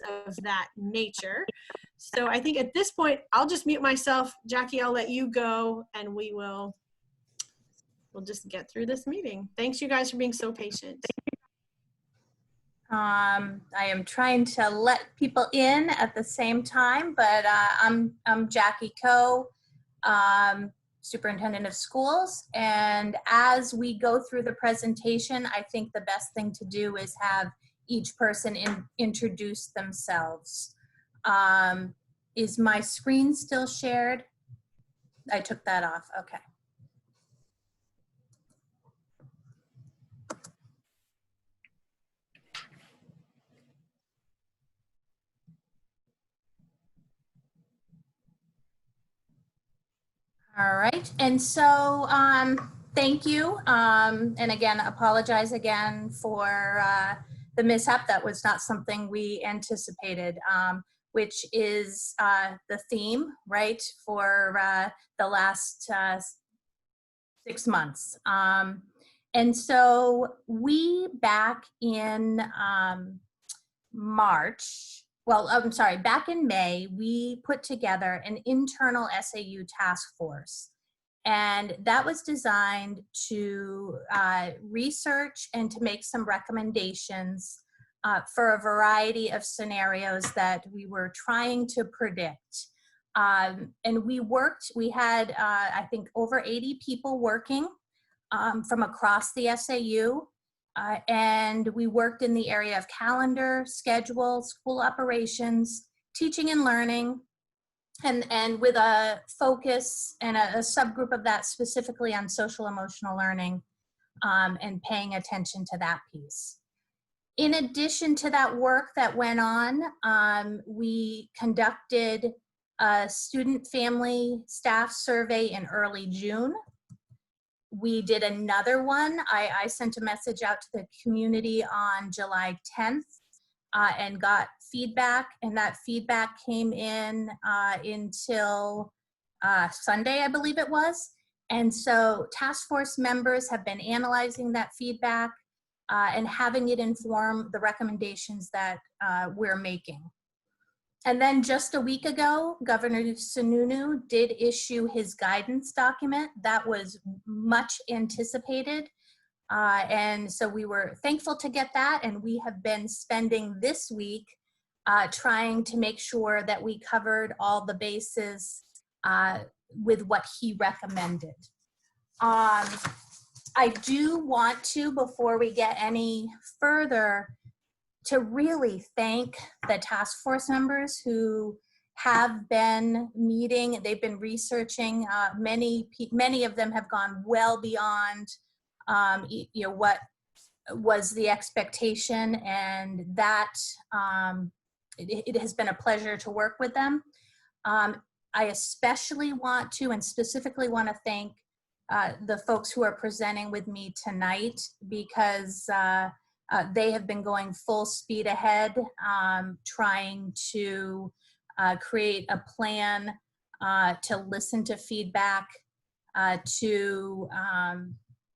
of that nature. So I think at this point, I'll just mute myself. Jackie, I'll let you go, and we'll just get through this meeting. Thanks you guys for being so patient. I am trying to let people in at the same time, but I'm Jackie Coe, Superintendent of Schools. And as we go through the presentation, I think the best thing to do is have each person introduce themselves. Is my screen still shared? I took that off, okay. All right, and so thank you. And again, apologize again for the mishap. That was not something we anticipated, which is the theme, right, for the last 6 months. And so we back in March, well, I'm sorry, back in May, we put together an internal SAU task force. And that was designed to research and to make some recommendations for a variety of scenarios that we were trying to predict. And we had, I think, over 80 people working from across the SAU. And we worked in the area of calendar, schedule, school operations, teaching and learning, and with a focus and a subgroup of that specifically on social emotional learning and paying attention to that piece. In addition to that work that went on, we conducted a student family staff survey in early June. We did another one. I sent a message out to the community on July 10th and got feedback, and that feedback came in until Sunday, I believe it was. And so task force members have been analyzing that feedback and having it inform the recommendations that we're making. And then just a week ago, Governor Sununu did issue his guidance document that was much anticipated. And so we were thankful to get that. And we have been spending this week trying to make sure that we covered all the bases with what he recommended. I do want to, before we get any further, to really thank the task force members who have been meeting. They've been researching. Many of them have gone well beyond what was the expectation, and that it has been a pleasure to work with them. I especially want to, and specifically want to thank the folks who are presenting with me tonight, because they have been going full speed ahead, trying to create a plan, to listen to feedback, to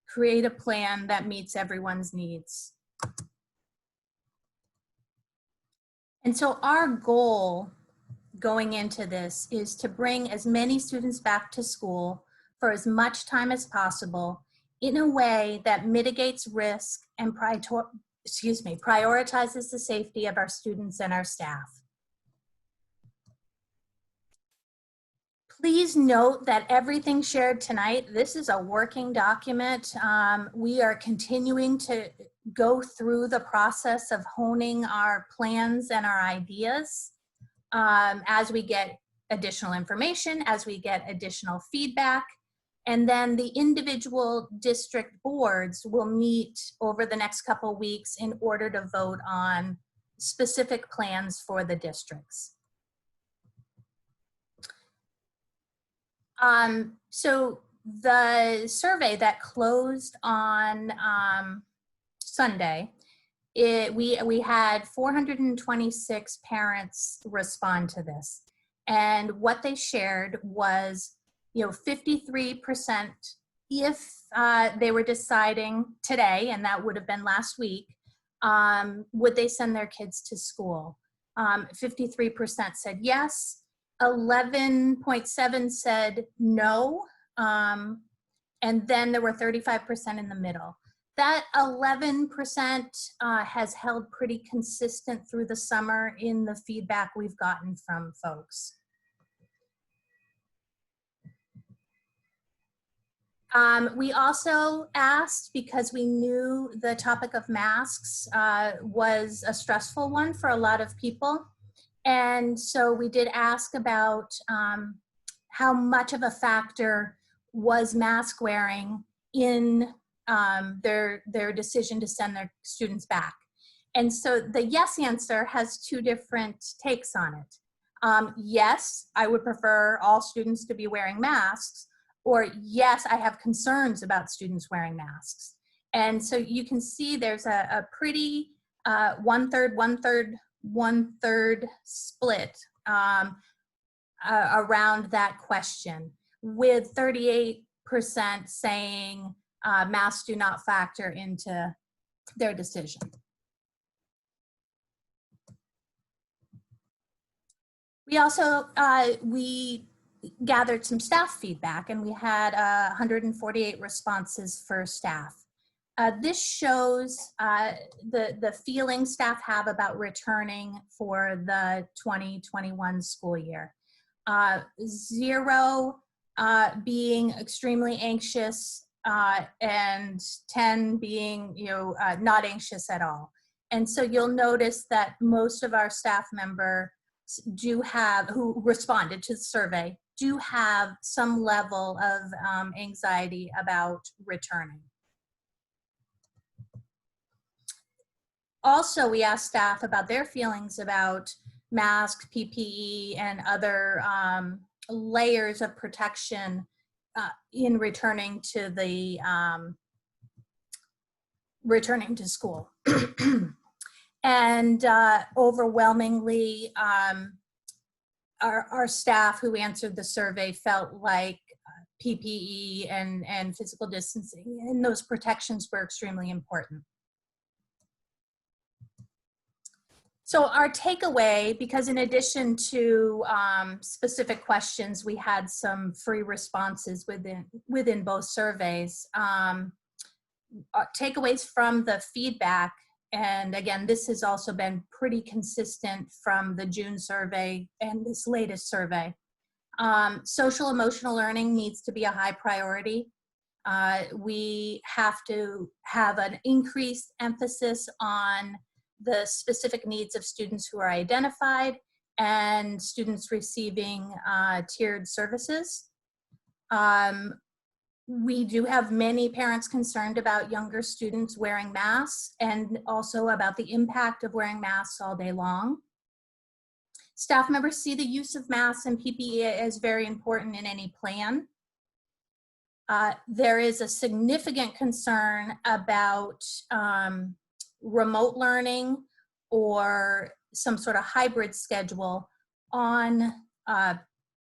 create a plan that meets everyone's needs. And so our goal going into this is to bring as many students back to school for as much time as possible in a way that mitigates risk and prioritizes the safety of our students and our staff. Please note that everything shared tonight, this is a working document. We are continuing to go through the process of honing our plans and our ideas as we get additional information, as we get additional feedback. And then the individual district boards will meet over the next couple of weeks in order to vote on specific plans for the districts. So the survey that closed on Sunday, we had 426 parents respond to this. And what they shared was, 53% if they were deciding today, and that would have been last week, would they send their kids to school? 53% said yes, 11.7 said no, and then there were 35% in the middle. That 11% has held pretty consistent through the summer in the feedback we've gotten from folks. We also asked, because we knew the topic of masks was a stressful one for a lot of people. And so we did ask about how much of a factor was mask wearing in their decision to send their students back. And so the yes answer has two different takes on it. Yes, I would prefer all students to be wearing masks, or yes, I have concerns about students wearing masks. And so you can see there's a pretty one-third split around that question, with 38% saying masks do not factor into their decision. We also, we gathered some staff feedback, and we had 148 responses for staff. This shows the feeling staff have about returning for the 2021 school year. 0 being extremely anxious, and 10 being not anxious at all. And so you'll notice that most of our staff members who responded to the survey do have some level of anxiety about returning. Also, we asked staff about their feelings about masks, PPE, and other layers of protection in returning to school. And overwhelmingly, our staff who answered the survey felt like PPE and physical distancing and those protections were extremely important. So our takeaway, because in addition to specific questions, we had some free responses within both surveys. Takeaways from the feedback, and again, this has also been pretty consistent from the June survey and this latest survey. Social emotional learning needs to be a high priority. We have to have an increased emphasis on the specific needs of students who are identified and students receiving tiered services. We do have many parents concerned about younger students wearing masks and also about the impact of wearing masks all day long. Staff members see the use of masks and PPE as very important in any plan. There is a significant concern about remote learning or some sort of hybrid schedule on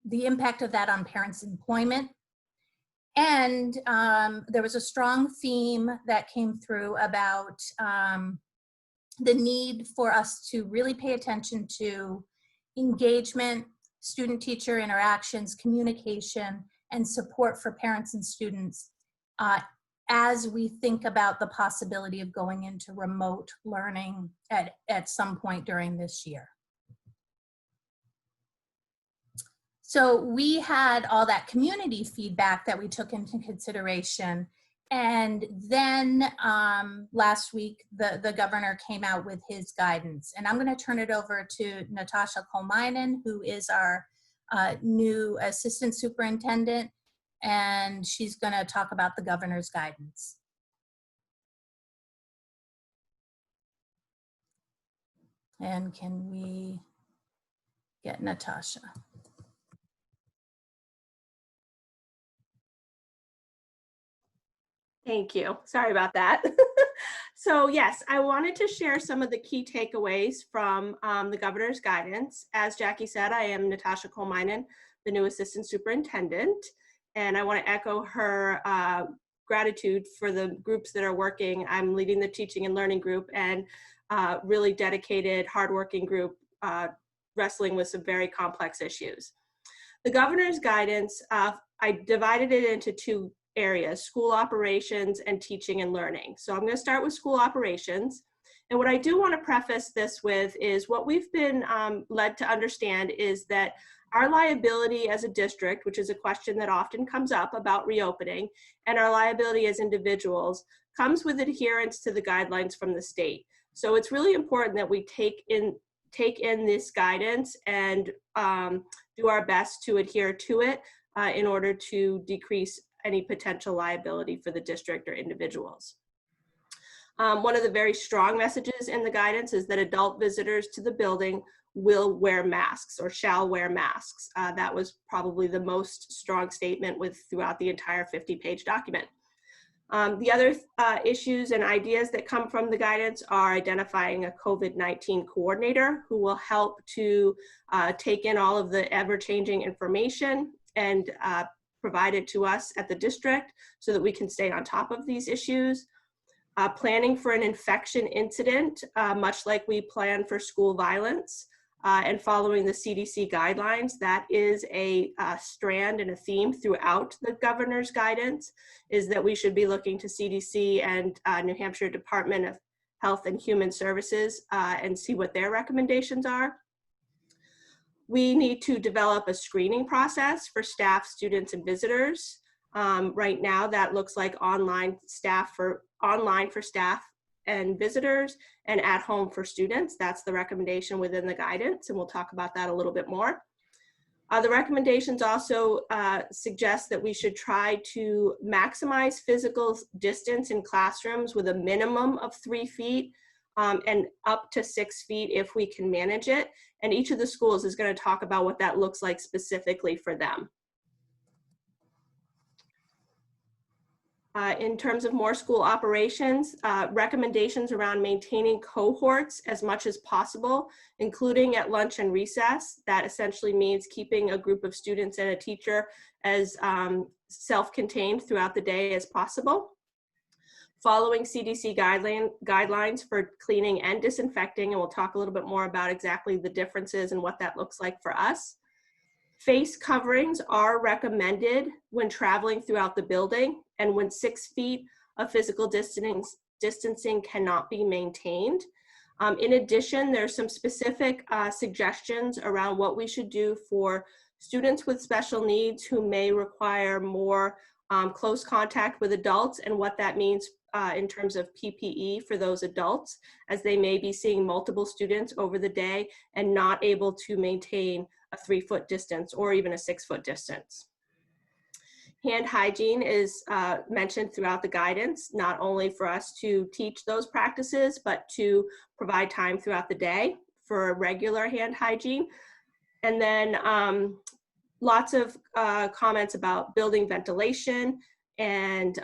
the impact of that on parents' employment. And there was a strong theme that came through about the need for us to really pay attention to engagement, student-teacher interactions, communication, and support for parents and students as we think about the possibility of going into remote learning at some point during this year. So we had all that community feedback that we took into consideration. And then last week, the governor came out with his guidance. And I'm gonna turn it over to Natasha Kolmainen, who is our new assistant superintendent. And she's gonna talk about the governor's guidance. And can we get Natasha? Thank you. Sorry about that. So yes, I wanted to share some of the key takeaways from the governor's guidance. As Jackie said, I am Natasha Kolmainen, the new assistant superintendent, and I want to echo her gratitude for the groups that are working. I'm leading the teaching and learning group, and really dedicated, hardworking group wrestling with some very complex issues. The governor's guidance, I divided it into two areas: school operations and teaching and learning. So I'm going to start with school operations. And what I do want to preface this with is what we've been led to understand is that our liability as a district, which is a question that often comes up about reopening, and our liability as individuals comes with adherence to the guidelines from the state. So it's really important that we take in this guidance and do our best to adhere to it in order to decrease any potential liability for the district or individuals. One of the very strong messages in the guidance is that adult visitors to the building will wear masks or shall wear masks. That was probably the most strong statement throughout the entire 50-page document. The other issues and ideas that come from the guidance are identifying a COVID-19 coordinator who will help to take in all of the ever-changing information and provide it to us at the district so that we can stay on top of these issues. Planning for an infection incident, much like we plan for school violence, and following the CDC guidelines. That is a strand and a theme throughout the governor's guidance, is that we should be looking to CDC and New Hampshire Department of Health and Human Services and see what their recommendations are. We need to develop a screening process for staff, students, and visitors. Right now, that looks like online for staff and visitors, and at home for students. That's the recommendation within the guidance, and we'll talk about that a little bit more. The recommendations also suggest that we should try to maximize physical distance in classrooms with a minimum of 3 feet and up to 6 feet if we can manage it. And each of the schools is going to talk about what that looks like specifically for them. In terms of more school operations, recommendations around maintaining cohorts as much as possible, including at lunch and recess. That essentially means keeping a group of students and a teacher as self-contained throughout the day as possible. Following CDC guidelines for cleaning and disinfecting, and we'll talk a little bit more about exactly the differences and what that looks like for us. Face coverings are recommended when traveling throughout the building and when 6 feet of physical distancing cannot be maintained. In addition, there's some specific suggestions around what we should do for students with special needs who may require more close contact with adults, and what that means in terms of PPE for those adults, as they may be seeing multiple students over the day and not able to maintain a 3-foot distance or even a 6-foot distance. Hand hygiene is mentioned throughout the guidance, not only for us to teach those practices, but to provide time throughout the day for regular hand hygiene. And then lots of comments about building ventilation and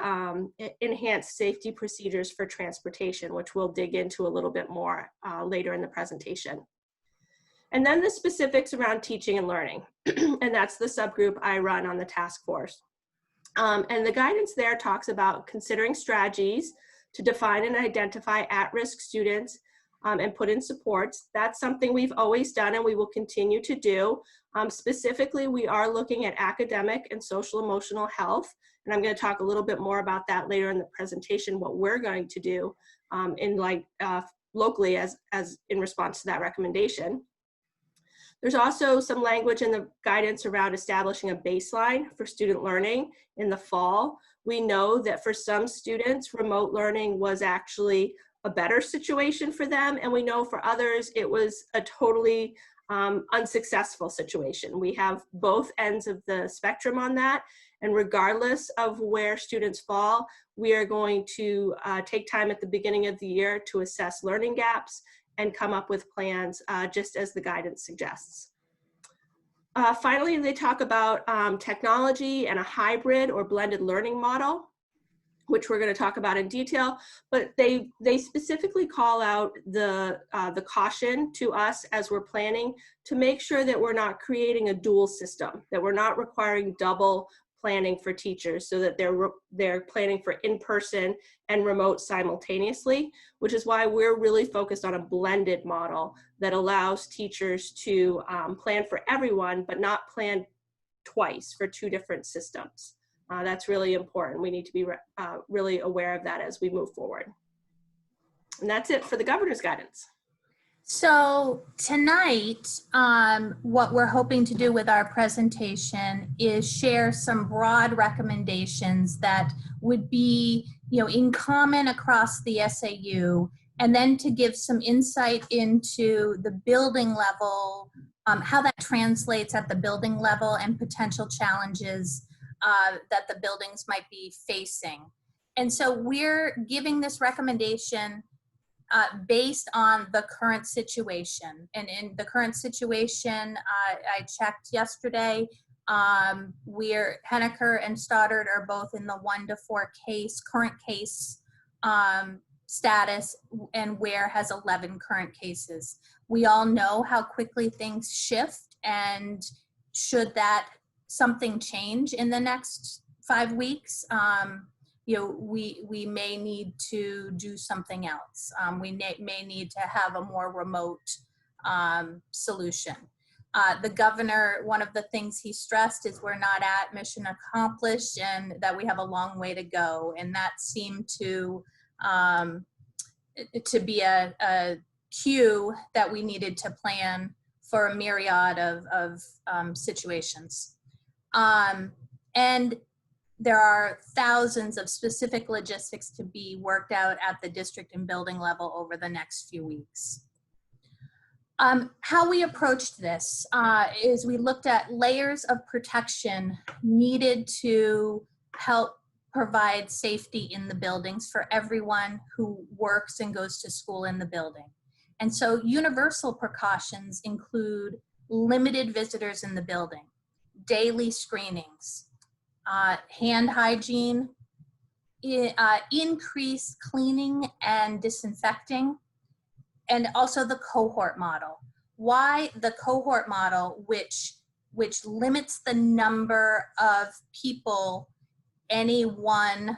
enhanced safety procedures for transportation, which we'll dig into a little bit more later in the presentation. And then the specifics around teaching and learning, and that's the subgroup I run on the task force. And the guidance there talks about considering strategies to define and identify at-risk students and put in supports. That's something we've always done and we will continue to do. Specifically, we are looking at academic and social emotional health, and I'm going to talk a little bit more about that later in the presentation, what we're going to do locally as in response to that recommendation. There's also some language in the guidance around establishing a baseline for student learning in the fall. We know that for some students, remote learning was actually a better situation for them, and we know for others it was a totally unsuccessful situation. We have both ends of the spectrum on that, and regardless of where students fall, we are going to take time at the beginning of the year to assess learning gaps and come up with plans just as the guidance suggests. Finally, they talk about technology and a hybrid or blended learning model, which we're going to talk about in detail, but they specifically call out the caution to us as we're planning to make sure that we're not creating a dual system, that we're not requiring double planning for teachers so that they're planning for in-person and remote simultaneously, which is why we're really focused on a blended model that allows teachers to plan for everyone, but not plan twice for two different systems. That's really important. We need to be really aware of that as we move forward. And that's it for the governor's guidance. So tonight, what we're hoping to do with our presentation is share some broad recommendations that would be, in common across the SAU, and then to give some insight into the building level, how that translates at the building level and potential challenges that the buildings might be facing. And so we're giving this recommendation based on the current situation. And in the current situation, I checked yesterday, Henniker and Stoddard are both in the 1 to 4 current case status, and Ware has 11 current cases. We all know how quickly things shift, and should that something change in the next 5 weeks, we may need to do something else. We may need to have a more remote solution. The governor, one of the things he stressed is we're not at mission accomplished and that we have a long way to go. And that seemed to be a cue that we needed to plan for a myriad of situations. And there are thousands of specific logistics to be worked out at the district and building level over the next few weeks. How we approached this is we looked at layers of protection needed to help provide safety in the buildings for everyone who works and goes to school in the building. And so universal precautions include limited visitors in the building, daily screenings, hand hygiene, increased cleaning and disinfecting, and also the cohort model. Why the cohort model, which limits the number of people any one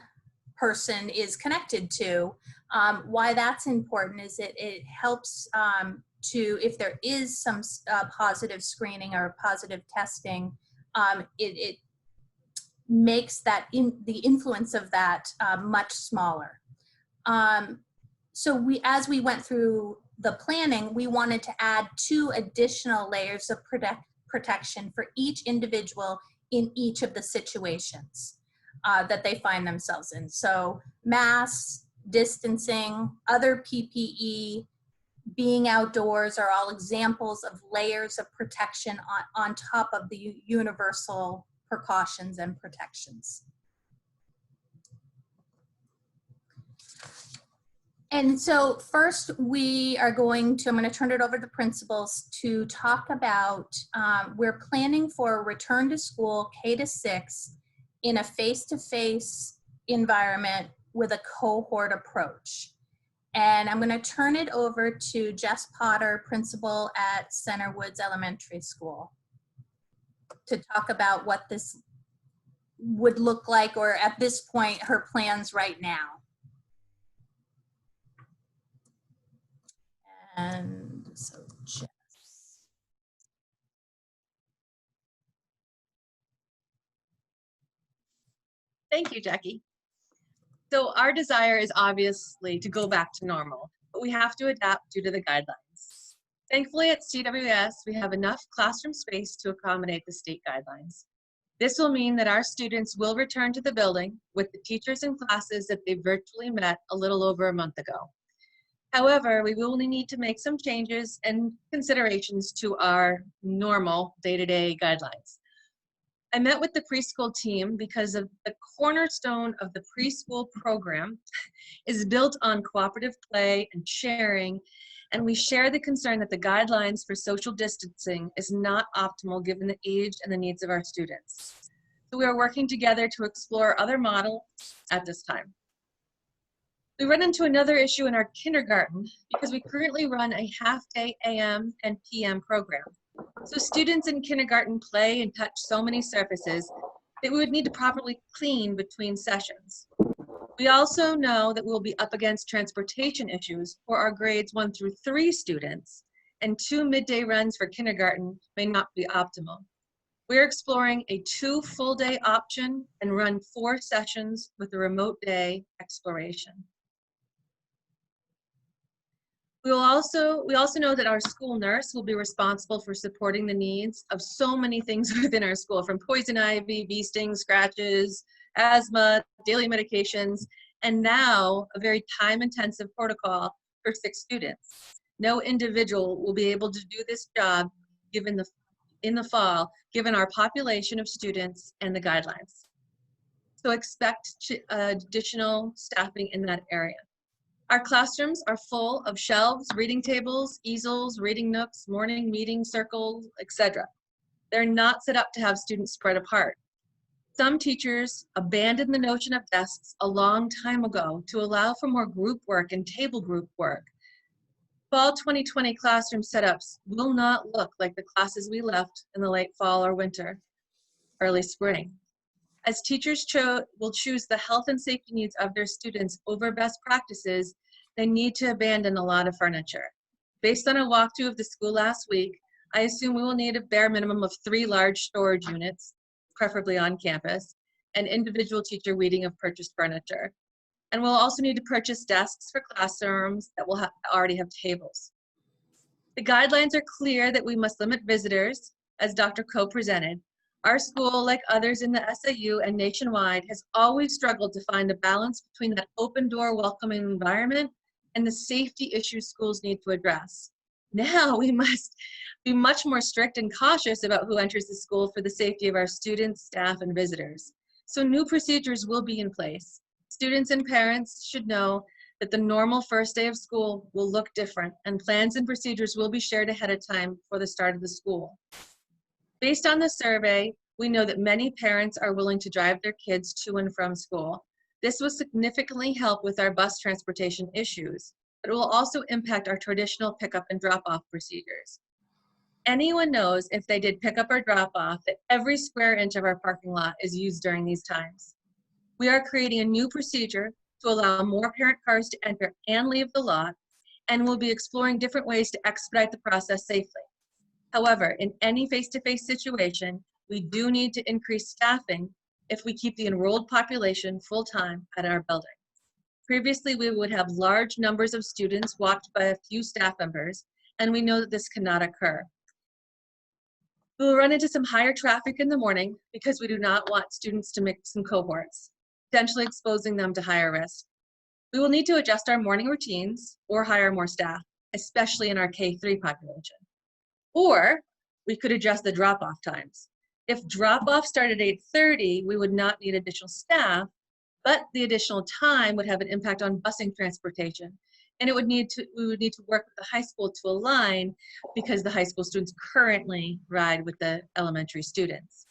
person is connected to. Why that's important is it helps to, if there is some positive screening or positive testing, it makes that the influence of that much smaller. So as we went through the planning, we wanted to add 2 additional layers of protection for each individual in each of the situations that they find themselves in. So masks, distancing, other PPE, being outdoors are all examples of layers of protection on top of the universal precautions and protections. And so first we are I'm going to turn it over to the principals to talk about, we're planning for a return to school K-6 in a face-to-face environment with a cohort approach. And I'm going to turn it over to Jess Potter, principal at Center Woods Elementary School, to talk about what this would look like, or at this point, her plans right now. And so Jess. Thank you, Jackie. So our desire is obviously to go back to normal, but we have to adapt due to the guidelines. Thankfully at CWS, we have enough classroom space to accommodate the state guidelines. This will mean that our students will return to the building with the teachers and classes that they virtually met a little over a month ago. However, we will need to make some changes and considerations to our normal day-to-day guidelines. I met with the preschool team because of the cornerstone of the preschool program is built on cooperative play and sharing, and we share the concern that the guidelines for social distancing is not optimal given the age and the needs of our students. So we are working together to explore other models at this time. We run into another issue in our kindergarten because we currently run a half-day AM and PM program. So students in kindergarten play and touch so many surfaces that we would need to properly clean between sessions. We also know that we'll be up against transportation issues for our grades 1 through 3 students, and 2 midday runs for kindergarten may not be optimal. We're exploring a 2 full-day option and run 4 sessions with a remote day exploration. We also know that our school nurse will be responsible for supporting the needs of so many things within our school, from poison ivy, bee stings, scratches, asthma, daily medications, and now a very time-intensive protocol for 6 students. No individual will be able to do this job in the fall, given our population of students and the guidelines. So expect additional staffing in that area. Our classrooms are full of shelves, reading tables, easels, reading nooks, morning meeting circles, etc. They're not set up to have students spread apart. Some teachers abandoned the notion of desks a long time ago to allow for more group work and table group work. Fall 2020 classroom setups will not look like the classes we left in the late fall or winter, early spring. As teachers will choose the health and safety needs of their students over best practices, they need to abandon a lot of furniture. Based on a walkthrough of the school last week, I assume we will need a bare minimum of 3 large storage units, preferably on campus, and individual teacher weeding of purchased furniture. And we'll also need to purchase desks for classrooms that will already have tables. The guidelines are clear that we must limit visitors, as Dr. Koh presented. Our school, like others in the SAU and nationwide, has always struggled to find a balance between that open door, welcoming environment and the safety issues schools need to address. Now we must be much more strict and cautious about who enters the school for the safety of our students, staff, and visitors. So new procedures will be in place. Students and parents should know that the normal first day of school will look different, and plans and procedures will be shared ahead of time for the start of the school. Based on the survey, we know that many parents are willing to drive their kids to and from school. This will significantly help with our bus transportation issues, but it will also impact our traditional pickup and drop-off procedures. Anyone knows if they did pickup or drop-off that every square inch of our parking lot is used during these times. We are creating a new procedure to allow more parent cars to enter and leave the lot, and we'll be exploring different ways to expedite the process safely. However, in any face-to-face situation, we do need to increase staffing if we keep the enrolled population full-time at our building. Previously, we would have large numbers of students watched by a few staff members, and we know that this cannot occur. We will run into some higher traffic in the morning because we do not want students to mix in cohorts, potentially exposing them to higher risk. We will need to adjust our morning routines or hire more staff, especially in our K-3 population. Or we could adjust the drop-off times. If drop-off started at 8:30, we would not need additional staff, but the additional time would have an impact on busing transportation. And we would need to work with the high school to align, because the high school students currently ride with the elementary students.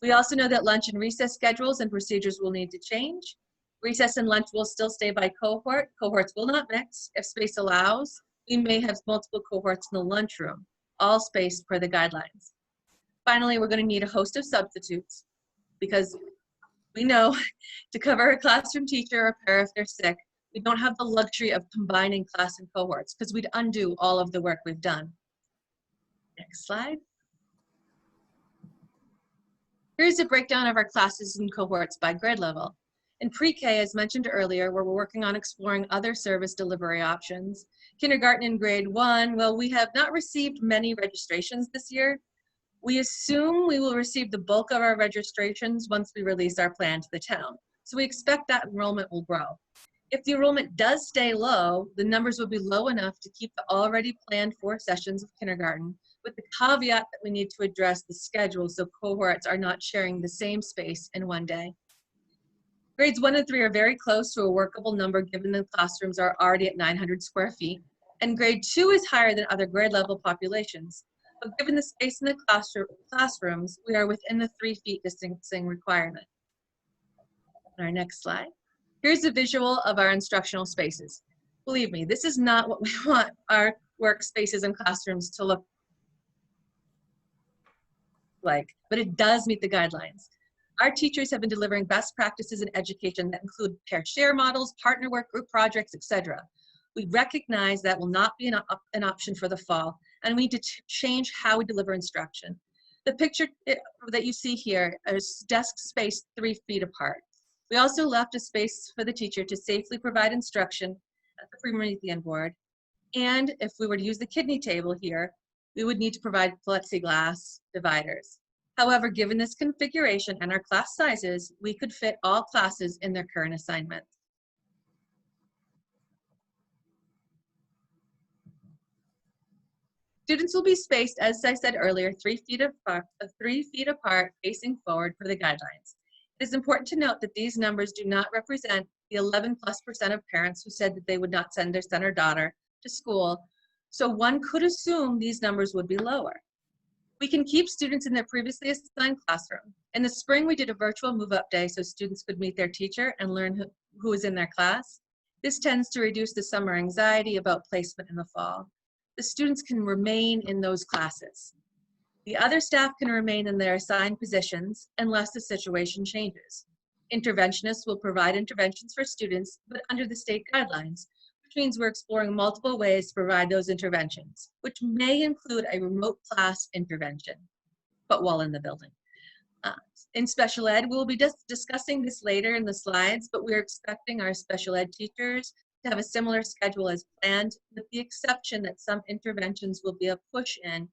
We also know that lunch and recess schedules and procedures will need to change. Recess and lunch will still stay by cohort. Cohorts will not mix. If space allows, we may have multiple cohorts in the lunchroom, all spaced per the guidelines. Finally, we're going to need a host of substitutes, because we know to cover a classroom teacher or para if they're sick, we don't have the luxury of combining class and cohorts, because we'd undo all of the work we've done. Next slide. Here's a breakdown of our classes and cohorts by grade level. In pre-K, as mentioned earlier, where we're working on exploring other service delivery options. Kindergarten in grade 1, well, we have not received many registrations this year. We assume we will receive the bulk of our registrations once we release our plan to the town. So we expect that enrollment will grow. If the enrollment does stay low, the numbers will be low enough to keep the already planned 4 sessions of kindergarten, with the caveat that we need to address the schedule so cohorts are not sharing the same space in one day. Grades 1 and 3 are very close to a workable number given the classrooms are already at 900 square feet, and grade 2 is higher than other grade level populations. But given the space in the classrooms, we are within the 3 feet distancing requirement. On our next slide. Here's a visual of our instructional spaces. Believe me, this is not what we want our workspaces and classrooms to look like, but it does meet the guidelines. Our teachers have been delivering best practices in education that include pair share models, partner work, group projects, etc. We recognize that will not be an option for the fall, and we need to change how we deliver instruction. The picture that you see here is desk space 3 feet apart. We also left a space for the teacher to safely provide instruction at the Promethean board. And if we were to use the kidney table here, we would need to provide plexiglass dividers. However, given this configuration and our class sizes, we could fit all classes in their current assignments. Students will be spaced, as I said earlier, 3 feet apart, facing forward for the guidelines. It is important to note that these numbers do not represent the 11+% of parents who said that they would not send their son or daughter to school, so one could assume these numbers would be lower. We can keep students in their previously assigned classroom. In the spring, we did a virtual move-up day so students could meet their teacher and learn who is in their class. This tends to reduce the summer anxiety about placement in the fall. The students can remain in those classes. The other staff can remain in their assigned positions unless the situation changes. Interventionists will provide interventions for students, but under the state guidelines, which means we're exploring multiple ways to provide those interventions, which may include a remote class intervention, but while in the building. In special ed, we'll be discussing this later in the slides, but we're expecting our special ed teachers to have a similar schedule as planned, with the exception that some interventions will be a push-in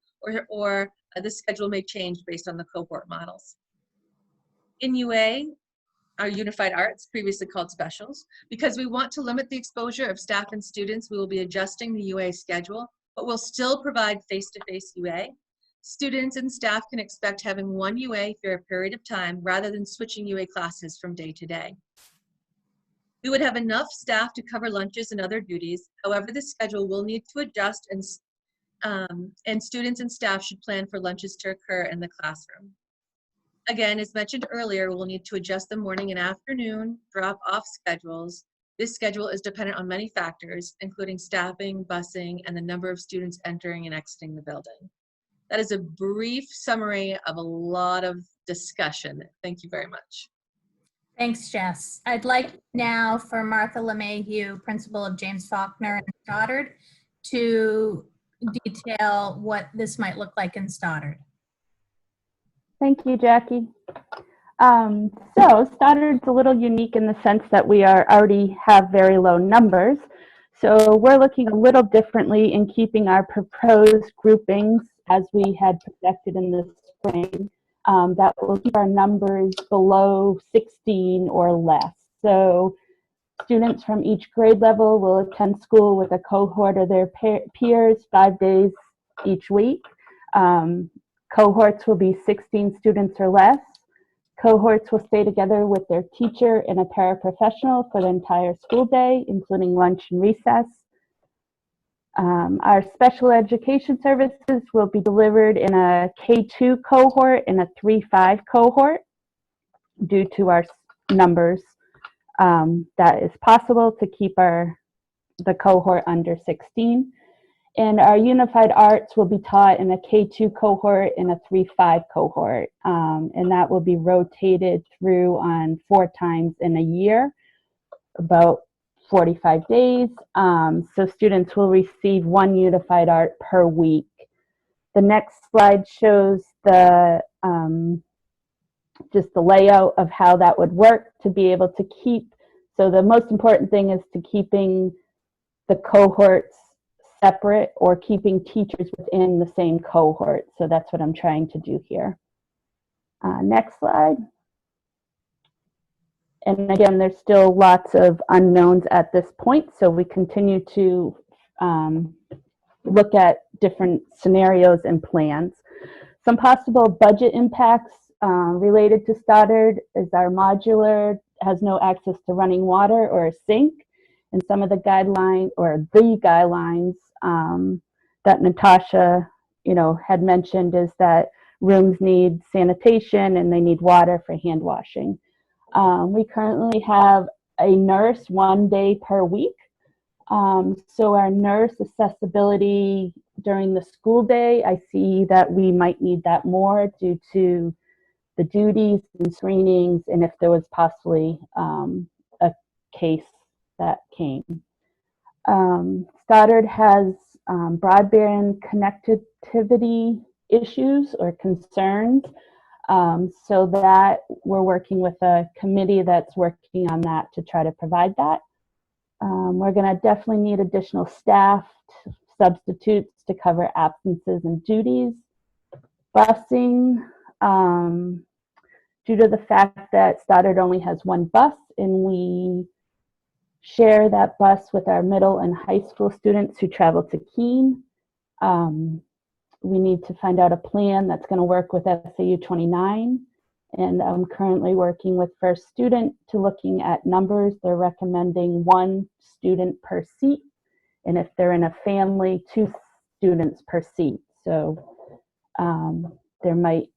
or the schedule may change based on the cohort models. In UA, our Unified Arts, previously called Specials, because we want to limit the exposure of staff and students, we will be adjusting the UA schedule, but we'll still provide face-to-face UA. Students and staff can expect having one UA for a period of time rather than switching UA classes from day to day. We would have enough staff to cover lunches and other duties. However, the schedule will need to adjust, and students and staff should plan for lunches to occur in the classroom. Again, as mentioned earlier, we'll need to adjust the morning and afternoon drop-off schedules. This schedule is dependent on many factors, including staffing, busing, and the number of students entering and exiting the building. That is a brief summary of a lot of discussion. Thank you very much. Thanks, Jess. I'd like now for Martha LeMahieu, principal of James Faulkner and Stoddard, to detail what this might look like in Stoddard. Thank you, Jackie. So Stoddard's a little unique in the sense that we already have very low numbers. So we're looking a little differently in keeping our proposed groupings as we had projected in the spring. That will keep our numbers below 16 or less. So students from each grade level will attend school with a cohort of their peers 5 days each week. Cohorts will be 16 students or less. Cohorts will stay together with their teacher and a paraprofessional for the entire school day, including lunch and recess. Our special education services will be delivered in a K2 cohort and a 3-5 cohort. Due to our numbers, that is possible to keep the cohort under 16. And our Unified Arts will be taught in a K2 cohort and a 3-5 cohort. And that will be rotated through on 4 times in a year, about 45 days. So students will receive 1 Unified Art per week. The next slide shows just the layout of how that would work to be able to keep. So the most important thing is to keeping the cohorts separate or keeping teachers within the same cohort. So that's what I'm trying to do here. Next slide. And again, there's still lots of unknowns at this point, so we continue to look at different scenarios and plans. Some possible budget impacts related to Stoddard is our modular has no access to running water or a sink, and some of the guidelines that Natasha, had mentioned is that rooms need sanitation and they need water for hand washing. We currently have a nurse 1 day per week. So our nurse accessibility during the school day, I see that we might need that more due to the duties and screenings, and if there was possibly a case that came. Stoddard has broadband connectivity issues or concerns, so that we're working with a committee that's working on that to try to provide that. We're going to definitely need additional staff, substitutes to cover absences and duties. Busing, due to the fact that Stoddard only has one bus and we share that bus with our middle and high school students who travel to Keene. We need to find out a plan that's going to work with SAU 29. And I'm currently working with First Student to looking at numbers. They're recommending 1 student per seat. And if they're in a family, 2 students per seat. So there might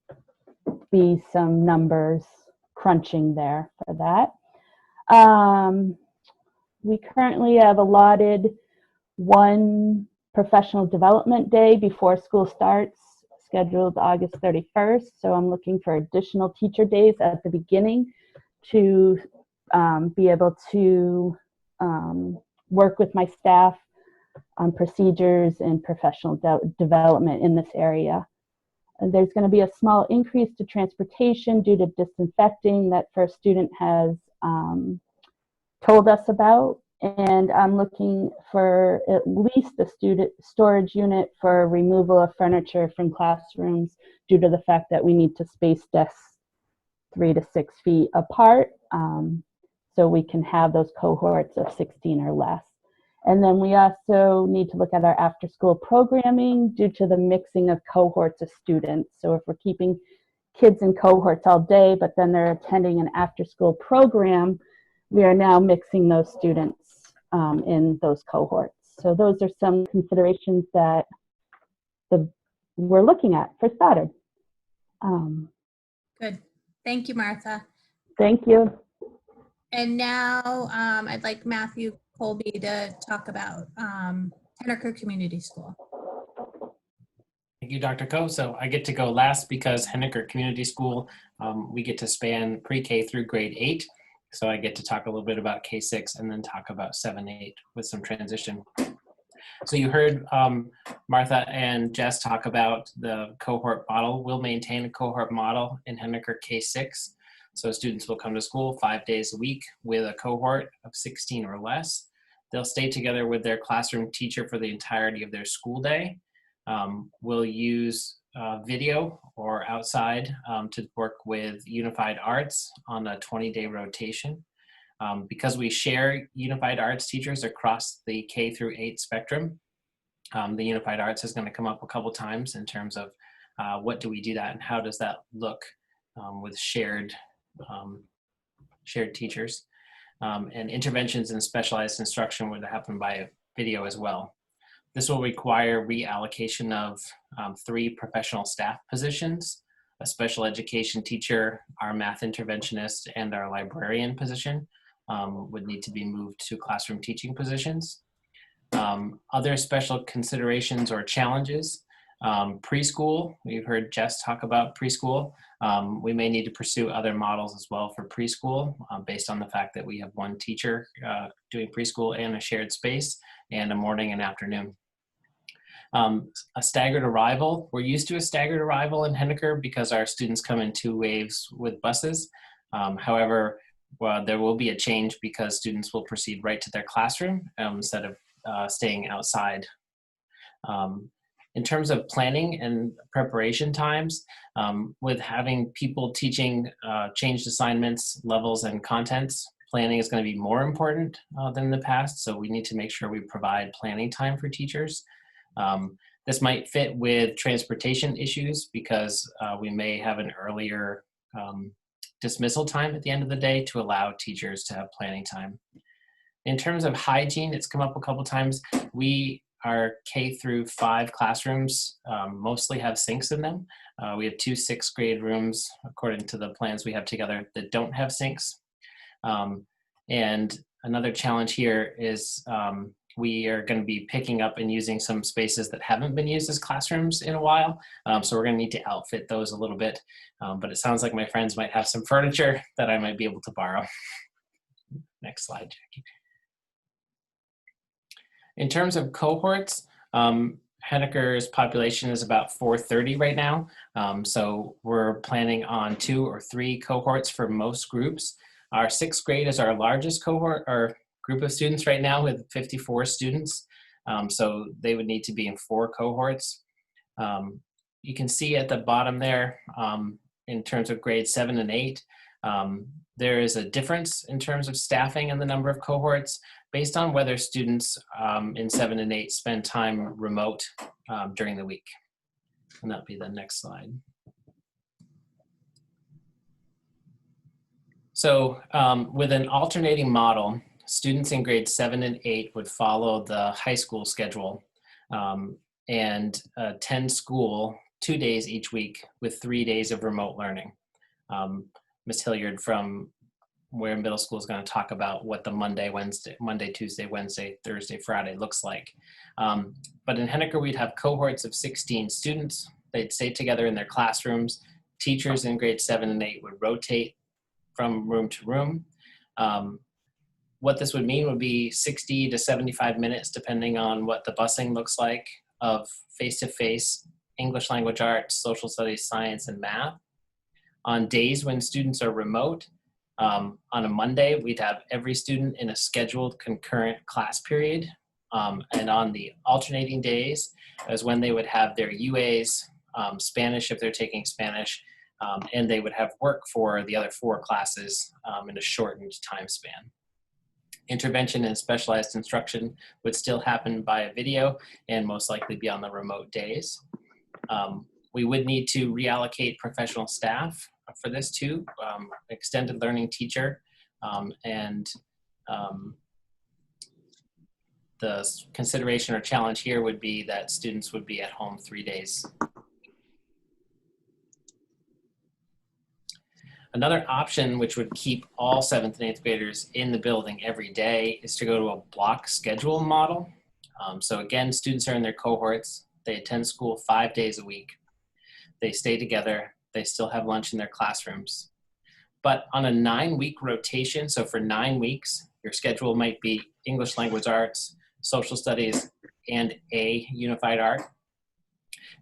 be some numbers crunching there for that. We currently have allotted 1 professional development day before school starts, scheduled August 31st. So I'm looking for additional teacher days at the beginning to be able to work with my staff on procedures and professional development in this area. There's going to be a small increase to transportation due to disinfecting that First Student has told us about, and I'm looking for at least a student storage unit for removal of furniture from classrooms due to the fact that we need to space desks 3 to 6 feet apart, so we can have those cohorts of 16 or less. And then we also need to look at our after-school programming due to the mixing of cohorts of students. So if we're keeping kids in cohorts all day, but then they're attending an after-school program, we are now mixing those students in those cohorts. So those are some considerations that we're looking at for Stoddard. Good. Thank you, Martha. Thank you. And now I'd like Matthew Colby to talk about Henniker Community School. Thank you, Dr. Ko. So I get to go last because Henniker Community School, we get to span pre-K through grade 8. So I get to talk a little bit about K-6 and then talk about 7-8 with some transition. So you heard Martha and Jess talk about the cohort model. We'll maintain a cohort model in Henniker K-6. So students will come to school 5 days a week with a cohort of 16 or less. They'll stay together with their classroom teacher for the entirety of their school day. We'll use video or outside to work with Unified Arts on a 20-day rotation. Because we share Unified Arts teachers across the K through 8 spectrum, the Unified Arts is going to come up a couple times in terms of what do we do that and how does that look with shared teachers. And interventions in specialized instruction would happen by video as well. This will require reallocation of 3 professional staff positions, a special education teacher, our math interventionist, and our librarian position would need to be moved to classroom teaching positions. Other special considerations or challenges, preschool, we've heard Jess talk about preschool. We may need to pursue other models as well for preschool based on the fact that we have 1 teacher doing preschool and a shared space and a morning and afternoon. A staggered arrival. We're used to a staggered arrival in Henniker because our students come in 2 waves with buses. However, there will be a change because students will proceed right to their classroom instead of staying outside. In terms of planning and preparation times, with having people teaching changed assignments, levels, and contents, planning is going to be more important than in the past. So we need to make sure we provide planning time for teachers. This might fit with transportation issues because we may have an earlier dismissal time at the end of the day to allow teachers to have planning time. In terms of hygiene, it's come up a couple times. Our K through 5 classrooms mostly have sinks in them. We have 2 6th grade rooms, according to the plans we have together, that don't have sinks. And another challenge here is we are going to be picking up and using some spaces that haven't been used as classrooms in a while. So we're going to need to outfit those a little bit. But it sounds like my friends might have some furniture that I might be able to borrow. Next slide, Jackie. In terms of cohorts, Henniker's population is about 430 right now. So we're planning on 2 or 3 cohorts for most groups. Our 6th grade is our largest cohort or group of students right now with 54 students. So they would need to be in 4 cohorts. You can see at the bottom there, in terms of grades 7 and 8, there is a difference in terms of staffing and the number of cohorts based on whether students in 7 and 8 spend time remote during the week. And that'll be the next slide. So with an alternating model, students in grades 7 and 8 would follow the high school schedule and attend school 2 days each week with 3 days of remote learning. Ms. Hilliard from Ware Middle School is going to talk about what the Monday, Tuesday, Wednesday, Thursday, Friday looks like. But in Henniker, we'd have cohorts of 16 students. They'd stay together in their classrooms. Teachers in grades 7 and 8 would rotate from room to room. What this would mean would be 60 to 75 minutes, depending on what the busing looks like, of face-to-face English language arts, social studies, science, and math. On days when students are remote, on a Monday, we'd have every student in a scheduled concurrent class period. And on the alternating days is when they would have their UAs, Spanish if they're taking Spanish, and they would have work for the other 4 classes in a shortened time span. Intervention and specialized instruction would still happen by video and most likely be on the remote days. We would need to reallocate professional staff for this too, extended learning teacher, and the consideration or challenge here would be that students would be at home 3 days. Another option which would keep all 7th and 8th graders in the building every day is to go to a block schedule model. So again, students are in their cohorts. They attend school 5 days a week. They stay together. They still have lunch in their classrooms. But on a 9-week rotation, so for 9 weeks, your schedule might be English language arts, social studies, and a unified art.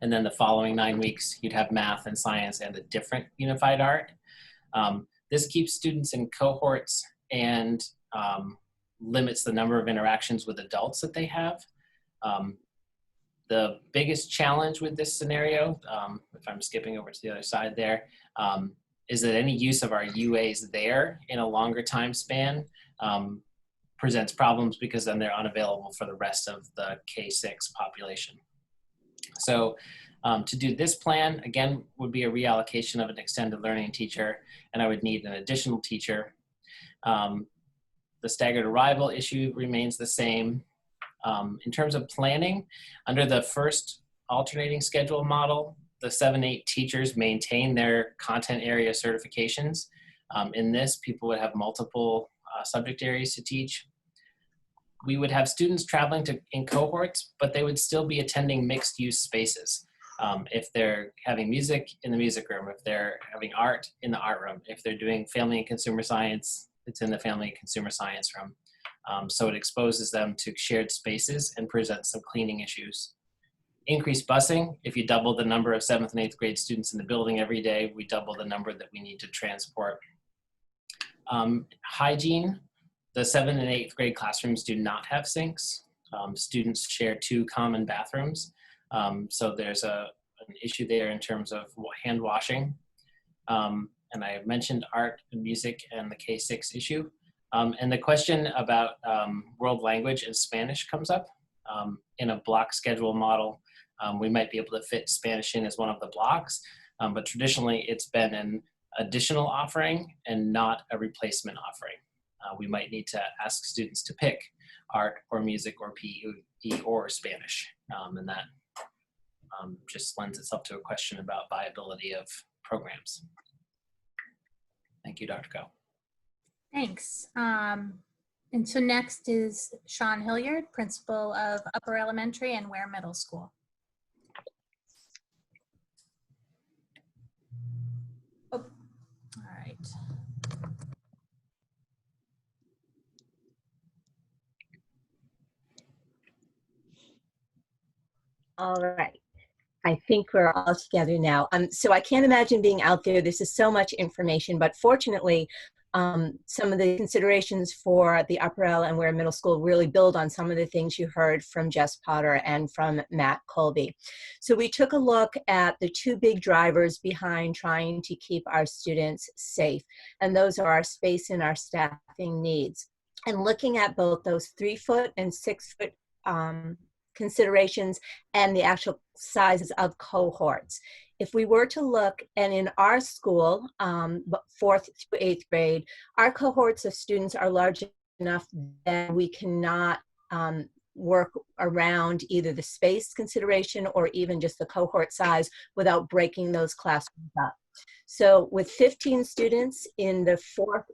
And then the following 9 weeks, you'd have math and science and a different unified art. This keeps students in cohorts and limits the number of interactions with adults that they have. The biggest challenge with this scenario, if I'm skipping over to the other side there, is that any use of our UAs there in a longer time span presents problems because then they're unavailable for the rest of the K-6 population. So to do this plan, again, would be a reallocation of an extended learning teacher, and I would need an additional teacher. The staggered arrival issue remains the same. In terms of planning, under the first alternating schedule model, the 7-8 teachers maintain their content area certifications. In this, people would have multiple subject areas to teach. We would have students traveling in cohorts, but they would still be attending mixed use spaces. If they're having music in the music room, if they're having art in the art room, if they're doing family and consumer science, it's in the family and consumer science room. So it exposes them to shared spaces and presents some cleaning issues. Increased busing, if you double the number of 7th and 8th grade students in the building every day, we double the number that we need to transport. Hygiene, the 7th and 8th grade classrooms do not have sinks. Students share 2 common bathrooms. So there's an issue there in terms of hand washing. And I mentioned art and music and the K-6 issue. And the question about world language and Spanish comes up. In a block schedule model, we might be able to fit Spanish in as one of the blocks, but traditionally it's been an additional offering and not a replacement offering. We might need to ask students to pick art or music or PE or Spanish, and that just lends itself to a question about viability of programs. Thank you, Dr. Go. Thanks. And so next is Sean Hilliard, principal of Upper Elementary and Ware Middle School. Oh, all right. All right. I think we're all together now. So I can't imagine being out there. This is so much information, but fortunately, some of the considerations for the Upper L and Ware Middle School really build on some of the things you heard from Jess Potter and from Matt Colby. So we took a look at the two big drivers behind trying to keep our students safe, and those are our space and our staffing needs. And looking at both those 3-foot and 6-foot considerations and the actual sizes of cohorts. If we were to look, and in our school, 4th through 8th grade, our cohorts of students are large enough that we cannot work around either the space consideration or even just the cohort size without breaking those classrooms up. So with 15 students in the 4th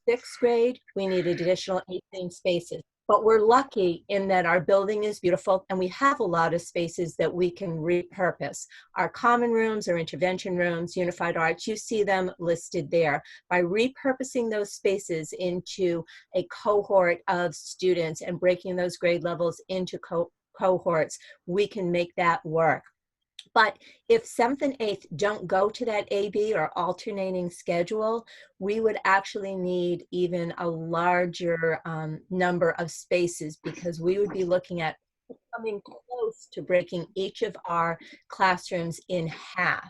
and 6th grade, we need additional 18 spaces. But we're lucky in that our building is beautiful and we have a lot of spaces that we can repurpose. Our common rooms, our intervention rooms, unified arts, you see them listed there. By repurposing those spaces into a cohort of students and breaking those grade levels into cohorts, we can make that work. But if 7th and 8th don't go to that AB or alternating schedule, we would actually need even a larger number of spaces, because we would be looking at coming close to breaking each of our classrooms in half.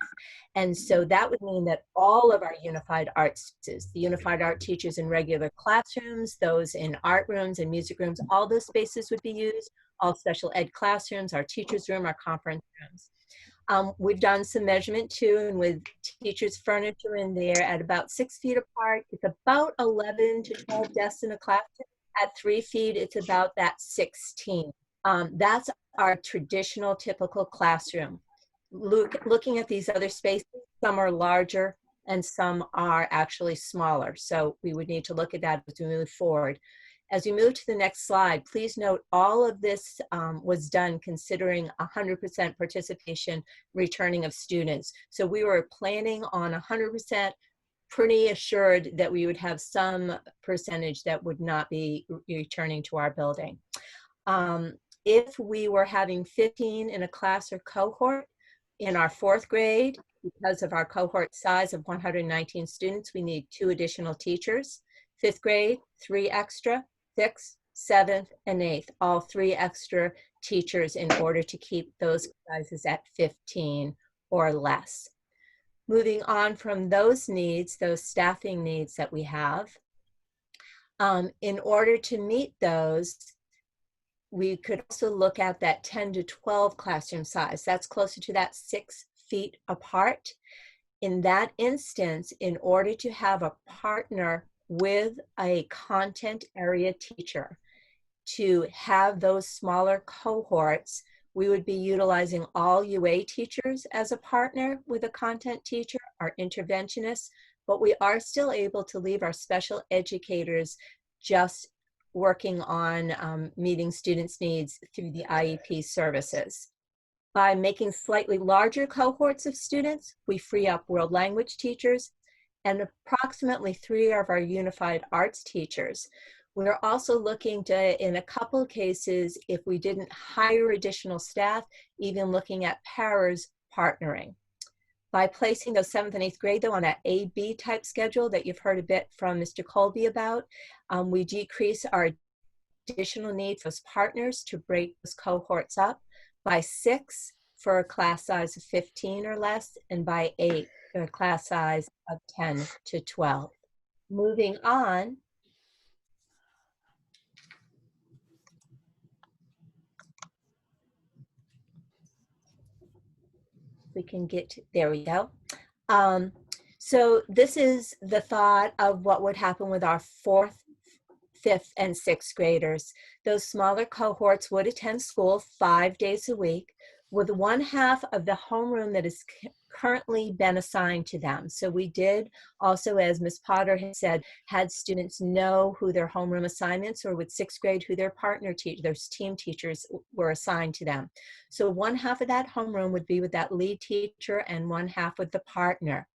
And so that would mean that all of our unified arts, the unified art teachers in regular classrooms, those in art rooms and music rooms, all those spaces would be used, all special ed classrooms, our teachers' room, our conference rooms. We've done some measurement too, and with teachers' furniture in there at about 6 feet apart, it's about 11 to 12 desks in a classroom. At 3 feet, it's about that 16. That's our traditional, typical classroom. Looking at these other spaces, some are larger and some are actually smaller. So we would need to look at that as we move forward. As we move to the next slide, please note all of this was done considering 100% participation returning of students. So we were planning on 100%, pretty assured that we would have some percentage that would not be returning to our building. If we were having 15 in a class or cohort in our 4th grade, because of our cohort size of 119 students, we need 2 additional teachers. 5th grade, 3 extra. 6th, 7th, and 8th, all 3 extra teachers in order to keep those sizes at 15 or less. Moving on from those needs, those staffing needs that we have, in order to meet those, we could also look at that 10 to 12 classroom size. That's closer to that 6 feet apart. In that instance, in order to have a partner with a content area teacher to have those smaller cohorts, we would be utilizing all UA teachers as a partner with a content teacher, our interventionists, but we are still able to leave our special educators just working on meeting students' needs through the IEP services. By making slightly larger cohorts of students, we free up world language teachers and approximately 3 of our unified arts teachers. We're also looking to, in a couple of cases, if we didn't hire additional staff, even looking at paras partnering. By placing those 7th and 8th grade though on that AB type schedule that you've heard a bit from Mr. Colby about, we decrease our additional need for those partners to break those cohorts up by 6 for a class size of 15 or less, and by 8 for a class size of 10 to 12. Moving on, we can get to, there we go. So this is the thought of what would happen with our 4th, 5th, and 6th graders. Those smaller cohorts would attend school 5 days a week, with 1/2 of the homeroom that is currently been assigned to them. So we did also, as Ms. Potter had said, had students know who their homeroom assignments, or with sixth grade, who their partner teachers, their team teachers were assigned to them. So one half of that homeroom would be with that lead teacher and one half with the partner.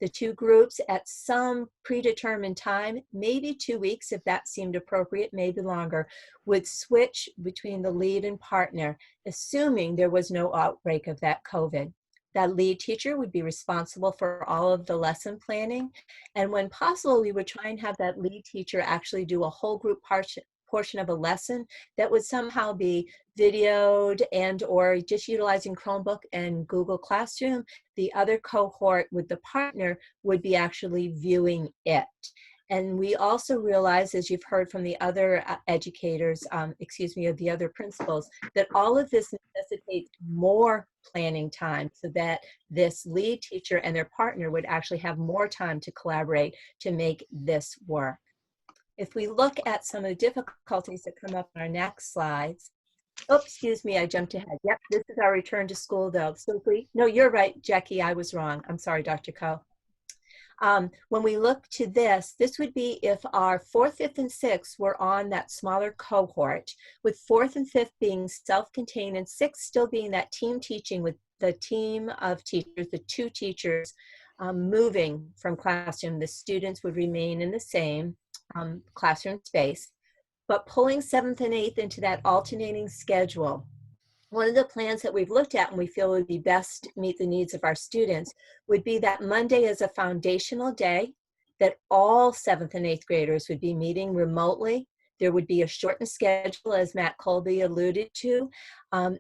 The two groups at some predetermined time, maybe 2 weeks if that seemed appropriate, maybe longer, would switch between the lead and partner, assuming there was no outbreak of that COVID. That lead teacher would be responsible for all of the lesson planning. And when possible, we would try and have that lead teacher actually do a whole group portion of a lesson that would somehow be videoed and or just utilizing Chromebook and Google Classroom. The other cohort with the partner would be actually viewing it. And we also realize, as you've heard from the other educators, or the other principals, that all of this necessitates more planning time so that this lead teacher and their partner would actually have more time to collaborate to make this work. If we look at some of the difficulties that come up on our next slides. Oh, excuse me, I jumped ahead. Yep, this is our return to school though. So no, you're right, Jackie, I was wrong. I'm sorry, Dr. Coe. When we look to this would be if our 4th, 5th, and 6th were on that smaller cohort, with 4th and 5th being self-contained and 6th still being that team teaching with the team of teachers, the two teachers moving from classroom. The students would remain in the same classroom space, but pulling 7th and 8th into that alternating schedule. One of the plans that we've looked at and we feel would be best meet the needs of our students would be that Monday is a foundational day, that all 7th and 8th graders would be meeting remotely. There would be a shortened schedule, as Matt Colby alluded to,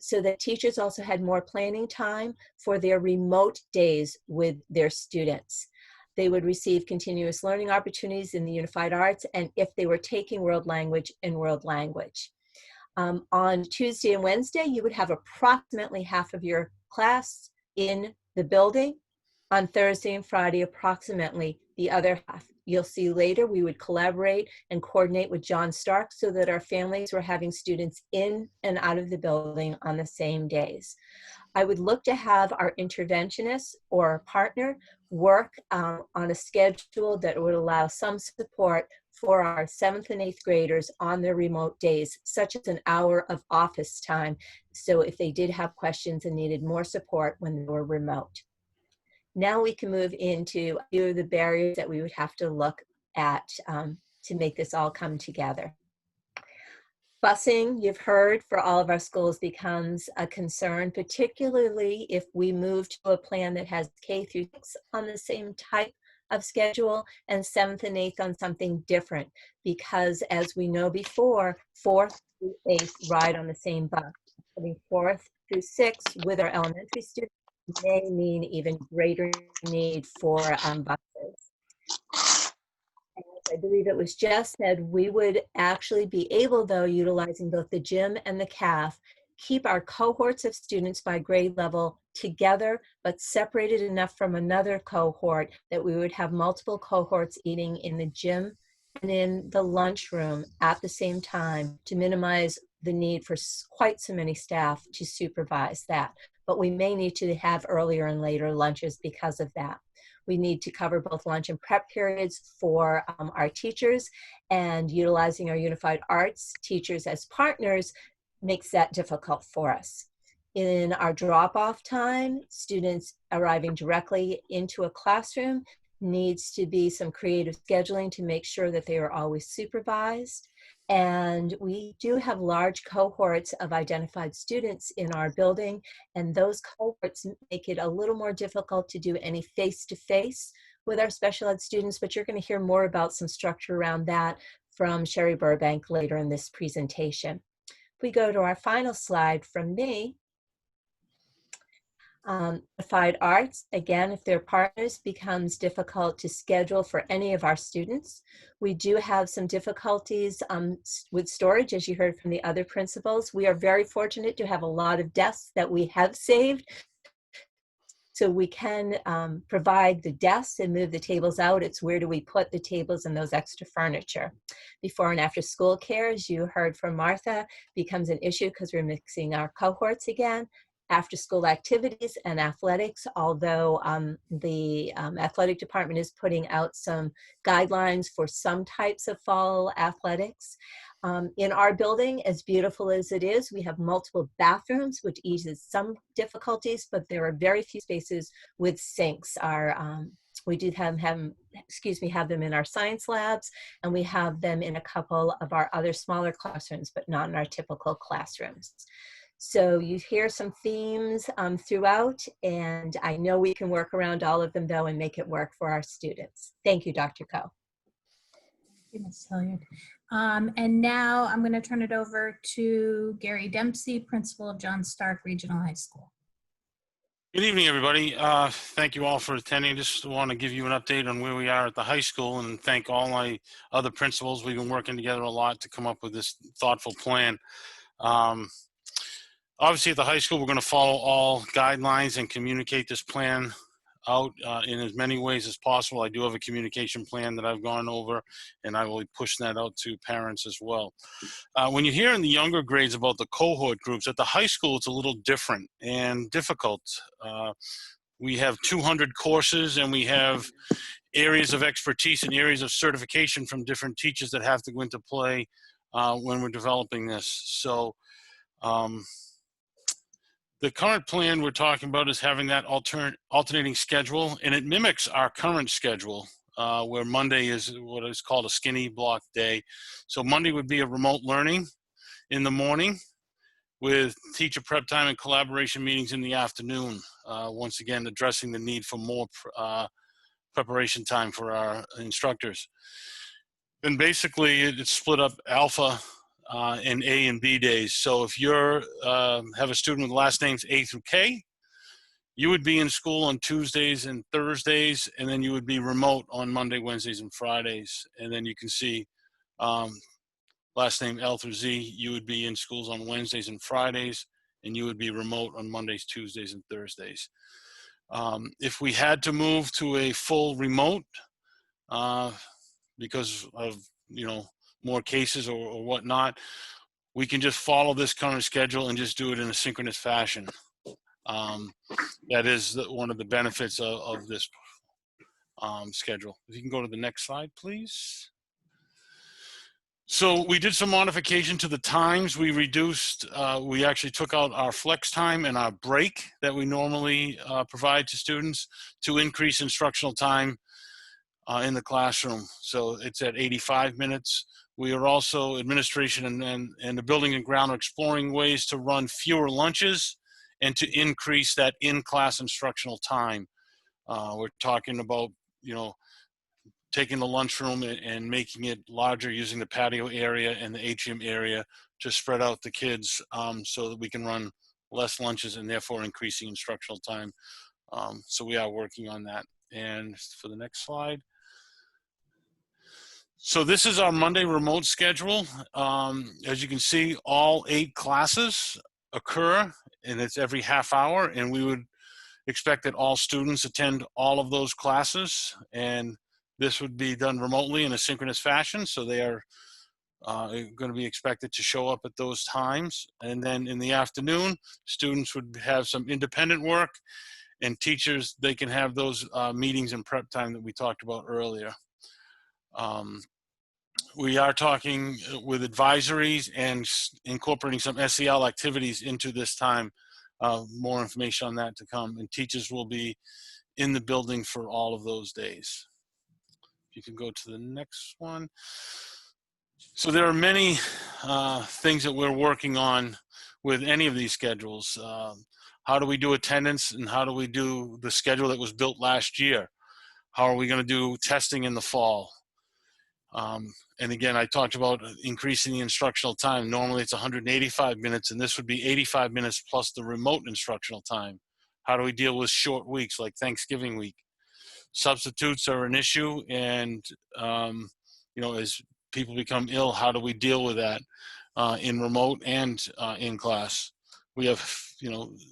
so that teachers also had more planning time for their remote days with their students. They would receive continuous learning opportunities in the Unified Arts, and if they were taking world language, in world language. On Tuesday and Wednesday, you would have approximately half of your class in the building. On Thursday and Friday, approximately the other half. You'll see later we would collaborate and coordinate with John Stark so that our families were having students in and out of the building on the same days. I would look to have our interventionist or partner work on a schedule that would allow some support for our 7th and 8th graders on their remote days, such as an hour of office time. So if they did have questions and needed more support when they were remote. Now we can move into a few of the barriers that we would have to look at to make this all come together. Busing, you've heard, for all of our schools becomes a concern, particularly if we move to a plan that has K through 6 on the same type of schedule and 7th and 8th on something different, because as we know before, 4th through 8th ride on the same bus. Having 4th through 6th with our elementary students may mean even greater need for buses. I believe it was just said we would actually be able, though, utilizing both the gym and the CAF, keep our cohorts of students by grade level together, but separated enough from another cohort that we would have multiple cohorts eating in the gym and in the lunchroom at the same time to minimize the need for quite so many staff to supervise that. But we may need to have earlier and later lunches because of that. We need to cover both lunch and prep periods for our teachers, and utilizing our Unified Arts teachers as partners makes that difficult for us. In our drop-off time, students arriving directly into a classroom needs to be some creative scheduling to make sure that they are always supervised. And we do have large cohorts of identified students in our building, and those cohorts make it a little more difficult to do any face-to-face with our special ed students, but you're going to hear more about some structure around that from Sherry Burbank later in this presentation. If we go to our final slide from me, Unified Arts, again, if they're partners, becomes difficult to schedule for any of our students. We do have some difficulties with storage, as you heard from the other principals. We are very fortunate to have a lot of desks that we have saved, so we can provide the desks and move the tables out. It's where do we put the tables and those extra furniture. Before and after school care, as you heard from Martha, becomes an issue because we're mixing our cohorts again. after-school activities and athletics, although the athletic department is putting out some guidelines for some types of fall athletics. In our building, as beautiful as it is, we have multiple bathrooms, which eases some difficulties, but there are very few spaces with sinks. We do have them in our science labs, and we have them in a couple of our other smaller classrooms, but not in our typical classrooms. So you hear some themes throughout, and I know we can work around all of them, though, and make it work for our students. Thank you, Dr. Coe. Thank you, Ms. Hilliard. And now I'm going to turn it over to Gary Dempsey, principal of John Stark Regional High School. Good evening, everybody. Thank you all for attending. Just want to give you an update on where we are at the high school and thank all my other principals. We've been working together a lot to come up with this thoughtful plan. Obviously, at the high school, we're going to follow all guidelines and communicate this plan out in as many ways as possible. I do have a communication plan that I've gone over, and I will be pushing that out to parents as well. When you hear in the younger grades about the cohort groups, at the high school, it's a little different and difficult. We have 200 courses, and we have areas of expertise and areas of certification from different teachers that have to go into play when we're developing this. So the current plan we're talking about is having that alternating schedule, and it mimics our current schedule, where Monday is what is called a skinny block day. So Monday would be a remote learning in the morning with teacher prep time and collaboration meetings in the afternoon. Once again, addressing the need for more preparation time for our instructors. Then basically it's split up alpha and A and B days. So if you're have a student with last names A through K, you would be in school on Tuesdays and Thursdays, and then you would be remote on Monday, Wednesdays, and Fridays. And then you can see last name L through Z, you would be in schools on Wednesdays and Fridays, and you would be remote on Mondays, Tuesdays, and Thursdays. If we had to move to a full remote because of, more cases or whatnot, we can just follow this current schedule and just do it in a synchronous fashion. That is one of the benefits of this schedule. If you can go to the next slide, please. So we did some modification to the times. We reduced, we actually took out our flex time and our break that we normally provide to students to increase instructional time in the classroom. So it's at 85 minutes. We are also, administration and the building and ground are exploring ways to run fewer lunches and to increase that in-class instructional time. We're talking about, taking the lunchroom and making it larger using the patio area and the atrium area to spread out the kids so that we can run less lunches and therefore increasing instructional time. So we are working on that. And for the next slide. So this is our Monday remote schedule. As you can see, all 8 classes occur, and it's every half hour, and we would expect that all students attend all of those classes, and this would be done remotely in a synchronous fashion, so they are going to be expected to show up at those times. And then in the afternoon, students would have some independent work, and teachers, they can have those meetings and prep time that we talked about earlier. We are talking with advisories and incorporating some SEL activities into this time. More information on that to come, and teachers will be in the building for all of those days. If you can go to the next one. So there are many things that we're working on with any of these schedules. How do we do attendance, and how do we do the schedule that was built last year? How are we going to do testing in the fall? And again, I talked about increasing the instructional time. Normally it's 185 minutes, and this would be 85 minutes plus the remote instructional time. How do we deal with short weeks like Thanksgiving week? Substitutes are an issue, and as people become ill, how do we deal with that in remote and in class? We have,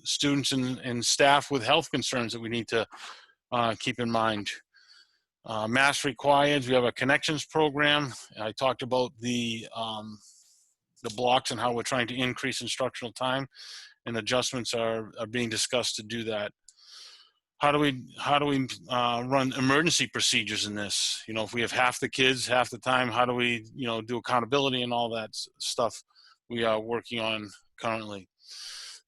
students and staff with health concerns that we need to keep in mind. Mass required, we have a connections program. I talked about the blocks and how we're trying to increase instructional time. and adjustments are being discussed to do that. How do we run emergency procedures in this? You know, if we have half the kids half the time, how do we, you know, do accountability and all that stuff we are working on currently.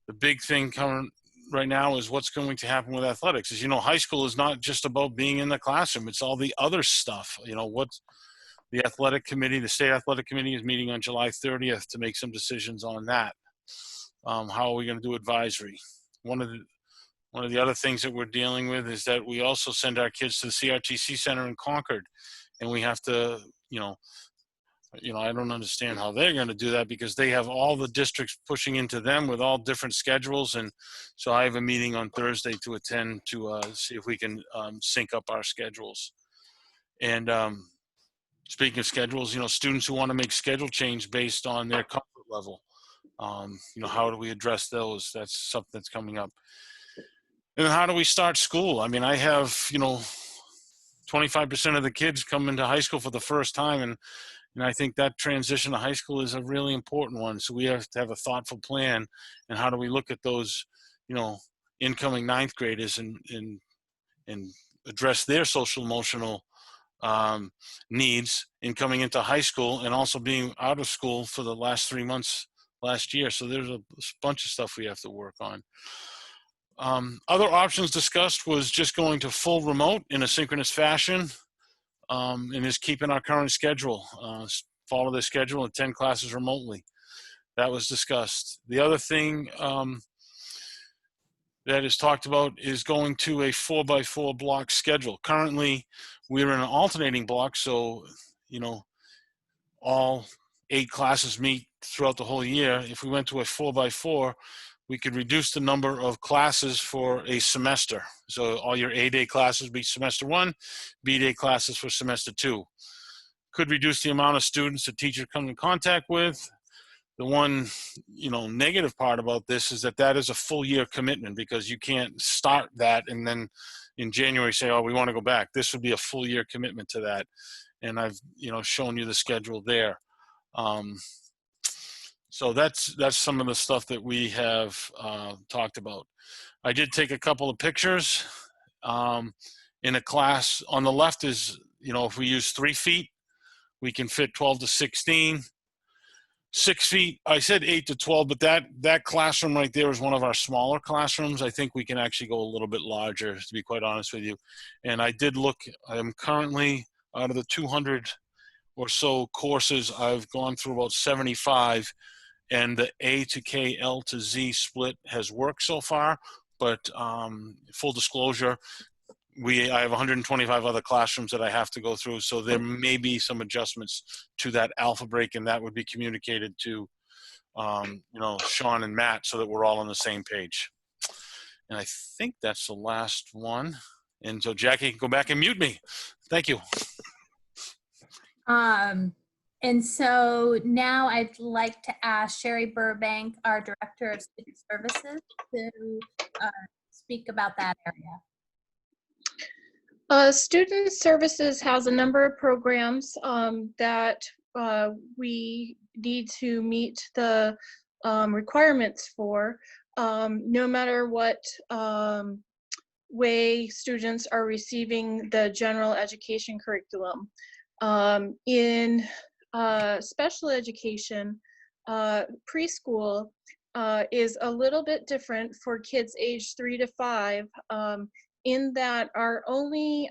The big thing current right now is what's going to happen with athletics. As you know, high school is not just about being in the classroom, it's all the other stuff. You know, what the athletic committee, the state athletic committee is meeting on July 30th to make some decisions on that. How are we going to do advisory? One of the other things that we're dealing with is that we also send our kids to the CRTC Center in Concord, and we have to, you know, I don't understand how they're going to do that because they have all the districts pushing into them with all different schedules. And so I have a meeting on Thursday to attend to see if we can sync up our schedules. And speaking of schedules, you know, students who want to make schedule change based on their comfort level, you know, how do we address those? That's something that's coming up. And how do we start school? I mean, I have, you know, 25% of the kids come into high school for the first time, and I think that transition to high school is a really important one. So we have to have a thoughtful plan. And how do we look at those, you know, incoming ninth graders and address their social emotional needs in coming into high school and also being out of school for the last 3 months last year. So there's a bunch of stuff we have to work on. Other options discussed was just going to full remote in a synchronous fashion. And is keeping our current schedule, follow the schedule and 10 classes remotely. That was discussed. The other thing that is talked about is going to a 4x4 block schedule. Currently, we're in an alternating block, so, you know, all 8 classes meet throughout the whole year. If we went to a 4x4, we could reduce the number of classes for a semester. So all your A-day classes be semester 1, B-day classes for semester 2. Could reduce the amount of students the teacher come in contact with. The one, you know, negative part about this is that is a full year commitment because you can't start that and then in January say, oh, we want to go back. This would be a full year commitment to that. And I've, you know, shown you the schedule there. So that's some of the stuff that we have talked about. I did take a couple of pictures in a class. On the left is, you know, if we use 3 feet, we can fit 12 to 16. 6 feet, I said 8 to 12, but that classroom right there is one of our smaller classrooms. I think we can actually go a little bit larger, to be quite honest with you. And I did look, I'm currently out of the 200 or so courses, I've gone through about 75. And the A to K, L to Z split has worked so far, but full disclosure, I have 125 other classrooms that I have to go through, so there may be some adjustments to that alpha break, and that would be communicated to, you know, Sean and Matt, so that we're all on the same page. And I think that's the last one. And so Jackie, go back and mute me. Thank you. And so now I'd like to ask Sherry Burbank, our Director of Student Services, to speak about that area. Student Services has a number of programs that we need to meet the requirements for, no matter what way students are receiving the general education curriculum. In special education, preschool is a little bit different for kids age 3 to 5, in that our only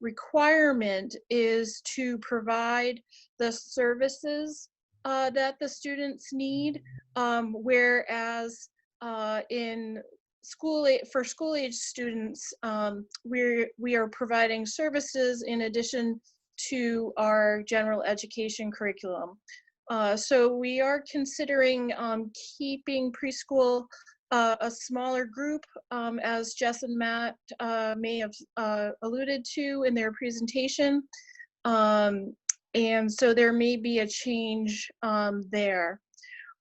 requirement is to provide the services that the students need, whereas in for school age students, we are providing services in addition to our general education curriculum. So we are considering keeping preschool a smaller group, as Jess and Matt may have alluded to in their presentation. And so there may be a change there.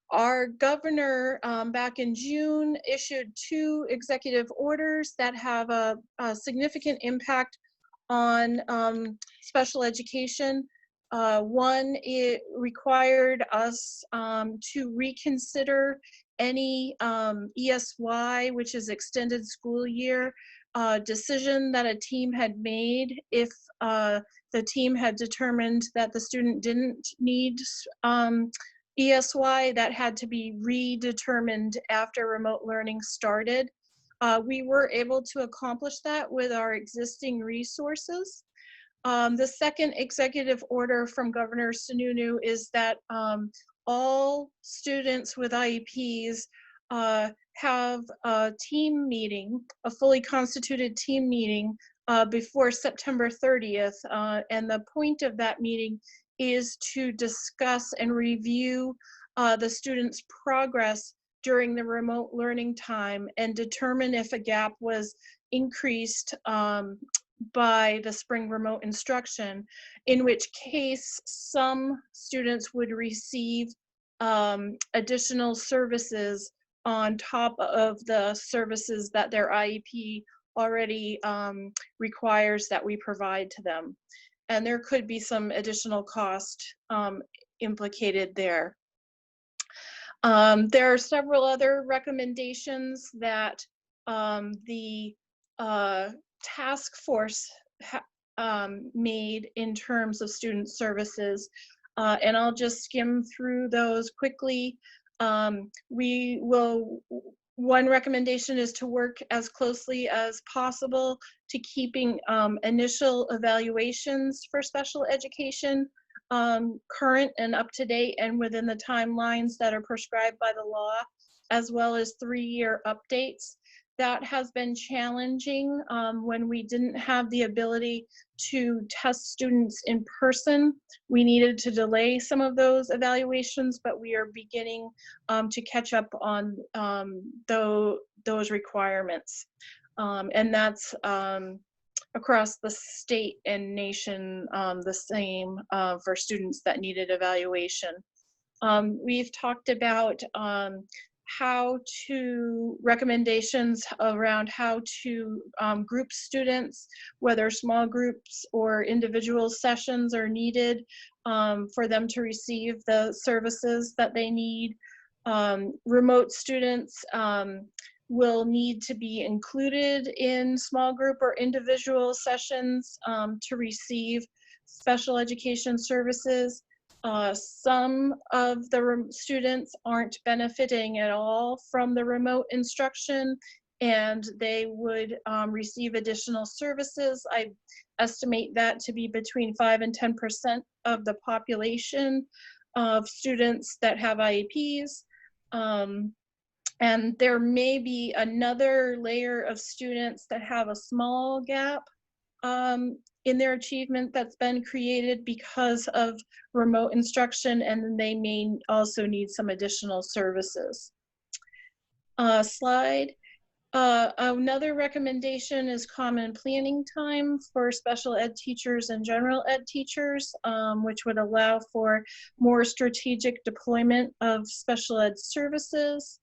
Our governor back in June issued 2 executive orders that have a significant impact on special education. One, it required us to reconsider any ESY, which is extended school year, decision that a team had made. If the team had determined that the student didn't need ESY, that had to be redetermined after remote learning started. We were able to accomplish that with our existing resources. The second executive order from Governor Sununu is that all students with IEPs have a team meeting, a fully constituted team meeting before September 30th. And the point of that meeting is to discuss and review the students' progress during the remote learning time and determine if a gap was increased by the spring remote instruction, in which case some students would receive additional services on top of the services that their IEP already requires that we provide to them. And there could be some additional cost implicated there. There are several other recommendations that the task force made in terms of student services, and I'll just skim through those quickly. One recommendation is to work as closely as possible to keeping initial evaluations for special education current and up to date and within the timelines that are prescribed by the law, as well as 3-year updates. That has been challenging when we didn't have the ability to test students in person. We needed to delay some of those evaluations, but we are beginning to catch up on those requirements. And that's across the state and nation the same for students that needed evaluation. We've talked about recommendations around how to group students, whether small groups or individual sessions are needed for them to receive the services that they need. Remote students will need to be included in small group or individual sessions to receive special education services. Some of the students aren't benefiting at all from the remote instruction, and they would receive additional services. I estimate that to be between 5 and 10% of the population of students that have IEPs. And there may be another layer of students that have a small gap in their achievement that's been created because of remote instruction, and they may also need some additional services. Another recommendation is common planning time for special ed teachers and general ed teachers, which would allow for more strategic deployment of special ed services.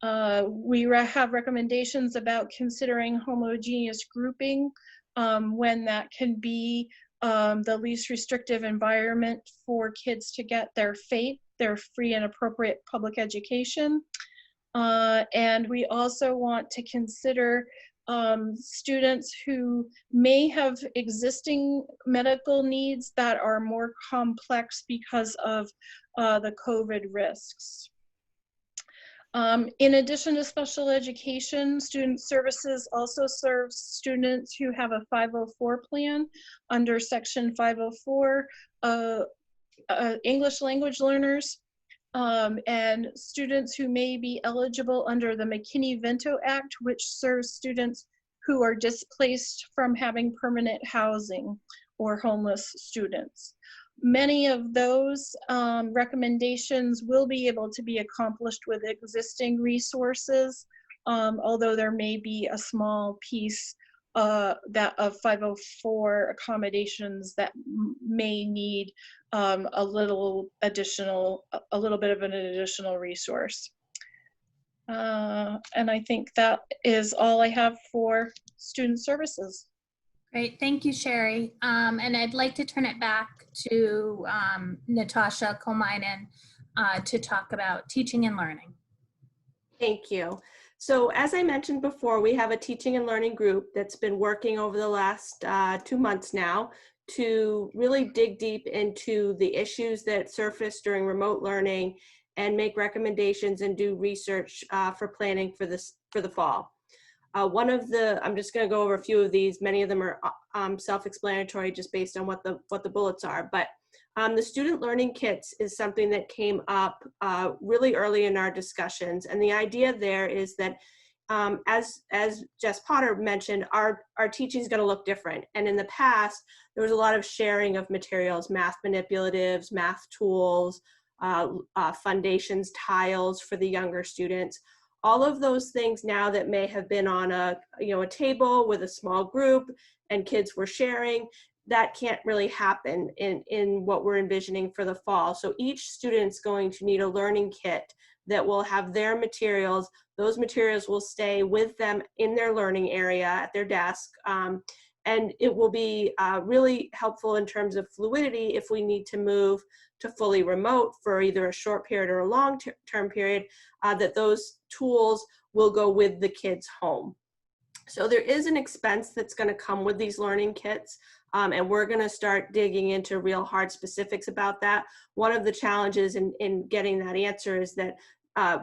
We have recommendations about considering homogeneous grouping when that can be the least restrictive environment for kids to get their free and appropriate public education. And we also want to consider students who may have existing medical needs that are more complex because of the COVID risks. In addition to special education, student services also serves students who have a 504 plan under Section 504, English language learners, and students who may be eligible under the McKinney-Vento Act, which serves students who are displaced from having permanent housing or homeless students. Many of those recommendations will be able to be accomplished with existing resources, although there may be a small piece that of 504 accommodations that may need a little bit of an additional resource. And I think that is all I have for student services. Great, thank you, Sherry. And I'd like to turn it back to Natasha Kolmainen to talk about teaching and learning. Thank you. So as I mentioned before, we have a teaching and learning group that's been working over the last 2 months now to really dig deep into the issues that surface during remote learning and make recommendations and do research for planning for the fall. I'm just going to go over a few of these. Many of them are self-explanatory just based on what the bullets are. But the student learning kits is something that came up really early in our discussions. And the idea there is that as Jess Potter mentioned, our teaching is going to look different. And in the past, there was a lot of sharing of materials, math manipulatives, math tools, foundations, tiles for the younger students. All of those things now that may have been on a table with a small group and kids were sharing, that can't really happen in what we're envisioning for the fall. So each student's going to need a learning kit that will have their materials. Those materials will stay with them in their learning area at their desk. And it will be really helpful in terms of fluidity if we need to move to fully remote for either a short period or a long-term period, that those tools will go with the kids home. So there is an expense that's going to come with these learning kits, and we're going to start digging into real hard specifics about that. One of the challenges in getting that answer is that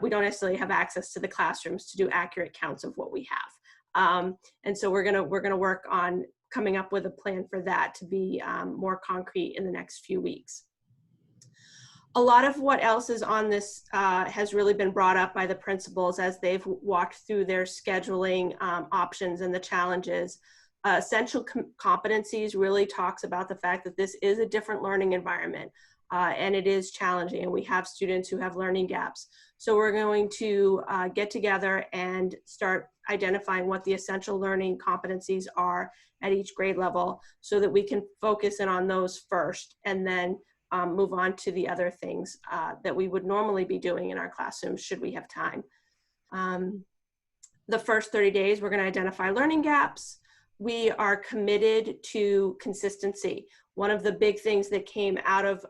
we don't necessarily have access to the classrooms to do accurate counts of what we have. And so we're going to work on coming up with a plan for that to be more concrete in the next few weeks. A lot of what else is on this has really been brought up by the principals as they've walked through their scheduling options and the challenges. Essential competencies really talks about the fact that this is a different learning environment and it is challenging, and we have students who have learning gaps. So we're going to get together and start identifying what the essential learning competencies are at each grade level so that we can focus in on those first and then move on to the other things that we would normally be doing in our classrooms should we have time. The first 30 days, we're going to identify learning gaps. We are committed to consistency. One of the big things that came out of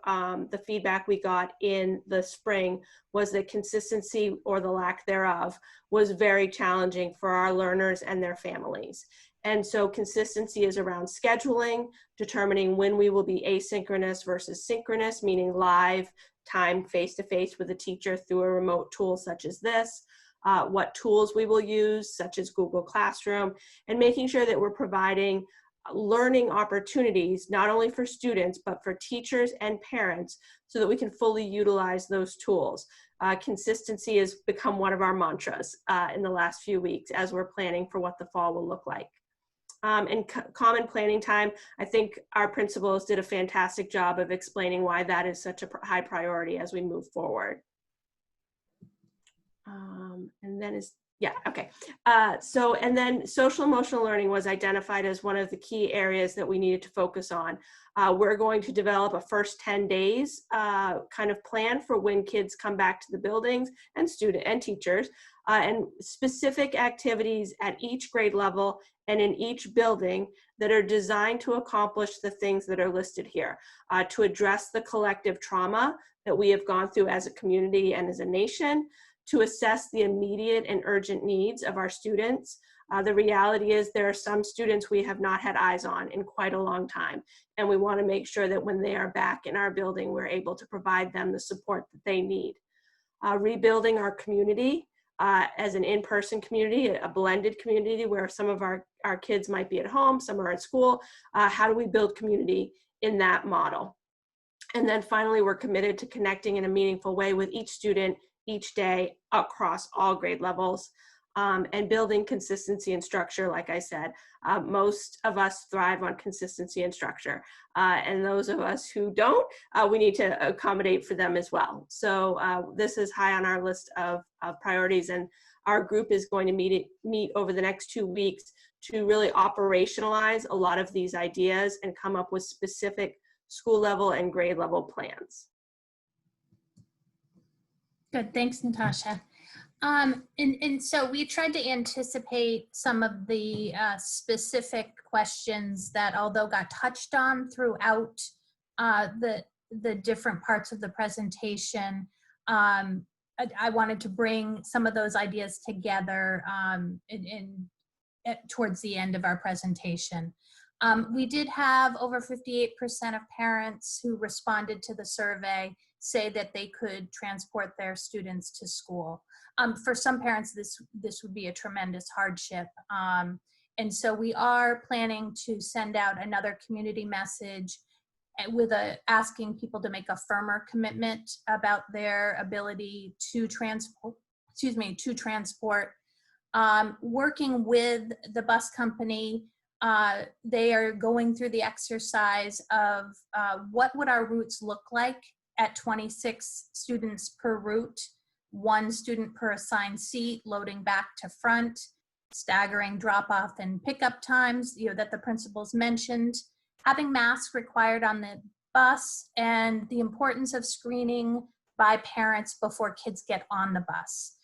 the feedback we got in the spring was that consistency, or the lack thereof, was very challenging for our learners and their families. And so consistency is around scheduling, determining when we will be asynchronous versus synchronous, meaning live time face-to-face with a teacher through a remote tool such as this, what tools we will use, such as Google Classroom, and making sure that we're providing learning opportunities, not only for students, but for teachers and parents, so that we can fully utilize those tools. Consistency has become one of our mantras in the last few weeks as we're planning for what the fall will look like. And common planning time, I think our principals did a fantastic job of explaining why that is such a high priority as we move forward. And then and then social emotional learning was identified as one of the key areas that we needed to focus on. We're going to develop a first 10 days kind of plan for when kids come back to the buildings and student and teachers, and specific activities at each grade level and in each building that are designed to accomplish the things that are listed here, to address the collective trauma that we have gone through as a community and as a nation, to assess the immediate and urgent needs of our students. The reality is there are some students we have not had eyes on in quite a long time, and we want to make sure that when they are back in our building, we're able to provide them the support that they need. Rebuilding our community as an in-person community, a blended community where some of our kids might be at home, some are at school. How do we build community in that model? And then finally, we're committed to connecting in a meaningful way with each student each day across all grade levels, and building consistency and structure. Like I said, most of us thrive on consistency and structure, and those of us who don't, we need to accommodate for them as well. So this is high on our list of priorities, and our group is going to meet over the next 2 weeks to really operationalize a lot of these ideas and come up with specific school level and grade level plans. Good, thanks, Natasha. And so we tried to anticipate some of the specific questions that, although got touched on throughout the different parts of the presentation, I wanted to bring some of those ideas together towards the end of our presentation. We did have over 58% of parents who responded to the survey say that they could transport their students to school. For some parents, this would be a tremendous hardship. And so we are planning to send out another community message with asking people to make a firmer commitment about their ability to transport, working with the bus company. They are going through the exercise of what would our routes look like at 26 students per route, 1 student per assigned seat, loading back to front, staggering drop-off and pickup times, that the principals mentioned, having masks required on the bus, and the importance of screening by parents before kids get on the bus.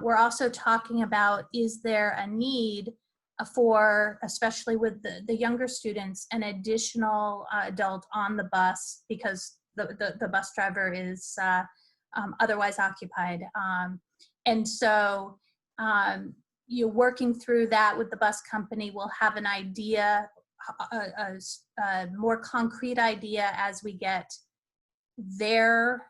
We're also talking about, is there a need for, especially with the younger students, an additional adult on the bus because the bus driver is otherwise occupied. And so you're working through that with the bus company. We'll have an idea, a more concrete idea as we get their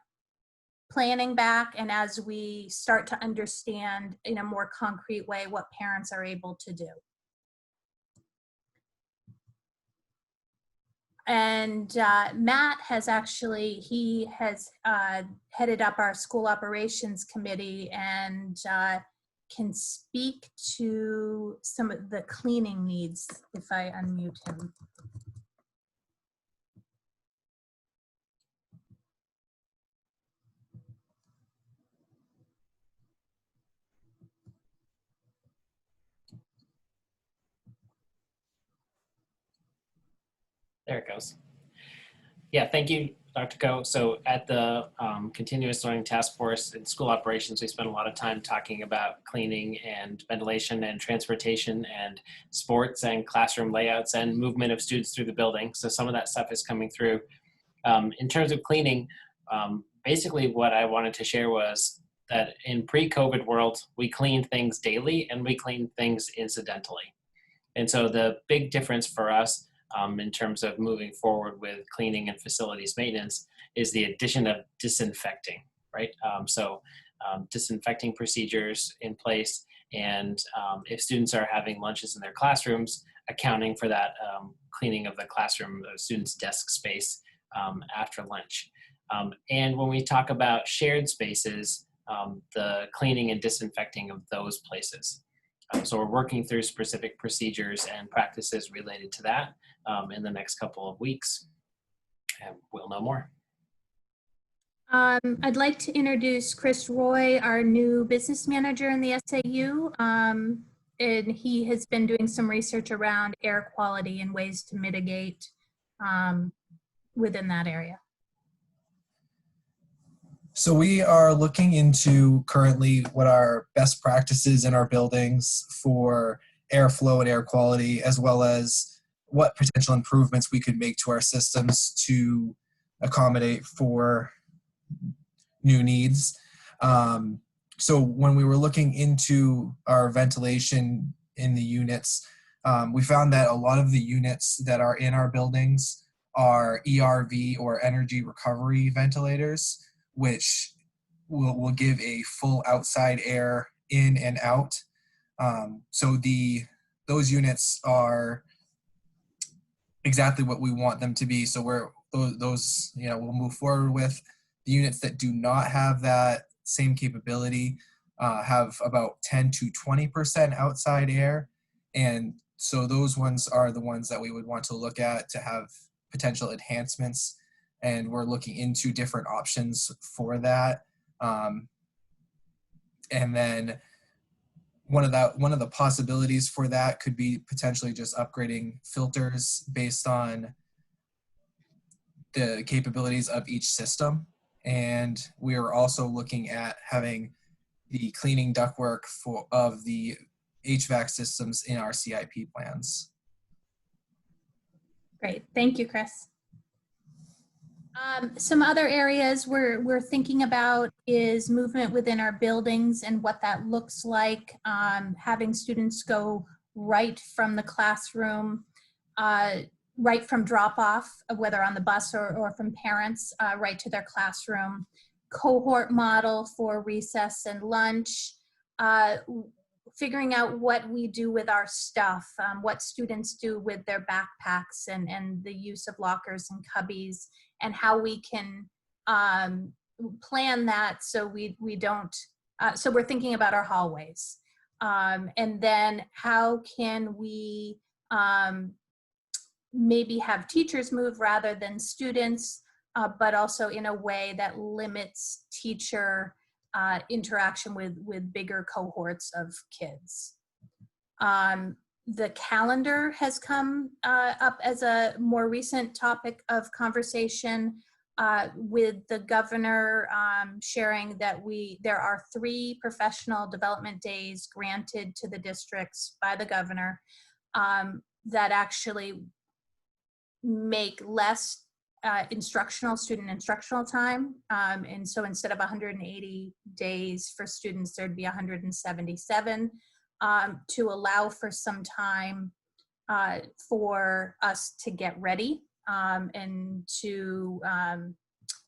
planning back and as we start to understand in a more concrete way what parents are able to do. And Matt has actually, he has headed up our school operations committee and can speak to some of the cleaning needs if I unmute him. There it goes. Yeah, thank you, Dr. Ko. So at the Continuous Learning Task Force in school operations, we spent a lot of time talking about cleaning and ventilation and transportation and sports and classroom layouts and movement of students through the building. So some of that stuff is coming through. In terms of cleaning, basically what I wanted to share was that in pre-COVID world, we cleaned things daily and we cleaned things incidentally. And so the big difference for us in terms of moving forward with cleaning and facilities maintenance is the addition of disinfecting, right? Disinfecting procedures in place, and if students are having lunches in their classrooms, accounting for that cleaning of the classroom, the students' desk space after lunch. And when we talk about shared spaces, the cleaning and disinfecting of those places. So we're working through specific procedures and practices related to that in the next couple of weeks, and we'll know more. I'd like to introduce Chris Roy, our new business manager in the SAU. And he has been doing some research around air quality and ways to mitigate within that area. So we are looking into currently what are best practices in our buildings for airflow and air quality, as well as what potential improvements we could make to our systems to accommodate for new needs. So when we were looking into our ventilation in the units, we found that a lot of the units that are in our buildings are ERV or energy recovery ventilators, which will give a full outside air in and out. So those units are exactly what we want them to be. So we'll move forward with. The units that do not have that same capability have about 10 to 20% outside air. And so those ones are the ones that we would want to look at to have potential enhancements. And we're looking into different options for that. And then one of the possibilities for that could be potentially just upgrading filters based on the capabilities of each system. And we are also looking at having the cleaning ductwork of the HVAC systems in our CIP plans. Great, thank you, Chris. Some other areas we're thinking about is movement within our buildings and what that looks like. Having students go right from the classroom, right from drop off, whether on the bus or from parents, right to their classroom. Cohort model for recess and lunch. Figuring out what we do with our stuff, what students do with their backpacks and the use of lockers and cubbies, and how we can plan that so we don't, so we're thinking about our hallways. And then how can we maybe have teachers move rather than students, but also in a way that limits teacher interaction with bigger cohorts of kids. The calendar has come up as a more recent topic of conversation with the governor sharing that there are 3 professional development days granted to the districts by the governor that actually make less student instructional time. And so instead of 180 days for students, there'd be 177 to allow for some time for us to get ready and to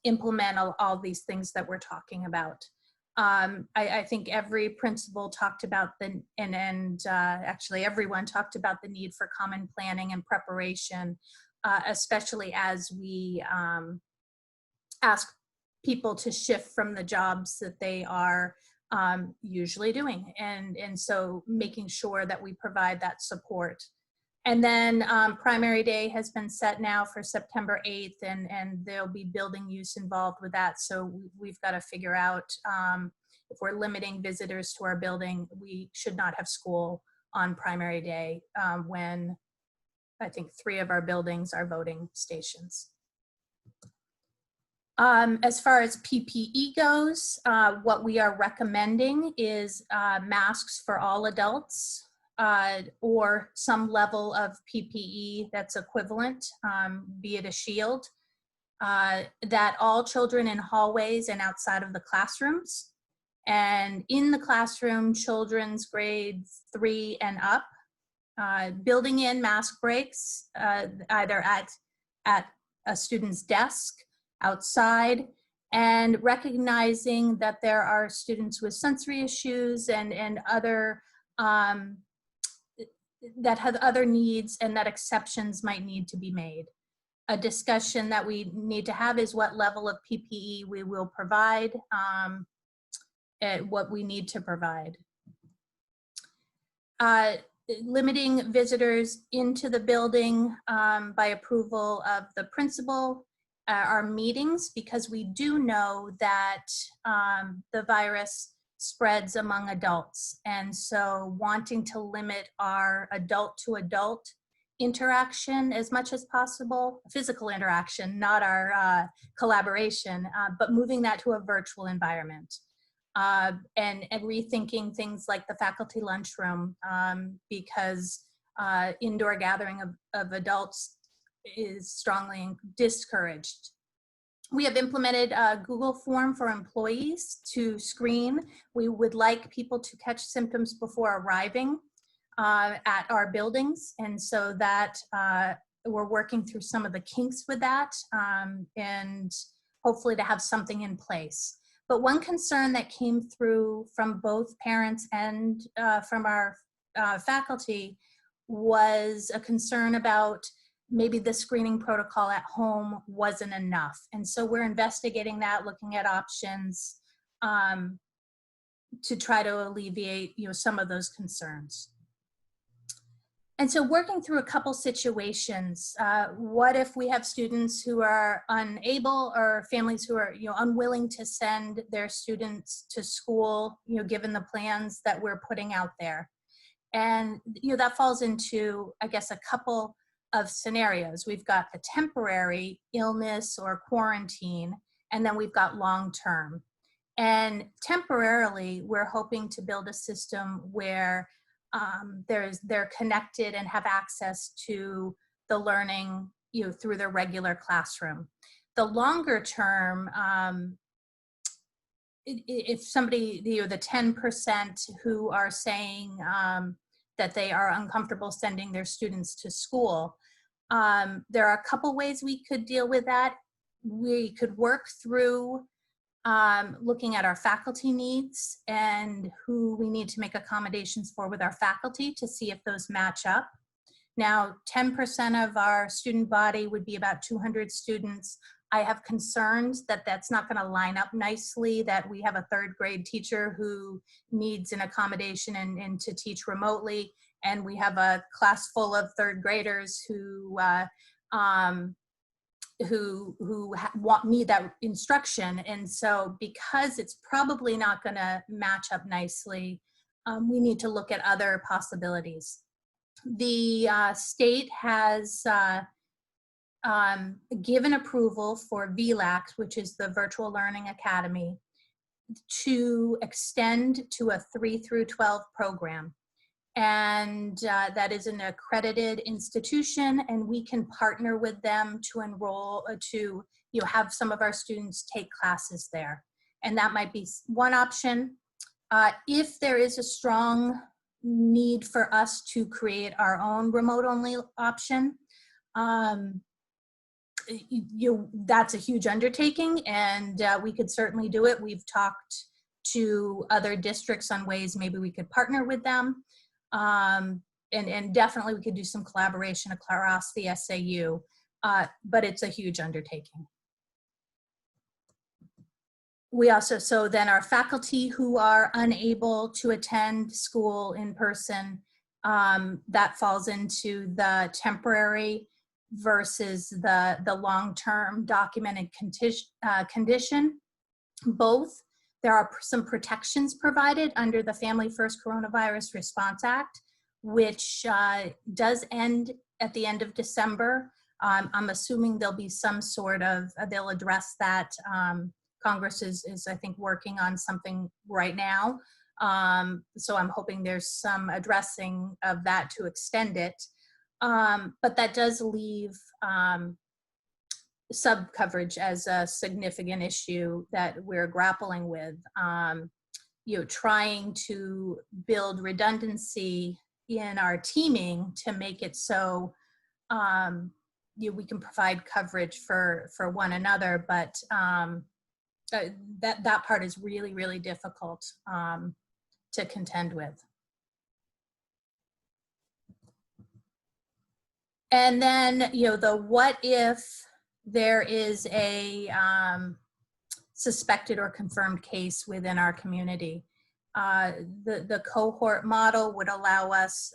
implement all these things that we're talking about. I think every principal talked about actually everyone talked about the need for common planning and preparation, especially as we ask people to shift from the jobs that they are usually doing. And so making sure that we provide that support. And then primary day has been set now for September 8th, and there'll be building use involved with that. So we've got to figure out if we're limiting visitors to our building, we should not have school on primary day when I think 3 of our buildings are voting stations. As far as PPE goes, what we are recommending is masks for all adults or some level of PPE that's equivalent, be it a shield, that all children in hallways and outside of the classrooms, and in the classroom, children's grades 3 and up, building in mask breaks, either at a student's desk, outside, and recognizing that there are students with sensory issues and other, that have other needs and that exceptions might need to be made. A discussion that we need to have is what level of PPE we will provide, and what we need to provide. Limiting visitors into the building by approval of the principal, our meetings, because we do know that the virus spreads among adults. And so wanting to limit our adult to adult interaction as much as possible, physical interaction, not our collaboration, but moving that to a virtual environment. And rethinking things like the faculty lunchroom, because indoor gathering of adults is strongly discouraged. We have implemented a Google form for employees to screen. We would like people to catch symptoms before arriving at our buildings. And so that we're working through some of the kinks with that and hopefully to have something in place. But one concern that came through from both parents and from our faculty was a concern about maybe the screening protocol at home wasn't enough. And so we're investigating that, looking at options to try to alleviate some of those concerns. And so working through a couple situations, what if we have students who are unable or families who are unwilling to send their students to school, given the plans that we're putting out there? And that falls into, I guess, a couple of scenarios. We've got the temporary illness or quarantine, and then we've got long-term. And temporarily, we're hoping to build a system where they're connected and have access to the learning through their regular classroom. the longer term, if somebody, the 10% who are saying that they are uncomfortable sending their students to school, there are a couple ways we could deal with that. We could work through looking at our faculty needs and who we need to make accommodations for with our faculty to see if those match up. Now, 10% of our student body would be about 200 students. I have concerns that that's not going to line up nicely, that we have a third grade teacher who needs an accommodation and to teach remotely, and we have a class full of third graders who need that instruction. And so because it's probably not going to match up nicely, we need to look at other possibilities. The state has given approval for VLAC, which is the Virtual Learning Academy, to extend to a 3 through 12 program. And that is an accredited institution, and we can partner with them to enroll, to have some of our students take classes there. And that might be one option. If there is a strong need for us to create our own remote-only option, that's a huge undertaking, and we could certainly do it. We've talked to other districts on ways maybe we could partner with them. And definitely we could do some collaboration across the SAU, but it's a huge undertaking. We also, so then our faculty who are unable to attend school in person, that falls into the temporary versus the long-term documented condition. Both. There are some protections provided under the Family First Coronavirus Response Act, which does end at the end of December. I'm assuming there'll be some sort of, they'll address that. Congress is, I think, working on something right now. So I'm hoping there's some addressing of that to extend it. But that does leave sub-coverage as a significant issue that we're grappling with. Trying to build redundancy in our teaming to make it so we can provide coverage for one another, but that part is really, really difficult to contend with. And then, the what if there is a suspected or confirmed case within our community. The cohort model would allow us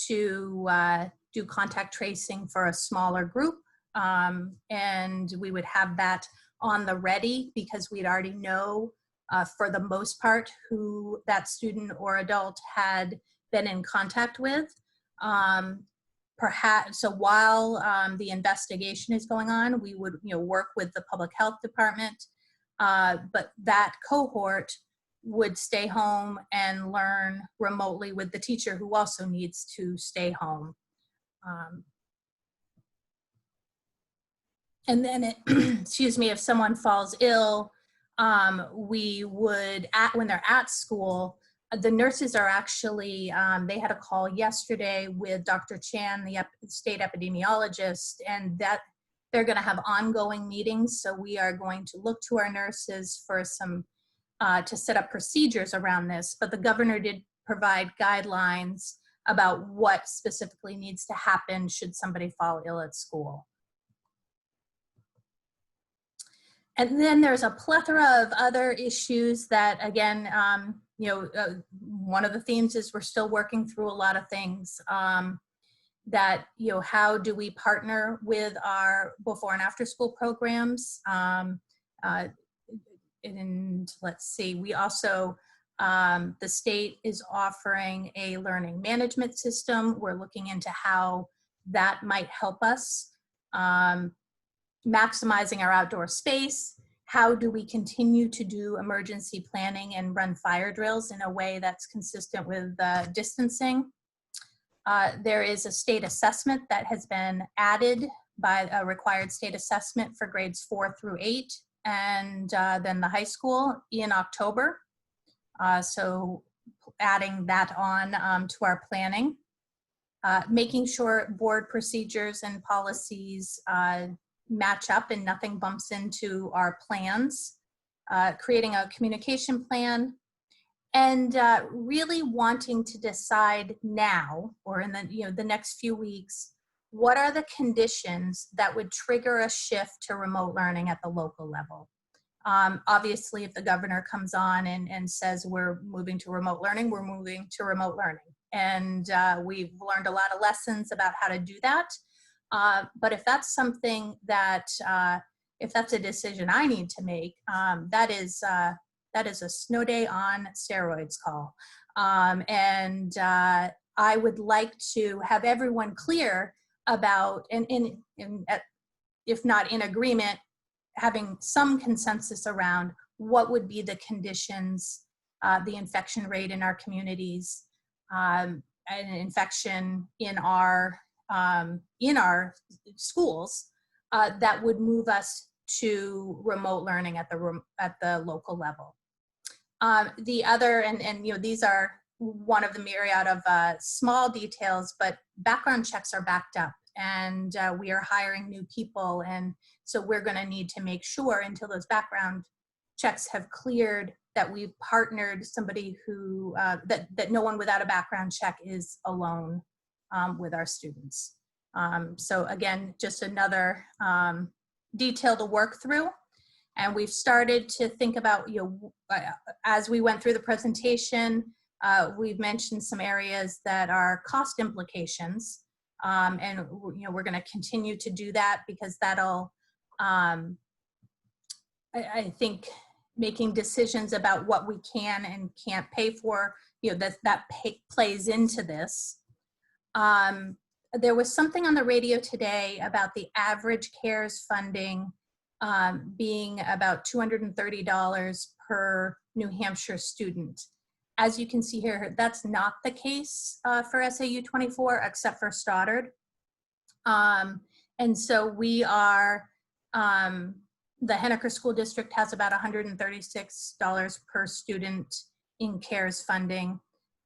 to do contact tracing for a smaller group, and we would have that on the ready because we'd already know for the most part who that student or adult had been in contact with. Perhaps, so while the investigation is going on, we would work with the public health department, but that cohort would stay home and learn remotely with the teacher who also needs to stay home. And then, excuse me, if someone falls ill, we would, when they're at school, the nurses are actually, they had a call yesterday with Dr. Chan, the state epidemiologist, and that they're going to have ongoing meetings. So we are going to look to our nurses for some, to set up procedures around this. But the governor did provide guidelines about what specifically needs to happen should somebody fall ill at school. And then there's a plethora of other issues that, again, one of the themes is we're still working through a lot of things that, how do we partner with our before and after school programs? And let's see, we also, the state is offering a learning management system. We're looking into how that might help us. Maximizing our outdoor space. How do we continue to do emergency planning and run fire drills in a way that's consistent with distancing? There is a state assessment that has been added by a required state assessment for grades 4 through 8, and then the high school in October. So adding that on to our planning. Making sure board procedures and policies match up and nothing bumps into our plans. Creating a communication plan, and really wanting to decide now, or in the next few weeks, what are the conditions that would trigger a shift to remote learning at the local level. Obviously, if the governor comes on and says we're moving to remote learning, we're moving to remote learning. And we've learned a lot of lessons about how to do that. But if that's something that, if that's a decision I need to make, that is a snow day on steroids call. And I would like to have everyone clear about, and if not in agreement, having some consensus around what would be the conditions, the infection rate in our communities, an infection in our schools that would move us to remote learning at the local level. The other, and these are one of the myriad of small details, but background checks are backed up, and we are hiring new people, and so we're going to need to make sure until those background checks have cleared that we've partnered somebody who that no one without a background check is alone with our students. So again, just another detail to work through. And we've started to think about, as we went through the presentation, we've mentioned some areas that are cost implications. And we're going to continue to do that, because that'll, I think, making decisions about what we can and can't pay for, that plays into this. There was something on the radio today about the average CARES funding being about $230 per New Hampshire student. As you can see here, that's not the case for SAU 24, except for Stoddard. And so we are, the Henniker School District has about $136 per student in CARES funding.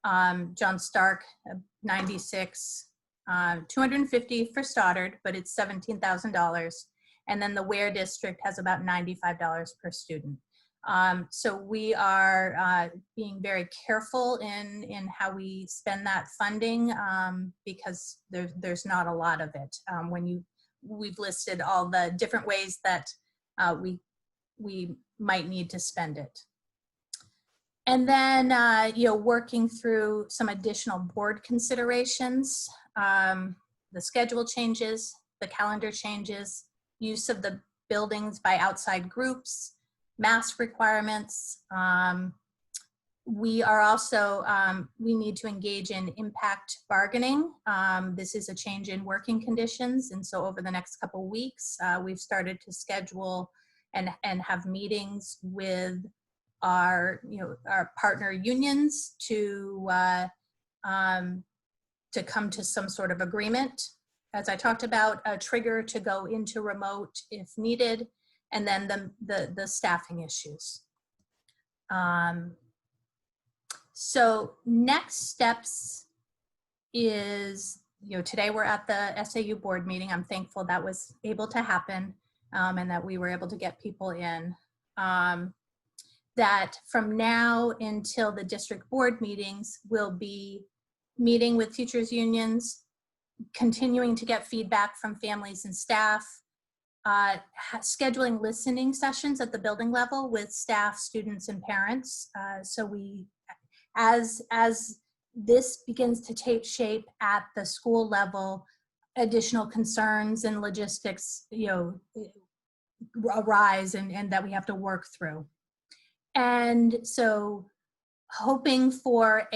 John Stark, 96, 250 for Stoddard, but it's $17,000. And then the Ware District has about $95 per student. So we are being very careful in how we spend that funding, because there's not a lot of it. We've listed all the different ways that we might need to spend it. And then, working through some additional board considerations, the schedule changes, the calendar changes, use of the buildings by outside groups, mask requirements. We are also, we need to engage in impact bargaining. This is a change in working conditions. And so over the next couple of weeks, we've started to schedule and have meetings with our partner unions to come to some sort of agreement. As I talked about, a trigger to go into remote if needed, and then the staffing issues. So next steps is, today we're at the SAU board meeting. I'm thankful that was able to happen, and that we were able to get people in. That from now until the district board meetings, we'll be meeting with teachers unions, continuing to get feedback from families and staff, scheduling listening sessions at the building level with staff, students, and parents. So we, as this begins to take shape at the school level, additional concerns and logistics, arise and that we have to work through. And so hoping for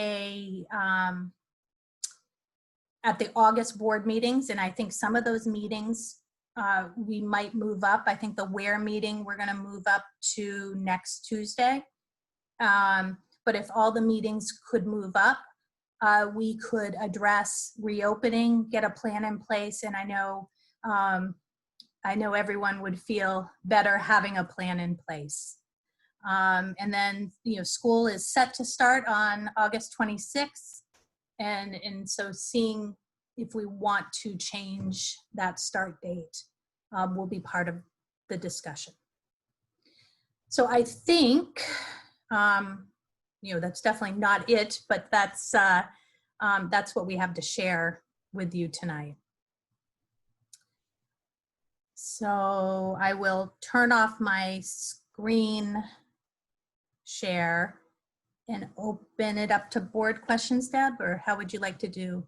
at the August board meetings, and I think some of those meetings we might move up. I think the Ware meeting we're going to move up to next Tuesday. But if all the meetings could move up, we could address reopening, get a plan in place. And I know I know everyone would feel better having a plan in place. And then, school is set to start on August 26th. And so seeing if we want to change that start date will be part of the discussion. So I think, that's definitely not it, but that's what we have to share with you tonight. So I will turn off my screen share and open it up to board questions, Deb, or how would you like to do?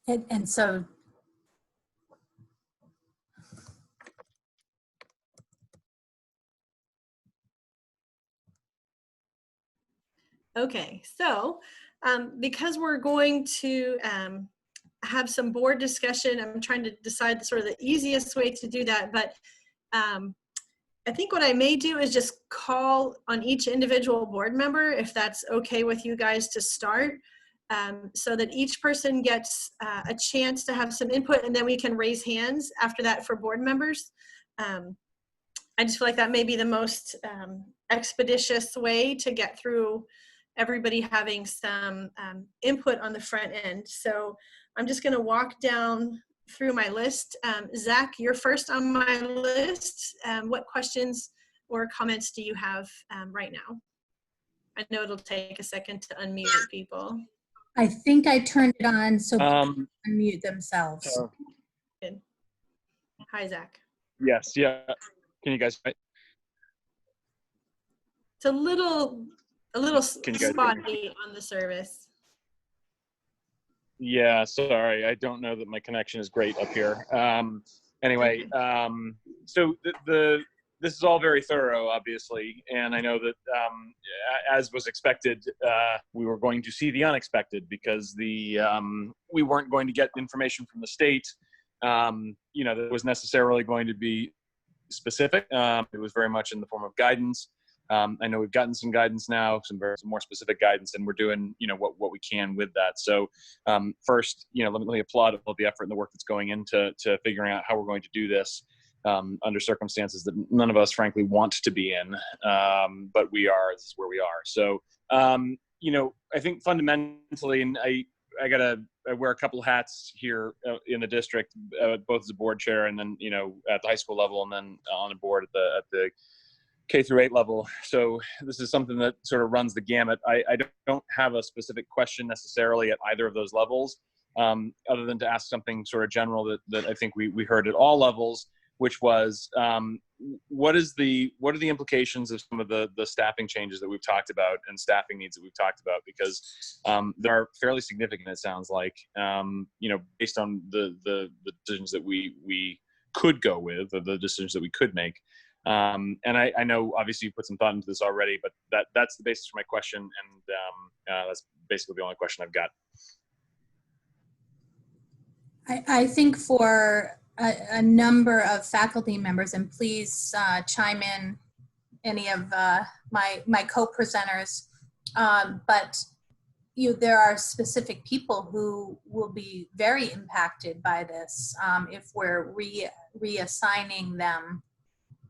And so, Okay, so because we're going to have some board discussion, I'm trying to decide sort of the easiest way to do that, but I think what I may do is just call on each individual board member, if that's okay with you guys to start, so that each person gets a chance to have some input, and then we can raise hands after that for board members. I just feel like that may be the most expeditious way to get through everybody having some input on the front end. So I'm just gonna walk down through my list. Zach, you're first on my list. What questions or comments do you have right now? I know it'll take a second to unmute people. I think I turned it on so people can unmute themselves. Good. Hi, Zach. Yes, yeah. Can you guys? It's a little spotty on the service. Yeah, sorry. I don't know that my connection is great up here. Anyway, so this is all very thorough, obviously, and I know that as was expected, we were going to see the unexpected because we weren't going to get information from the state, that was necessarily going to be specific. It was very much in the form of guidance. I know we've gotten some guidance now, some more specific guidance, and we're doing, what we can with that. So first, let me applaud all the effort and the work that's going into figuring out how we're going to do this under circumstances that none of us, frankly, want to be in, but we are. This is where we are. So, I think fundamentally, and I wear a couple hats here in the district, both as a board chair and then, at the high school level, and then on the board at the K through 8 level. So this is something that sort of runs the gamut. I don't have a specific question necessarily at either of those levels, other than to ask something sort of general that I think we heard at all levels, which was what are the implications of some of the staffing changes that we've talked about and staffing needs that we've talked about, because they're fairly significant, it sounds like, based on the decisions that we could go with, or the decisions that we could make. And I know obviously you put some thought into this already, but that's the basis for my question, and that's basically the only question I've got. I think for a number of faculty members, and please chime in any of my co-presenters, but there are specific people who will be very impacted by this if we're reassigning them.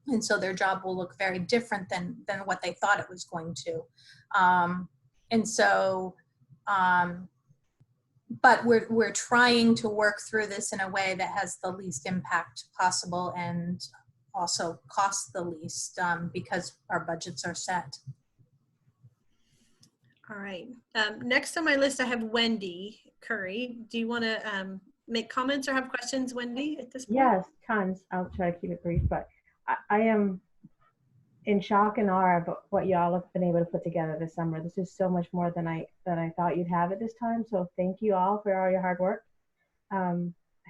And so their job will look very different than what they thought it was going to. But we're trying to work through this in a way that has the least impact possible and also costs the least because our budgets are set. All right. Next on my list, I have Wendy Curry. Do you want to make comments or have questions, Wendy, at this point? Yes, tons. I'll try to keep it brief, but I am in shock and awe of what y'all have been able to put together this summer. This is so much more than I thought you'd have at this time. So thank you all for all your hard work. I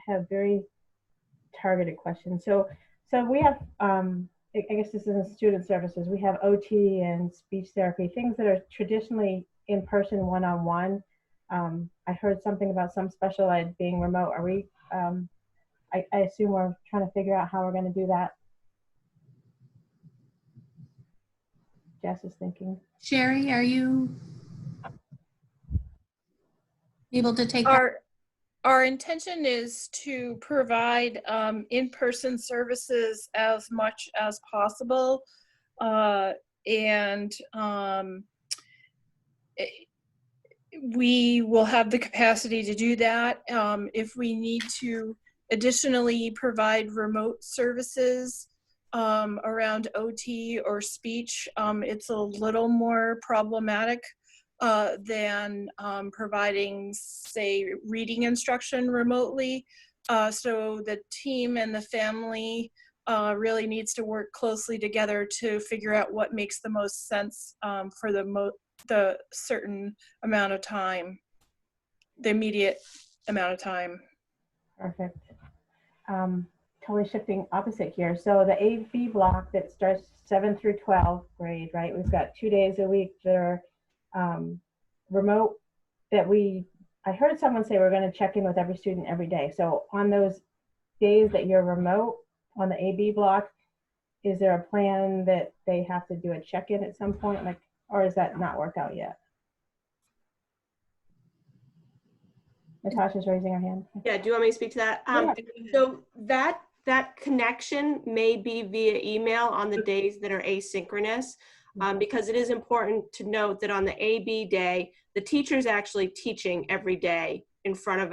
have very targeted questions. So we have, I guess this is in student services. We have OT and speech therapy, things that are traditionally in person, one-on-one. I heard something about some special ed being remote. Are we? I assume we're trying to figure out how we're going to do that. Jess is thinking. Sherry, are you? able to take that? Our intention is to provide in-person services as much as possible. And we will have the capacity to do that. If we need to additionally provide remote services around OT or speech, it's a little more problematic than providing, say, reading instruction remotely. So the team and the family really needs to work closely together to figure out what makes the most sense for the certain amount of time, the immediate amount of time. Perfect. Totally shifting opposite here. So the AB block that starts 7 through 12 grade, right? We've got 2 days a week that are remote that I heard someone say we're going to check in with every student every day. So on those days that you're remote on the AB block, is there a plan that they have to do a check-in at some point, like, or is that not worked out yet? Natasha's raising her hand. Yeah, do you want me to speak to that? So that connection may be via email on the days that are asynchronous, because it is important to note that on the AB day, the teacher's actually teaching every day in front of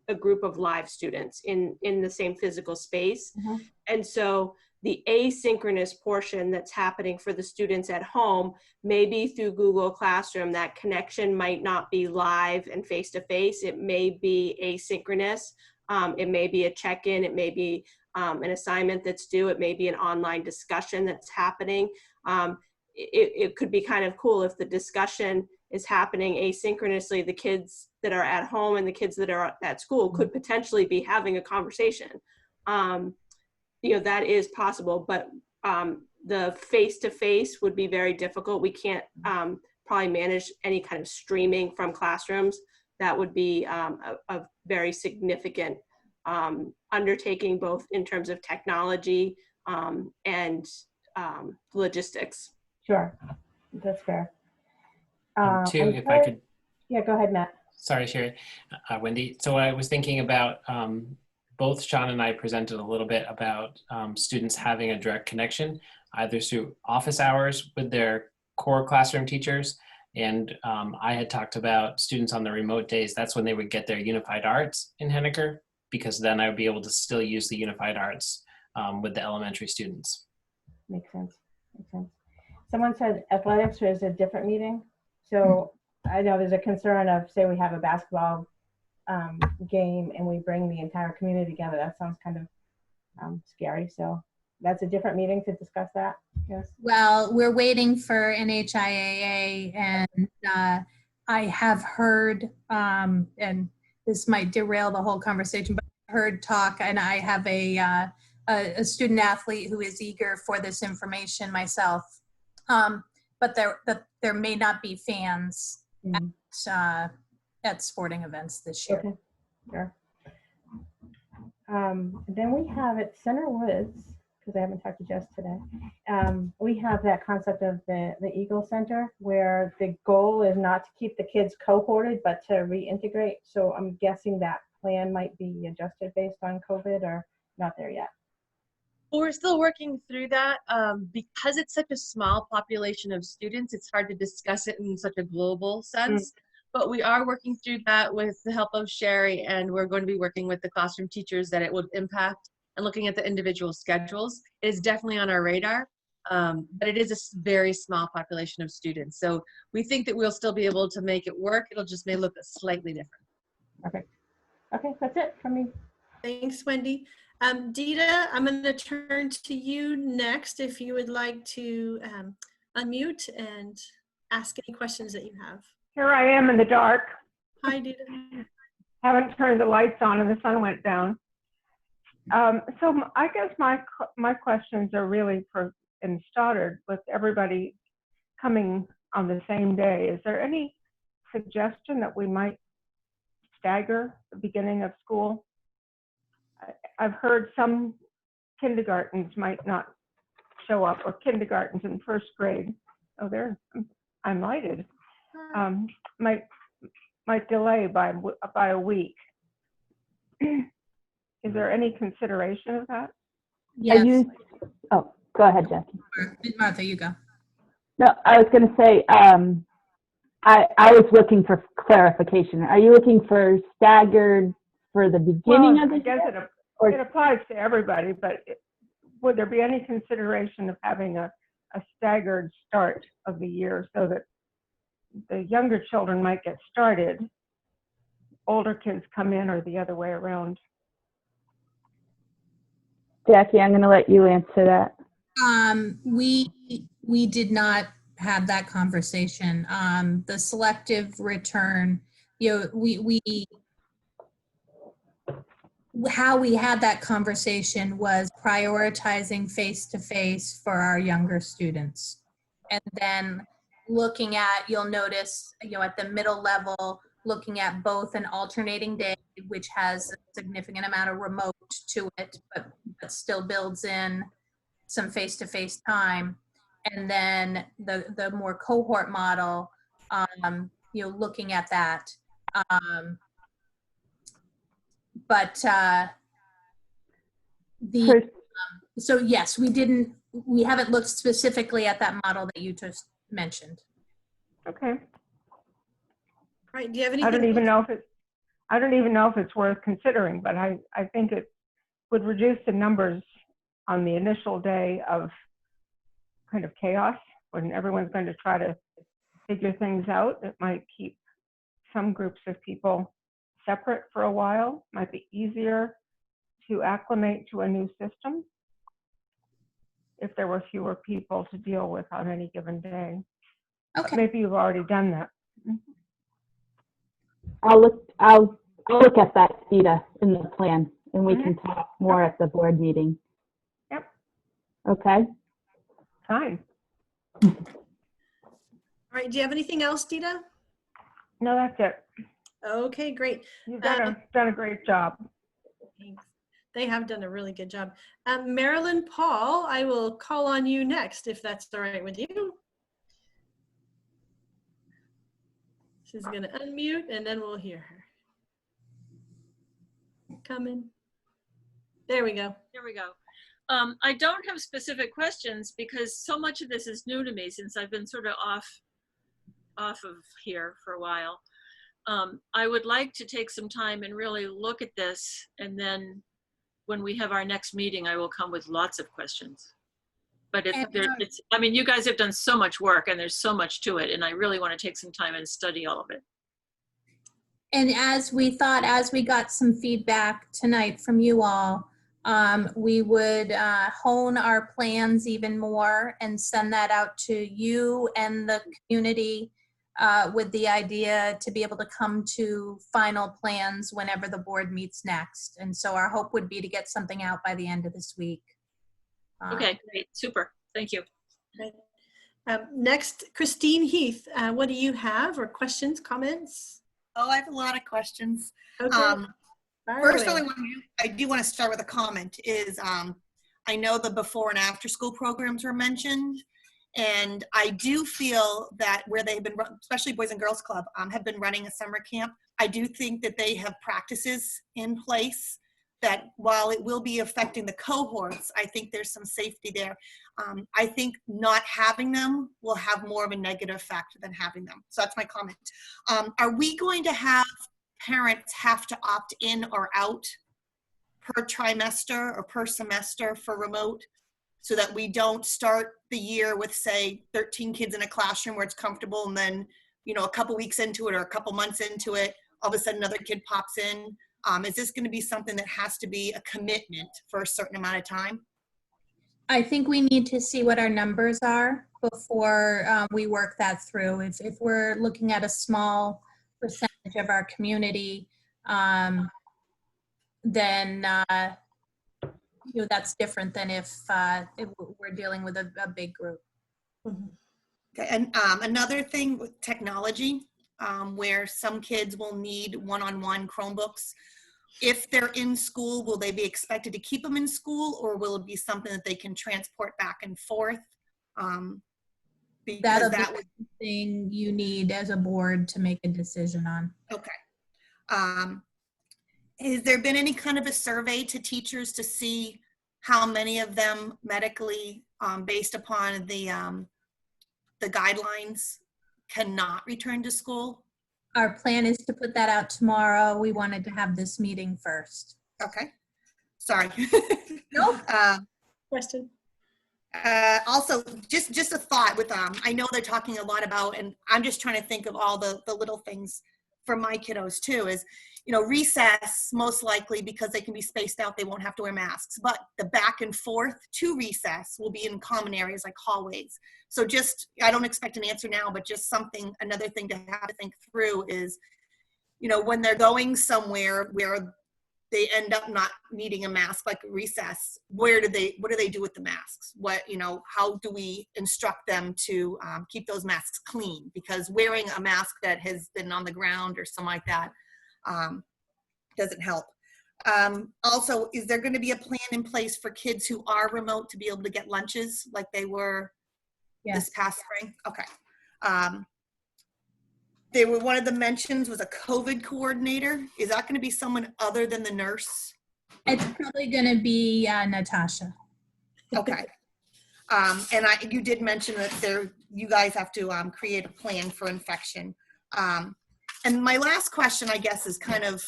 a group of live students in the same physical space. Mm-hmm. And so the asynchronous portion that's happening for the students at home, maybe through Google Classroom, that connection might not be live and face-to-face. It may be asynchronous. It may be a check-in. It may be an assignment that's due. It may be an online discussion that's happening. It could be kind of cool if the discussion is happening asynchronously. The kids that are at home and the kids that are at school could potentially be having a conversation. That is possible, but the face-to-face would be very difficult. We can't probably manage any kind of streaming from classrooms. That would be a very significant undertaking, both in terms of technology and logistics. Sure, that's fair. If I could. Yeah, go ahead, Matt. Sorry, Sherry. Wendy. So I was thinking about both Sean and I presented a little bit about students having a direct connection, either through office hours with their core classroom teachers. And I had talked about students on the remote days. That's when they would get their unified arts in Henniker, because then I would be able to still use the unified arts with the elementary students. Makes sense. Makes sense. Someone said athletics is a different meeting. So I know there's a concern of, say we have a basketball game and we bring the entire community together. That sounds kind of scary. So that's a different meeting to discuss that. Yes. Well, we're waiting for NHIAA, and I have heard, and this might derail the whole conversation, but I heard talk, and I have a student athlete who is eager for this information myself. But there may not be fans at sporting events this year. Okay. Sure. Then we have at Center Woods, because I haven't talked to Jess today, we have that concept of the Eagle Center, where the goal is not to keep the kids cohorted, but to reintegrate. So I'm guessing that plan might be adjusted based on COVID, or not there yet. We're still working through that. Because it's such a small population of students, it's hard to discuss it in such a global sense. But we are working through that with the help of Sherry, and we're going to be working with the classroom teachers that it would impact and looking at the individual schedules. It is definitely on our radar, but it is a very small population of students. So we think that we'll still be able to make it work. It'll just may look slightly different. Perfect. Okay, that's it from me. Thanks, Wendy. Dita, I'm going to turn to you next if you would like to unmute and ask any questions that you have. Here I am in the dark. Hi, Dita. Haven't turned the lights on and the sun went down. So I guess my questions are really in Stoddard, with everybody coming on the same day. Is there any suggestion that we might stagger the beginning of school? I've heard some kindergartens might not show up, or kindergartens in first grade. Oh, I'm lighted. might delay by a week. Is there any consideration of that? Yes. Oh, go ahead, Jackie. Martha, you go. No, I was going to say, I was looking for clarification. Are you looking for staggered for the beginning of the year? I guess it applies to everybody, but would there be any consideration of having a staggered start of the year so that the younger children might get started, older kids come in, or the other way around? Jackie, I'm going to let you answer that. We did not have that conversation. The selective return, how we had that conversation was prioritizing face-to-face for our younger students. And then looking at, you'll notice, at the middle level, looking at both an alternating day, which has a significant amount of remote to it, but still builds in some face-to-face time. And then the more cohort model, looking at that. So yes, we haven't looked specifically at that model that you just mentioned. Okay. Right. Do you have anything? I don't even know if it's worth considering, but I think it would reduce the numbers on the initial day of kind of chaos when everyone's going to try to figure things out. It might keep some groups of people separate for a while. Might be easier to acclimate to a new system if there were fewer people to deal with on any given day. Okay. But maybe you've already done that. I'll look at that, Sita, in the plan, and we can talk more at the board meeting. Yep. Okay. Fine. All right. Do you have anything else, Dita? No, that's it. Okay, great. You've done a great job. Thanks. They have done a really good job. Marilyn Paul, I will call on you next, if that's all right with you. She's going to unmute, and then we'll hear her. Coming. There we go. There we go. I don't have specific questions because so much of this is new to me since I've been sort of off of here for a while. I would like to take some time and really look at this, and then when we have our next meeting, I will come with lots of questions. But I mean, you guys have done so much work and there's so much to it, and I really want to take some time and study all of it. And as we got some feedback tonight from you all, we would hone our plans even more and send that out to you and the community with the idea to be able to come to final plans whenever the board meets next. And so our hope would be to get something out by the end of this week. Okay, great, super, thank you. Great. Next, Christine Heath, what do you have, or questions, comments? Oh, I have a lot of questions. Okay. First, I do want to start with a comment is I know the before and after school programs were mentioned, and I do feel that where they've been, especially Boys and Girls Club, have been running a summer camp, I do think that they have practices in place that while it will be affecting the cohorts, I think there's some safety there. I think not having them will have more of a negative effect than having them. So that's my comment. Are we going to have parents have to opt in or out per trimester or per semester for remote, so that we don't start the year with, say, 13 kids in a classroom where it's comfortable, and then, you know, a couple weeks into it or a couple months into it, all of a sudden another kid pops in? Is this going to be something that has to be a commitment for a certain amount of time? I think we need to see what our numbers are before we work that through. If we're looking at a small percentage of our community, then you know, that's different than if we're dealing with a big group. Okay, and another thing with technology, where some kids will need one-on-one Chromebooks. If they're in school, will they be expected to keep them in school, or will it be something that they can transport back and forth? That'll because be that would, something you need as a board to make a decision on. okay. Has there been any kind of a survey to teachers to see how many of them medically, based upon the guidelines, cannot return to school? Our plan is to put that out tomorrow. We wanted to have this meeting first. Okay, sorry. Nope. Question. Also, just a thought with, I know they're talking a lot about, and I'm just trying to think of all the little things for my kiddos too, is, you know, recess, most likely because they can be spaced out, they won't have to wear masks, but the back and forth to recess will be in common areas like hallways. So just, I don't expect an answer now, but just something, another thing to have to think through is, you know, when they're going somewhere where they end up not needing a mask, like recess, what do they do with the masks? What, you know, how do we instruct them to keep those masks clean? Because wearing a mask that has been on the ground or something like that doesn't help. Also, is there going to be a plan in place for kids who are remote to be able to get lunches like they were this past spring? Okay. They were, one of the mentions was a COVID coordinator. Is that going to be someone other than the nurse? It's probably going to be Natasha. Okay. And you did mention that you guys have to create a plan for infection. And my last question, I guess, is kind of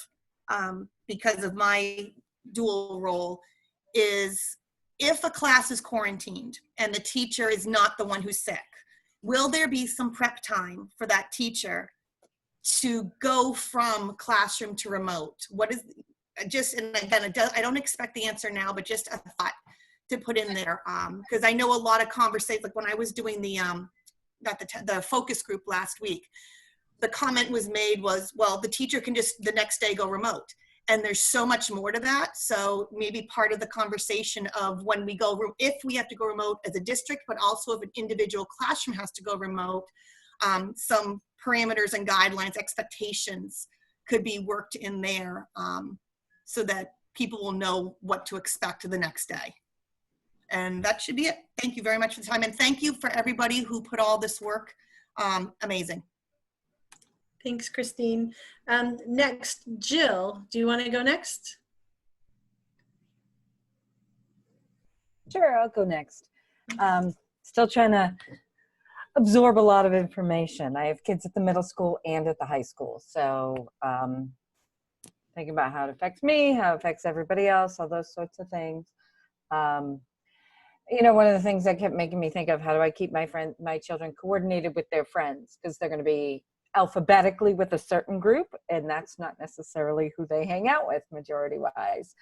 because of my dual role, is if a class is quarantined and the teacher is not the one who's sick, will there be some prep time for that teacher to go from classroom to remote? What is, just, and again, I don't expect the answer now, but just a thought to put in there. Because I know a lot of conversations, like when I was doing the focus group last week, the comment was made was, well, the teacher can just the next day go remote. And there's so much more to that. So maybe part of the conversation of when we go, if we have to go remote as a district, but also if an individual classroom has to go remote, some parameters and guidelines, expectations could be worked in there so that people will know what to expect the next day. And that should be it. Thank you very much for the time. And thank you for everybody who put all this work. Amazing. Thanks, Christine. Next, Jill, do you want to go next? Sure, I'll go next. Still trying to absorb a lot of information. I have kids at the middle school and at the high school. So thinking about how it affects me, how it affects everybody else, all those sorts of things. You know, one of the things that kept making me think of, how do I keep my children coordinated with their friends? Because they're going to be alphabetically with a certain group, and that's not necessarily who they hang out with majority wise.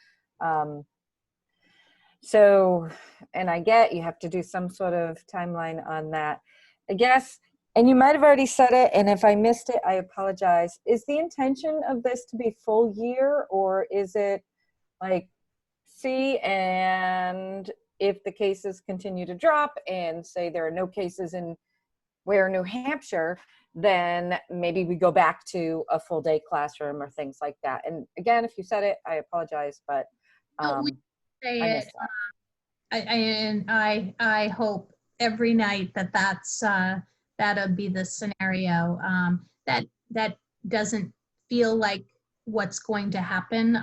So, and I get you have to do some sort of timeline on that, I guess, and you might have already said it, and if I missed it, I apologize. Is the intention of this to be full year, or is it like, see, and if the cases continue to drop and say there are no cases in New Hampshire, then maybe we go back to a full day classroom or things like that. And again, if you said it, I apologize, but We say I it, missed that. and I hope every night that'll be the scenario. That doesn't feel like what's going to happen.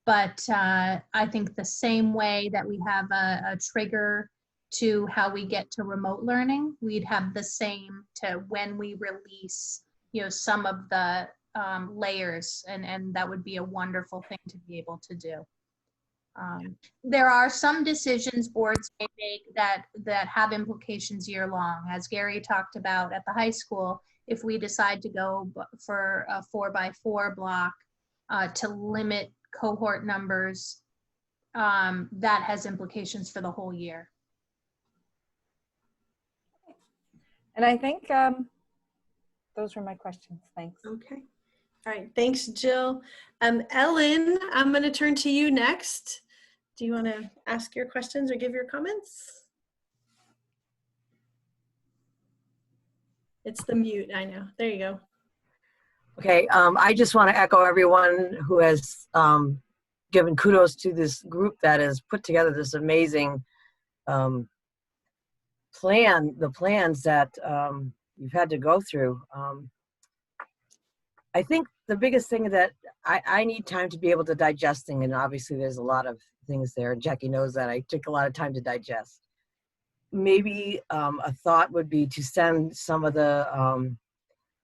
But I think the same way that we have a trigger to how we get to remote learning, we'd have the same to when we release, you know, some of the layers, and that would be a wonderful thing to be able to do. There are some decisions boards may make that have implications year long. As Gary talked about at the high school, if we decide to go for a 4x4 block to limit cohort numbers, that has implications for the whole year. And I think those were my questions. Thanks. Okay. All right. Thanks, Jill. Ellen, I'm going to turn to you next. Do you want to ask your questions or give your comments? It's the mute, I know. There you go. Okay, I just want to echo everyone who has given kudos to this group that has put together this amazing the plans that you've had to go through. I think the biggest thing that I need time to be able to digest things, and obviously there's a lot of things there. Jackie knows that I took a lot of time to digest. Maybe a thought would be to send some of the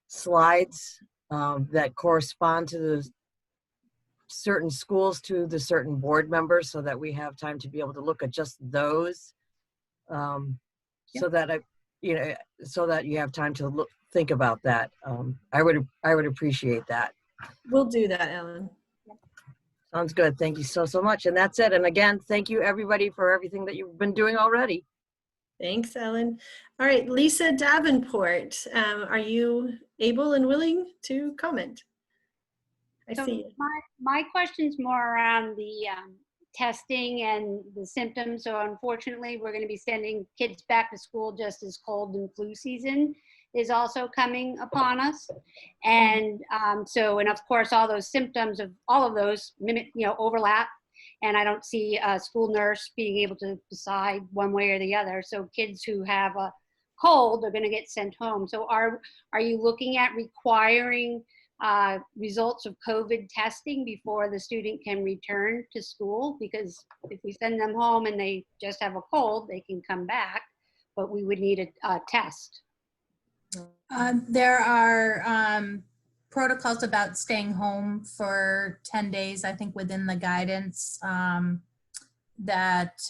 slides that correspond to the certain schools to the certain board members, so that we have time to be able to look at just those, so that so that you have time to think about that. I would appreciate that. We'll do that, Ellen. Sounds good. Thank you so much. And that's it. And again, thank you everybody for everything that you've been doing already. Thanks, Ellen. All right, Lisa Davenport, are you able and willing to comment? I see you. My question's more around the testing and the symptoms. So unfortunately, we're going to be sending kids back to school just as cold and flu season is also coming upon us. And and of course, all those symptoms of all of those overlap. And I don't see a school nurse being able to decide one way or the other. So kids who have a cold are going to get sent home. So are you looking at requiring results of COVID testing before the student can return to school? Because if we send them home and they just have a cold, they can come back, but we would need a test. There are protocols about staying home for 10 days, I think, within the guidance that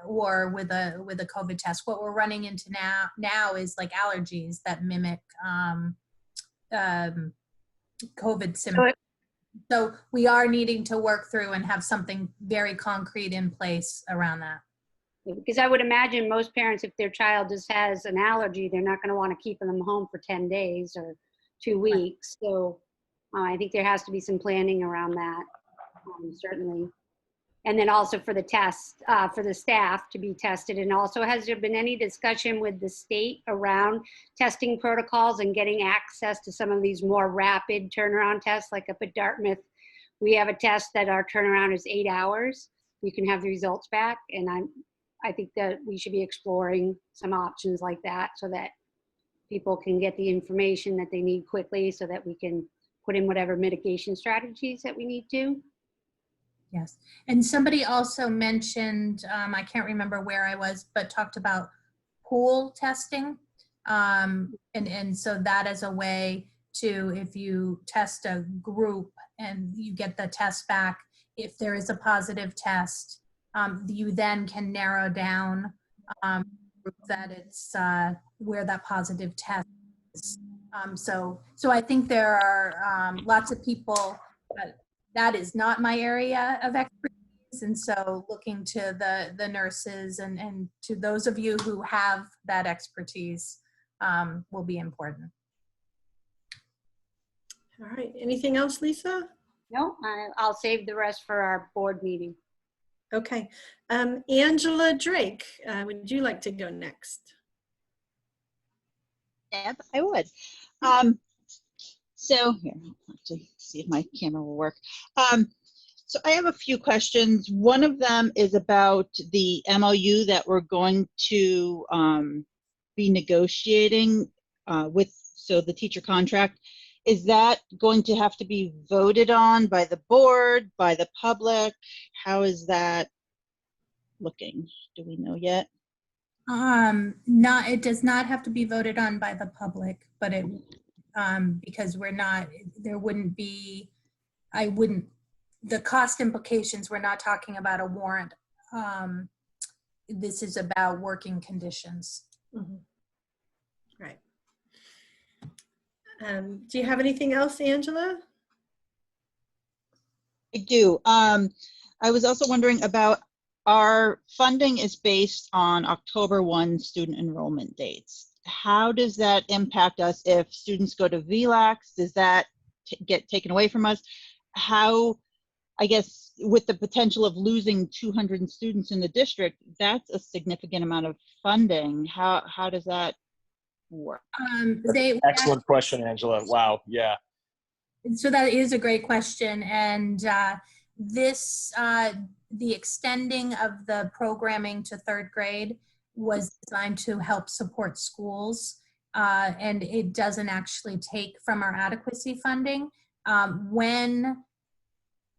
or with a COVID test. What we're running into now is like allergies that mimic COVID symptoms. So we are needing to work through and have something very concrete in place around that. Because I would imagine most parents, if their child just has an allergy, they're not going to want to keep them home for 10 days or 2 weeks. So I think there has to be some planning around that, certainly. And then also for the test, for the staff to be tested. And also, has there been any discussion with the state around testing protocols and getting access to some of these more rapid turnaround tests? Like up at Dartmouth, we have a test that our turnaround is 8 hours. You can have the results back. And I think that we should be exploring some options like that so that people can get the information that they need quickly so that we can put in whatever mitigation strategies that we need to. Yes, and somebody also mentioned, I can't remember where I was, but talked about pool testing. And so that is a way to, if you test a group and you get the test back, if there is a positive test, you then can narrow down that it's where that positive test is. So I think there are lots of people, that is not my area of expertise. And so looking to the nurses and to those of you who have that expertise will be important. All right, anything else, Lisa? No, I'll save the rest for our board meeting. Okay, Angela Drake, would you like to go next? Yep, I would. So here, I'll have to see if my camera will work. So I have a few questions. One of them is about the MOU that we're going to be negotiating so the teacher contract. Is that going to have to be voted on by the board, by the public? How is that looking? Do we know yet? It does not have to be voted on by the public, but it because there wouldn't be, the cost implications, we're not talking about a warrant. This is about working conditions. Mm-hmm. Right. Do you have anything else, Angela? I do. I was also wondering about our funding is based on October 1 student enrollment dates. How does that impact us if students go to VLAX? Does that get taken away from us? How, I guess, with the potential of losing 200 students in the district, that's a significant amount of funding. How does that work? Excellent question, Angela. Wow, yeah. So that is a great question. And the extending of the programming to 3rd grade was designed to help support schools, and it doesn't actually take from our adequacy funding. When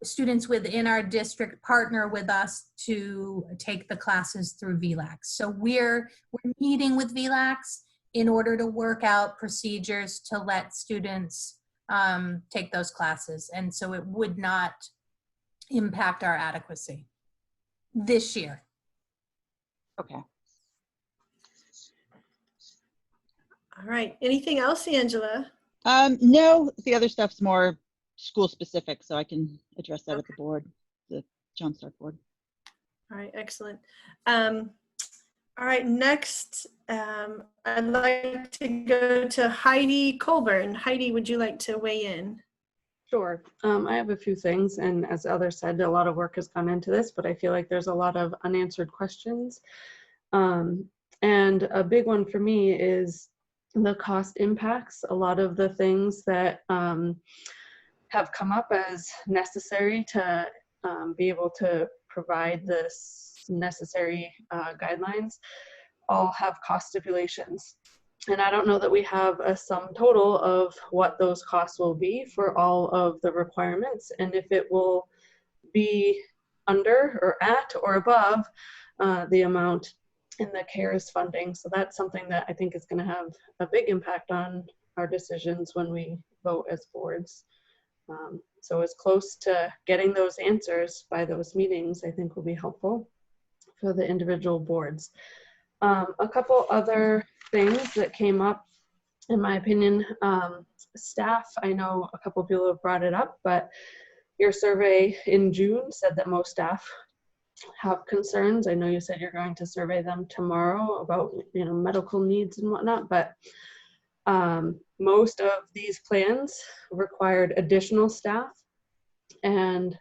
students within our district partner with us to take the classes through VLAX. So we're meeting with VLAX in order to work out procedures to let students take those classes. And so it would not impact our adequacy this year. Okay. All right. Anything else, Angela? No, the other stuff's more school specific, so I can address that with the board, the Jumpstart board. All right, excellent. All right, next, I'd like to go to Heidi Colburn. Heidi, would you like to weigh in? Sure. I have a few things, and as others said, a lot of work has gone into this, but I feel like there's a lot of unanswered questions. And a big one for me is the cost impacts. A lot of the things that have come up as necessary to be able to provide this necessary guidelines all have cost stipulations. And I don't know that we have a sum total of what those costs will be for all of the requirements, and if it will be under or at or above the amount in the CARES funding. So that's something that I think is going to have a big impact on our decisions when we vote as boards. So as close to getting those answers by those meetings, I think will be helpful for the individual boards. A couple other things that came up, in my opinion, staff, I know a couple of people have brought it up, but your survey in June said that most staff have concerns. I know you said you're going to survey them tomorrow about, you know, medical needs and whatnot, but most of these plans required additional staff, and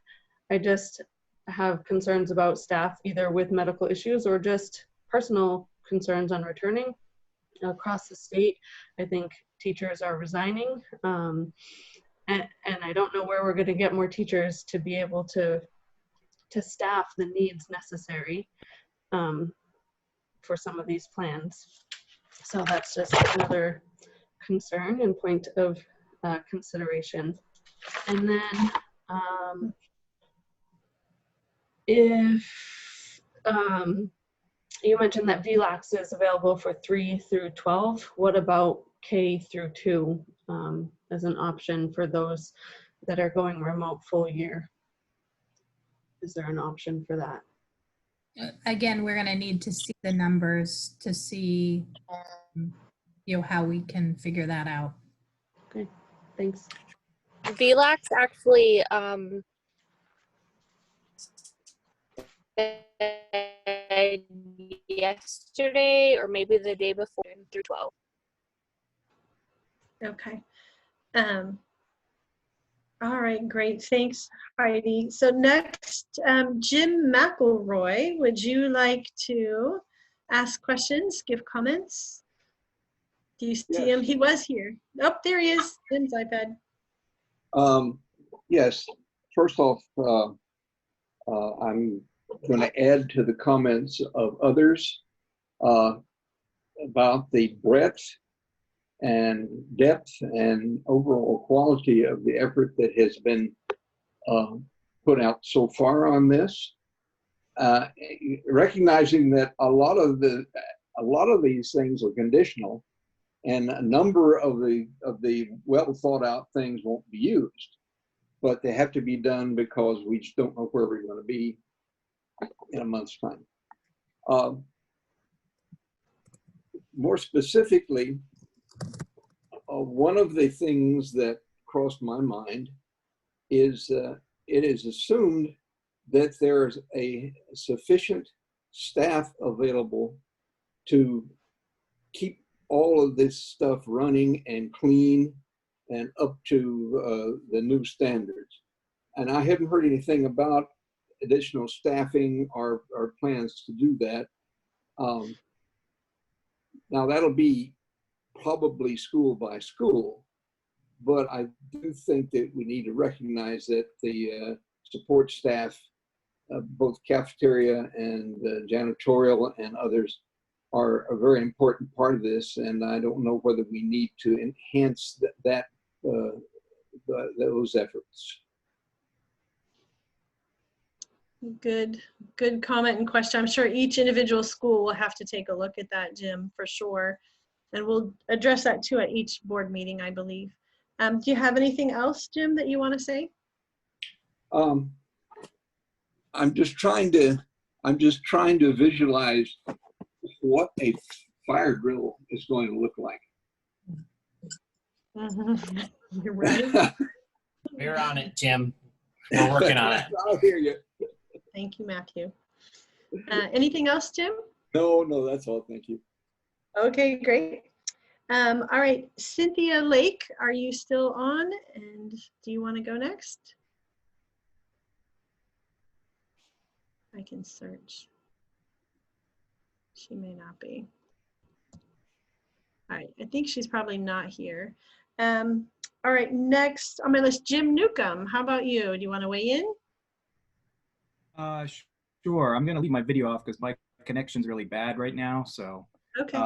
I just have concerns about staff either with medical issues or just personal concerns on returning across the state. I think teachers are resigning, and I don't know where we're going to get more teachers to be able to staff the needs necessary for some of these plans. So that's just another concern and point of consideration. And then if you mentioned that VLAX is available for 3 through 12, what about K through 2 as an option for those that are going remote full year? Is there an option for that? Again, we're going to need to see the numbers to see you know, how we can figure that out. Okay, thanks. VLAX actually yesterday or maybe the day before through 12. Okay. All right, great. Thanks, Heidi. So next, Jim McElroy, would you like to ask questions, give comments? Do you see him? He was here. Oh, there he is. Jim's iPad. Yes. First off, I'm going to add to the comments of others about the breadth and depth and overall quality of the effort that has been put out so far on this. Recognizing that a lot of these things are conditional, and a number of the well thought out things won't be used, but they have to be done because we just don't know where we're going to be in a month's time. More specifically, one of the things that crossed my mind is it is assumed that there's a sufficient staff available to keep all of this stuff running and clean and up to the new standards. And I haven't heard anything about additional staffing or plans to do that. Now that'll be probably school by school, but I do think that we need to recognize that the support staff, both cafeteria and janitorial and others, are a very important part of this, and I don't know whether we need to enhance those efforts. Good comment and question. I'm sure each individual school will have to take a look at that, Jim, for sure. And we'll address that too at each board meeting, I believe. Do you have anything else, Jim, that you want to say? I'm just trying to visualize what a fire drill is going to look like. You're right. We're on it, Jim. We're working on it. I hear you. Thank you, Matthew. Anything else, Jim? No, that's all. Thank you. Okay, great. All right, Cynthia Lake, are you still on? And do you want to go next? I can search. She may not be. All right, I think she's probably not here. All right, next on my list, Jim Newcomb. How about you? Do you want to weigh in? Sure. I'm going to leave my video off because my connection's really bad right now. So, okay.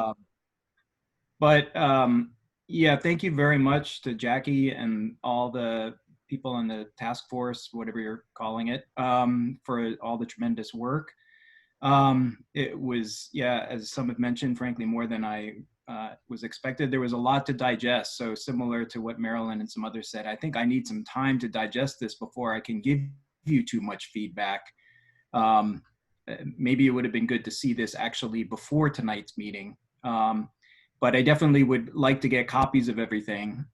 Yeah, thank you very much to Jackie and all the people in the task force, whatever you're calling it, for all the tremendous work. It was, yeah, as some have mentioned, frankly, more than I was expected. There was a lot to digest. So similar to what Marilyn and some others said, I think I need some time to digest this before I can give you too much feedback. Maybe it would have been good to see this actually before tonight's meeting. But I definitely would like to get copies of everything.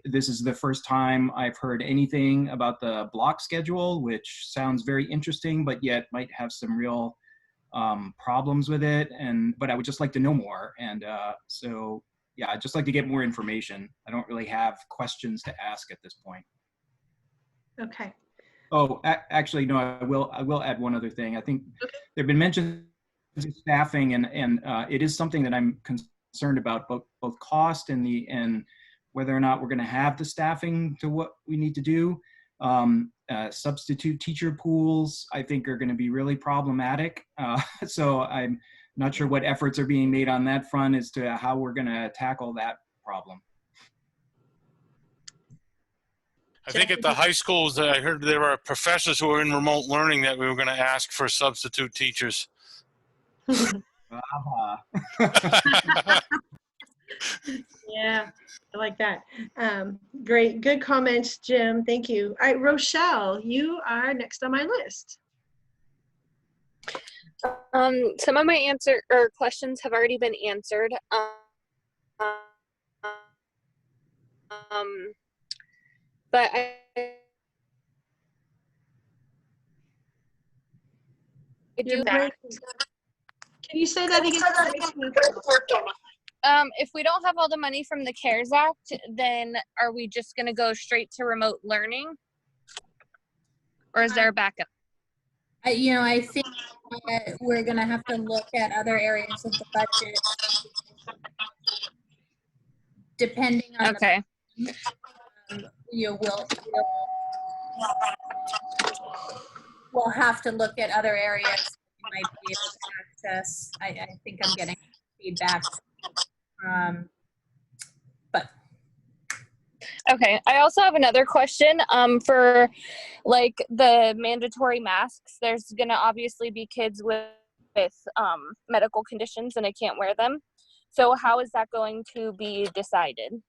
This is the first time I've heard anything about the block schedule, which sounds very interesting, but yet might have some real problems with it. But I would just like to know more. And so, yeah, I'd just like to get more information. I don't really have questions to ask at this point. Okay. Oh, actually, no, I will add one other thing. I think there have been mentions of staffing, and it is something that I'm concerned about, both cost and whether or not we're going to have the staffing to what we need to do. Substitute teacher pools, I think, are going to be really problematic. So I'm not sure what efforts are being made on that front as to how we're going to tackle that problem. I think at the high schools, I heard there were professors who were in remote learning that we were going to ask for substitute teachers. Yeah, I like that. Great, good comments, Jim. Thank you. All right, Rochelle, you are next on my list. Some of my questions have already been answered. But I do back. Can you say that again? If we don't have all the money from the CARES Act, then are we just going to go straight to remote learning? Or is there a backup? I think we're going to have to look at other areas of the budget. Depending on we'll have to look at other areas we might be able to access. I think I'm getting feedback. Okay, I also have another question. For like the mandatory masks, there's gonna obviously be kids with medical conditions and they can't wear them. So how is that going to be decided?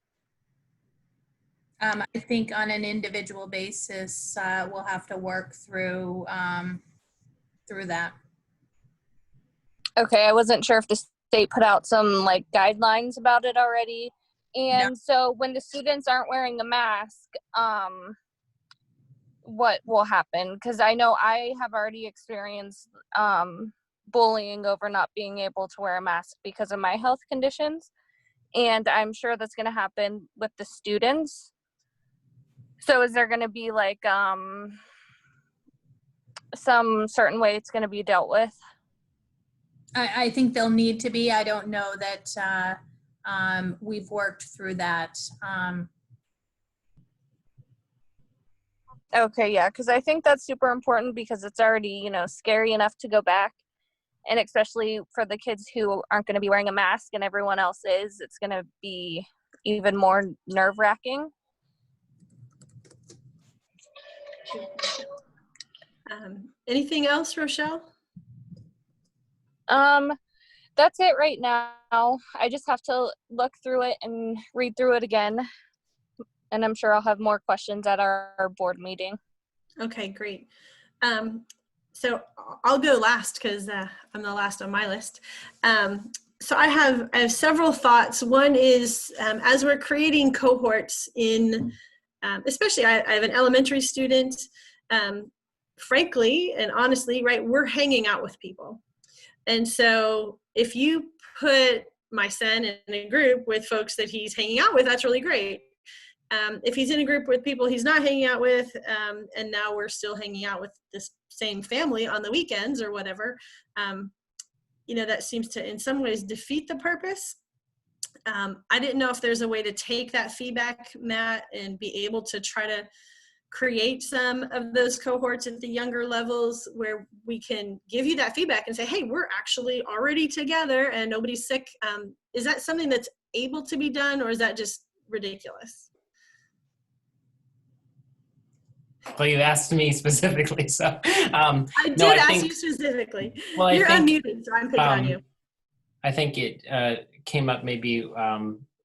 I think on an individual basis, we'll have to work through that. Okay, I wasn't sure if the state put out some like guidelines about it already. And so when the students aren't wearing a mask, what will happen? Because I know I have already experienced bullying over not being able to wear a mask because of my health conditions. And I'm sure that's going to happen with the students. So is there going to be like some certain way it's going to be dealt with? I think they'll need to be. I don't know that we've worked through that. Okay, yeah, because I think that's super important because it's already, scary enough to go back. And especially for the kids who aren't going to be wearing a mask and everyone else is, it's going to be even more nerve-wracking. Anything else, Rochelle? That's it right now. I just have to look through it and read through it again. And I'm sure I'll have more questions at our board meeting. Okay, great. So I'll go last because I'm the last on my list. So I have several thoughts. One is as we're creating cohorts in, especially I have an elementary student, frankly and honestly, right, we're hanging out with people. And so if you put my son in a group with folks that he's hanging out with, that's really great. If he's in a group with people he's not hanging out with, and now we're still hanging out with this same family on the weekends or whatever, you know, that seems to in some ways defeat the purpose. I didn't know if there's a way to take that feedback, Matt, and be able to try to create some of those cohorts at the younger levels where we can give you that feedback and say, hey, we're actually already together and nobody's sick. Is that something that's able to be done, or is that just ridiculous? Well, you asked me specifically, so I did no, ask you specifically. Well, You're think, unmuted, so I'm picking on you. I think it came up maybe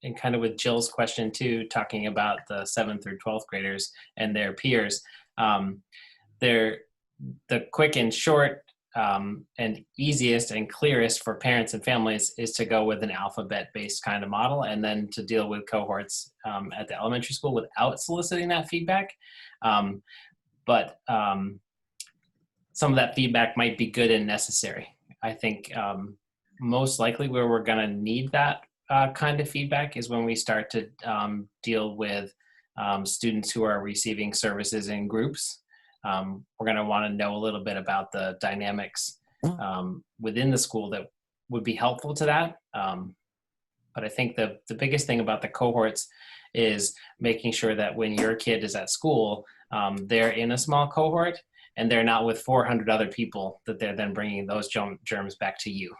and kind of with Jill's question too, talking about the 7th through 12th graders and their peers. They're the quick and short and easiest and clearest for parents and families is to go with an alphabet-based kind of model, and then to deal with cohorts at the elementary school without soliciting that feedback. But some of that feedback might be good and necessary. I think most likely where we're going to need that kind of feedback is when we start to deal with students who are receiving services in groups. We're going to want to know a little bit about the dynamics within the school that would be helpful to that. But I think the biggest thing about the cohorts is making sure that when your kid is at school, they're in a small cohort and they're not with 400 other people that they're then bringing those germs back to you.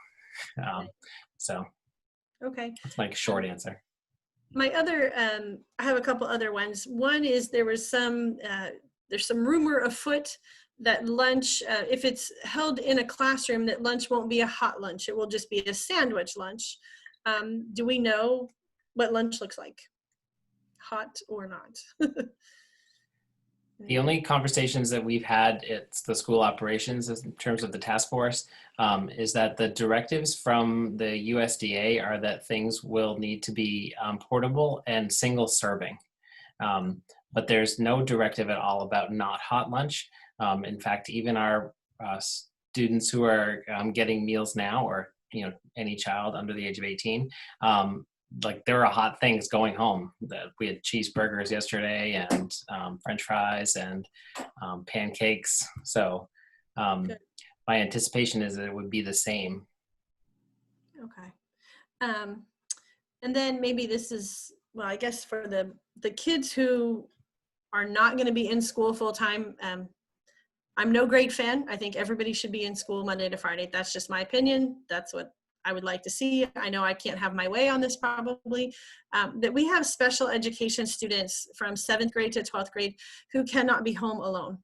So okay, that's my short answer. My other, I have a couple other ones. One is there was some, there's some rumor afoot that lunch, if it's held in a classroom, that lunch won't be a hot lunch. It will just be a sandwich lunch. Do we know what lunch looks like? Hot or not? The only conversations that we've had at the school operations in terms of the task force is that the directives from the USDA are that things will need to be portable and single serving. But there's no directive at all about not hot lunch. In fact, even our students who are getting meals now, or any child under the age of 18, like there are hot things going home. That we had cheeseburgers yesterday and French fries and pancakes. So my anticipation is that it would be the same. Okay. And then maybe this is, well, I guess for the kids who are not going to be in school full time, I'm no great fan. I think everybody should be in school Monday to Friday. That's just my opinion. That's what I would like to see. I know I can't have my way on this probably, that we have special education students from 7th grade to 12th grade who cannot be home alone.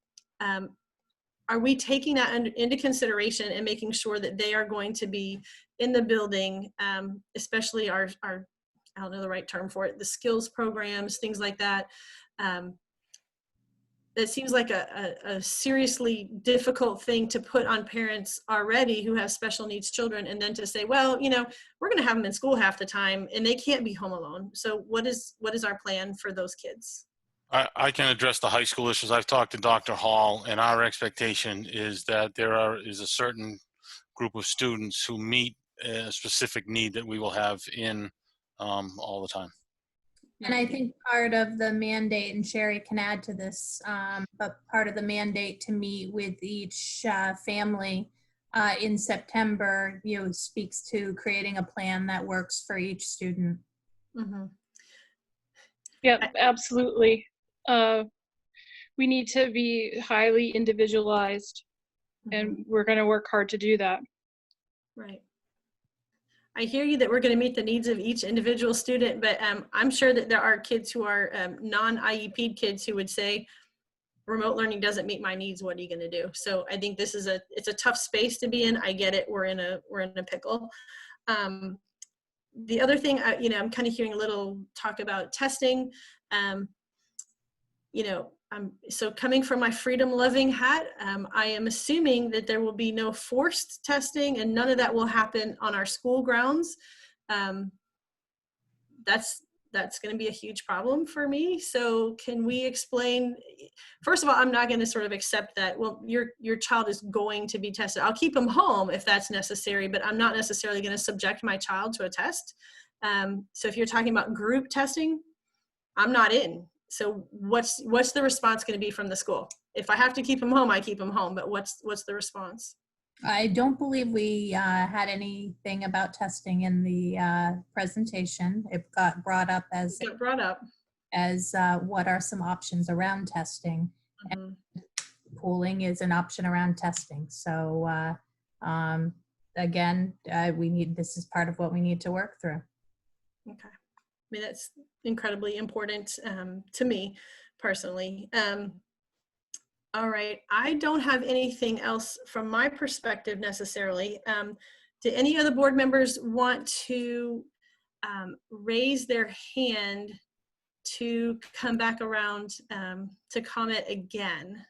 Are we taking that into consideration and making sure that they are going to be in the building, especially our I don't know the right term for it, the skills programs, things like that. It seems like a seriously difficult thing to put on parents already who have special needs children, and then to say, well, we're going to have them in school half the time and they can't be home alone. So what is our plan for those kids? I can address the high school issues. I've talked to Dr. Hall, and our expectation is that there is a certain group of students who meet a specific need that we will have in all the time. And I think part of the mandate, and Sherry can add to this, but part of the mandate to meet with each family in September, speaks to creating a plan that works for each student. Mm-hmm. Yeah, absolutely. We need to be highly individualized, and we're going to work hard to do that. Right. I hear you that we're going to meet the needs of each individual student, but I'm sure that there are kids who are non-IEP kids who would say, remote learning doesn't meet my needs. What are you going to do? So I think this is it's a tough space to be in. I get it. We're in a pickle. The other thing, I'm kind of hearing a little talk about testing. So coming from my freedom-loving hat, I am assuming that there will be no forced testing and none of that will happen on our school grounds. That's going to be a huge problem for me. So can we explain, first of all, I'm not going to sort of accept that, well, your child is going to be tested. I'll keep them home if that's necessary, but I'm not necessarily going to subject my child to a test. So if you're talking about group testing, I'm not in. So what's the response going to be from the school? If I have to keep them home, I keep them home, but what's the response? I don't believe we had anything about testing in the presentation. It got brought up as what are some options around testing. Mm-hmm. And pooling is an option around testing. So again, this is part of what we need to work through. Okay. I mean, that's incredibly important to me personally. All right, I don't have anything else from my perspective necessarily. Do any other board members want to raise their hand to come back around to comment again?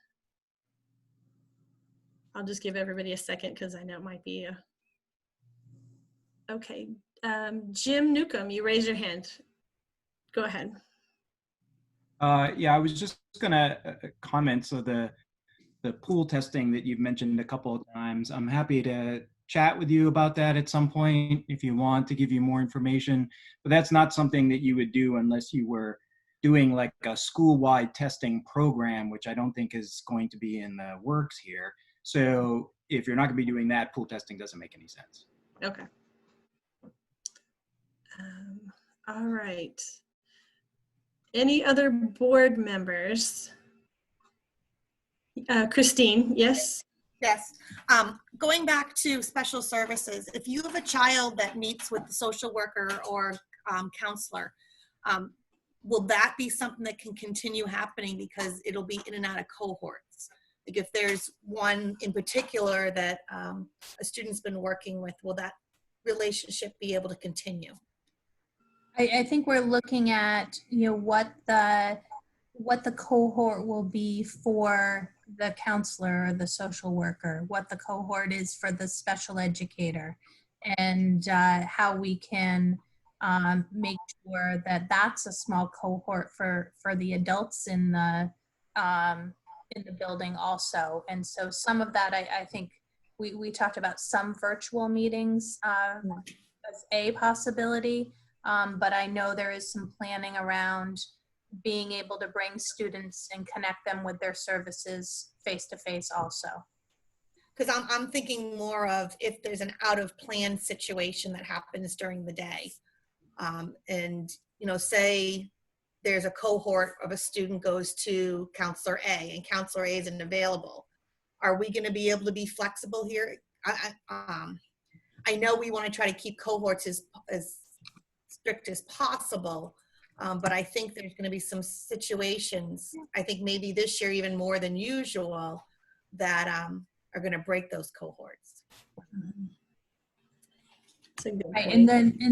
I'll just give everybody a second because I know it might be okay. Jim Newcomb, you raise your hand. Go ahead. Yeah, I was just gonna comment. So the pool testing that you've mentioned a couple of times, I'm happy to chat with you about that at some point if you want, to give you more information. But that's not something that you would do unless you were doing like a school-wide testing program, which I don't think is going to be in the works here. So if you're not gonna be doing that, pool testing doesn't make any sense. Okay. All right. Any other board members? Christine, yes? Yes. Going back to special services, if you have a child that meets with the social worker or counselor, will that be something that can continue happening because it'll be in and out of cohorts? Like if there's one in particular that a student's been working with, will that relationship be able to continue? I think we're looking at, what the cohort will be for the counselor or the social worker, what the cohort is for the special educator, and how we can make sure that that's a small cohort for the adults in the building also. And so some of that, I think we talked about some virtual meetings as a possibility. But I know there is some planning around being able to bring students and connect them with their services face-to-face also. Because I'm thinking more of if there's an out of plan situation that happens during the day. And, say there's a cohort of a student goes to counselor A and counselor A isn't available. Are we going to be able to be flexible here? I know we want to try to keep cohorts as strict as possible, but I think there's going to be some situations, I think maybe this year even more than usual, that are going to break those cohorts. Right, and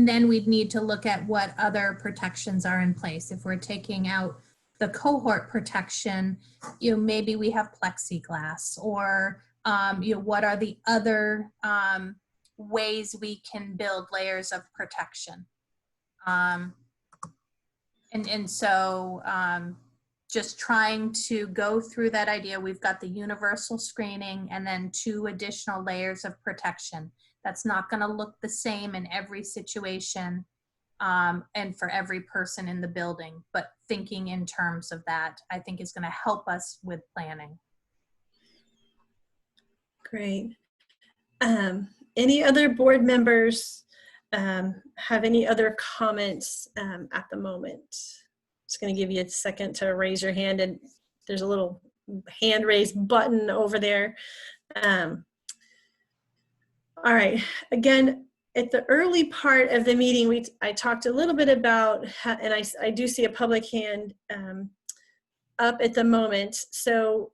then we'd need to look at what other protections are in place. If we're taking out the cohort protection, maybe we have plexiglass, or what are the other ways we can build layers of protection. So just trying to go through that idea. We've got the universal screening and then 2 additional layers of protection. That's not going to look the same in every situation and for every person in the building, but thinking in terms of that, I think is going to help us with planning. Great. Any other board members have any other comments at the moment? Just going to give you a second to raise your hand, and there's a little hand raise button over there. All right. Again, at the early part of the meeting, I talked a little bit about, and I do see a public hand up at the moment. So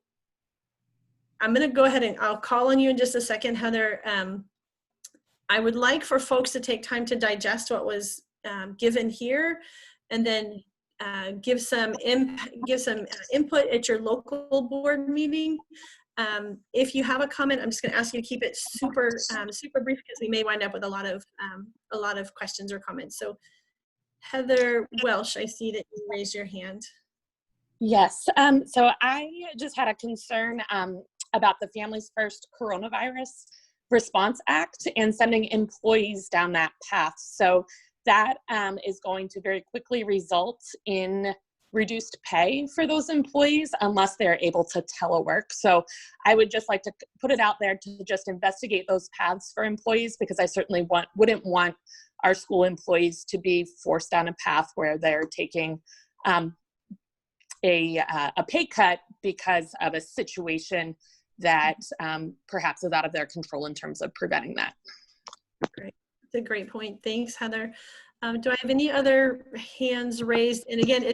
I'm going to go ahead and I'll call on you in just a second, Heather. I would like for folks to take time to digest what was given here, and then give some input at your local board meeting. If you have a comment, I'm just going to ask you to keep it super brief, because we may wind up with a lot of questions or comments. So Heather Welsh, I see that you raised your hand. Yes. So I just had a concern about the Families First Coronavirus Response Act and sending employees down that path. So that is going to very quickly result in reduced pay for those employees unless they're able to telework. So I would just like to put it out there to just investigate those paths for employees, because I certainly wouldn't want our school employees to be forced down a path where they're taking a pay cut because of a situation that perhaps is out of their control in terms of preventing that. Great. That's a great point. Thanks, Heather. Do I have any other hands raised? And again,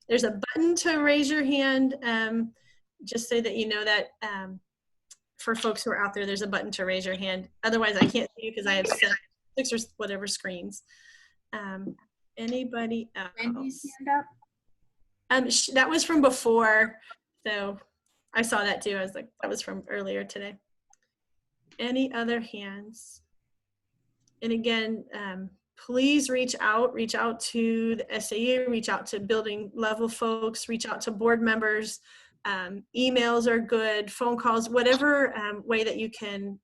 there's a button to raise your hand, just so that you know that for folks who are out there, there's a button to raise your hand. Otherwise, I can't see you because I have 6 or whatever screens. Anybody else? Wendy's hand up? That was from before, so I saw that too. I was like, that was from earlier today. Any other hands? And again, please reach out to the SAU, reach out to building level folks, reach out to board members. Emails are good, phone calls, whatever way that you can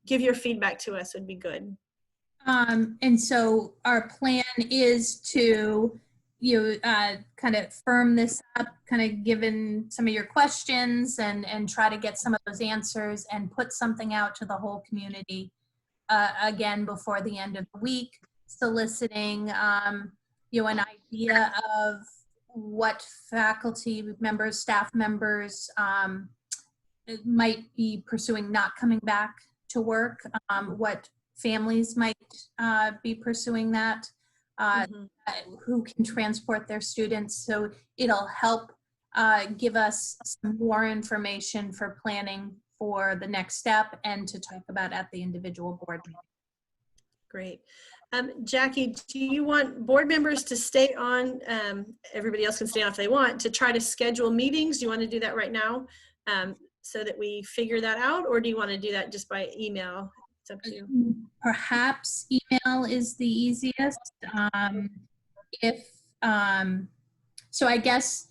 give your feedback to us would be good. And so our plan is to kind of firm this up, kind of given some of your questions, and try to get some of those answers and put something out to the whole community again before the end of the week, soliciting an idea of what faculty members, staff members might be pursuing not coming back to work, what families might be pursuing that, who can transport their students. So it'll help give us some more information for planning for the next step and to talk about at the individual board meeting. Great. Jackie, do you want board members to stay on? Everybody else can stay on if they want, to try to schedule meetings. Do you want to do that right now so that we figure that out? Or do you want to do that just by email? It's up to you. Perhaps email is the easiest. So I guess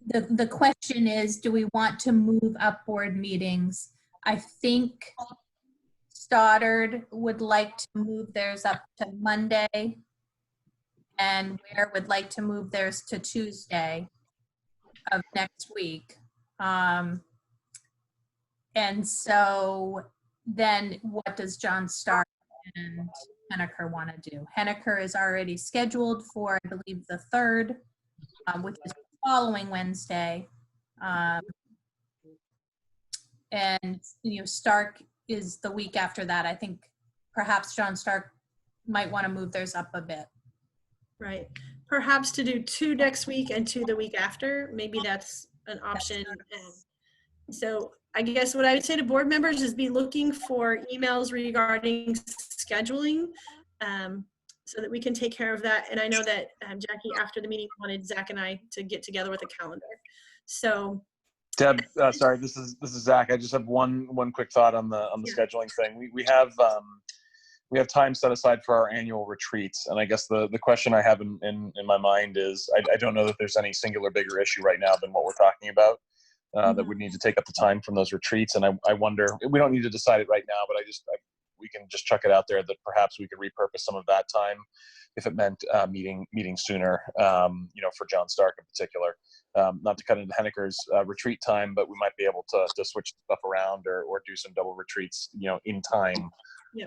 the question is, do we want to move up board meetings? I think Stoddard would like to move theirs up to Monday, and Ware would like to move theirs to Tuesday of next week. And so then what does John Stark and Henniker want to do? Henniker is already scheduled for, I believe, the 3rd, which is the following Wednesday. And Stark is the week after that. I think perhaps John Stark might want to move theirs up a bit. Right. Perhaps to do 2 next week and 2 the week after. Maybe that's an option. So I guess what I would say to board members is be looking for emails regarding scheduling so that we can take care of that. And I know that Jackie, after the meeting, wanted Zach and I to get together with a calendar. So Deb, sorry, this is Zach. I just have one quick thought on the scheduling thing. We have time set aside for our annual retreats, and I guess the question I have in my mind is I don't know that there's any singular bigger issue right now than what we're talking about that would need to take up the time from those retreats. And I wonder, we don't need to decide it right now, but we can just chuck it out there that perhaps we could repurpose some of that time if it meant meeting sooner, for John Stark in particular. Not to cut into Henniker's retreat time, but we might be able to switch stuff around or do some double retreats, in time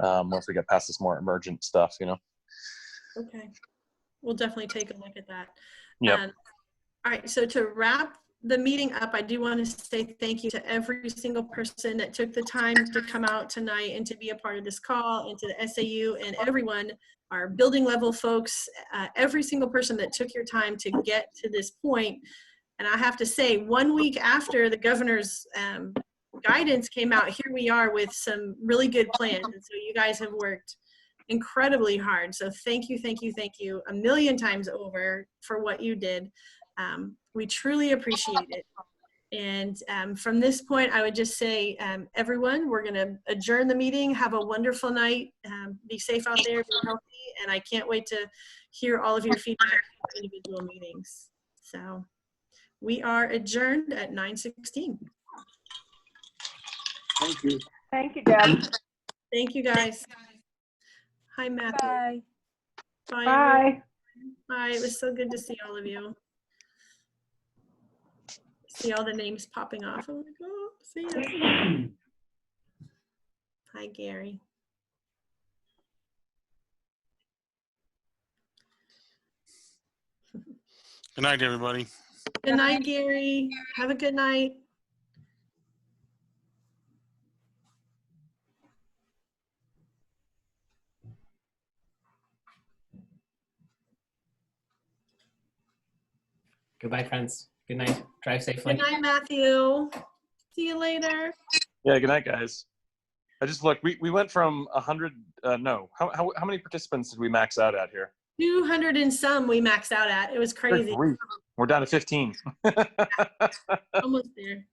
once we get past this more emergent stuff, Okay. We'll definitely take a look at that. Yeah. All right. So to wrap the meeting up, I do want to say thank you to every single person that took the time to come out tonight and to be a part of this call, and to the SAU and everyone, our building level folks, every single person that took your time to get to this point. And I have to say, 1 week after the governor's guidance came out, here we are with some really good plans. And so you guys have worked incredibly hard. So thank you, thank you, thank you a million times over for what you did. We truly appreciate it. And from this point, I would just say, everyone, we're going to adjourn the meeting. Have a wonderful night. Be safe out there, be healthy, and I can't wait to hear all of your feedback on individual meetings. So we are adjourned at 9:16. Thank you. Thank you, Deb. Thank you, guys. Hi, Matthew. Bye. Bye. Bye. Everyone. Bye. It was so good to see all of you. See all the names popping off. I'm like, oh, see ya. Hi, Gary. Good night, everybody. Good night, Gary. Have a good night. Goodbye, friends. Good night. Drive safely. Good night, Matthew. See you later. Yeah, good night, guys. I just looked. We went from 100. No, how many participants did we max out at here? 200 and some we maxed out at. It was crazy. We're down to 15. Almost there.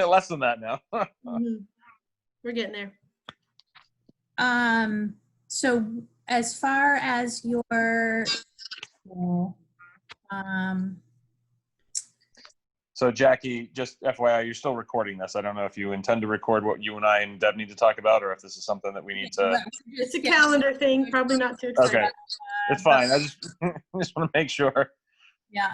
Less than that now. Mhm. We're getting there. So as far as your, So Jackie, just FYI, you're still recording this. I don't know if you intend to record what you and I and Deb need to talk about, or if this is something that we need to. It's a calendar thing. Probably not too exciting. Okay, it's fine. I just want to make sure. Yeah.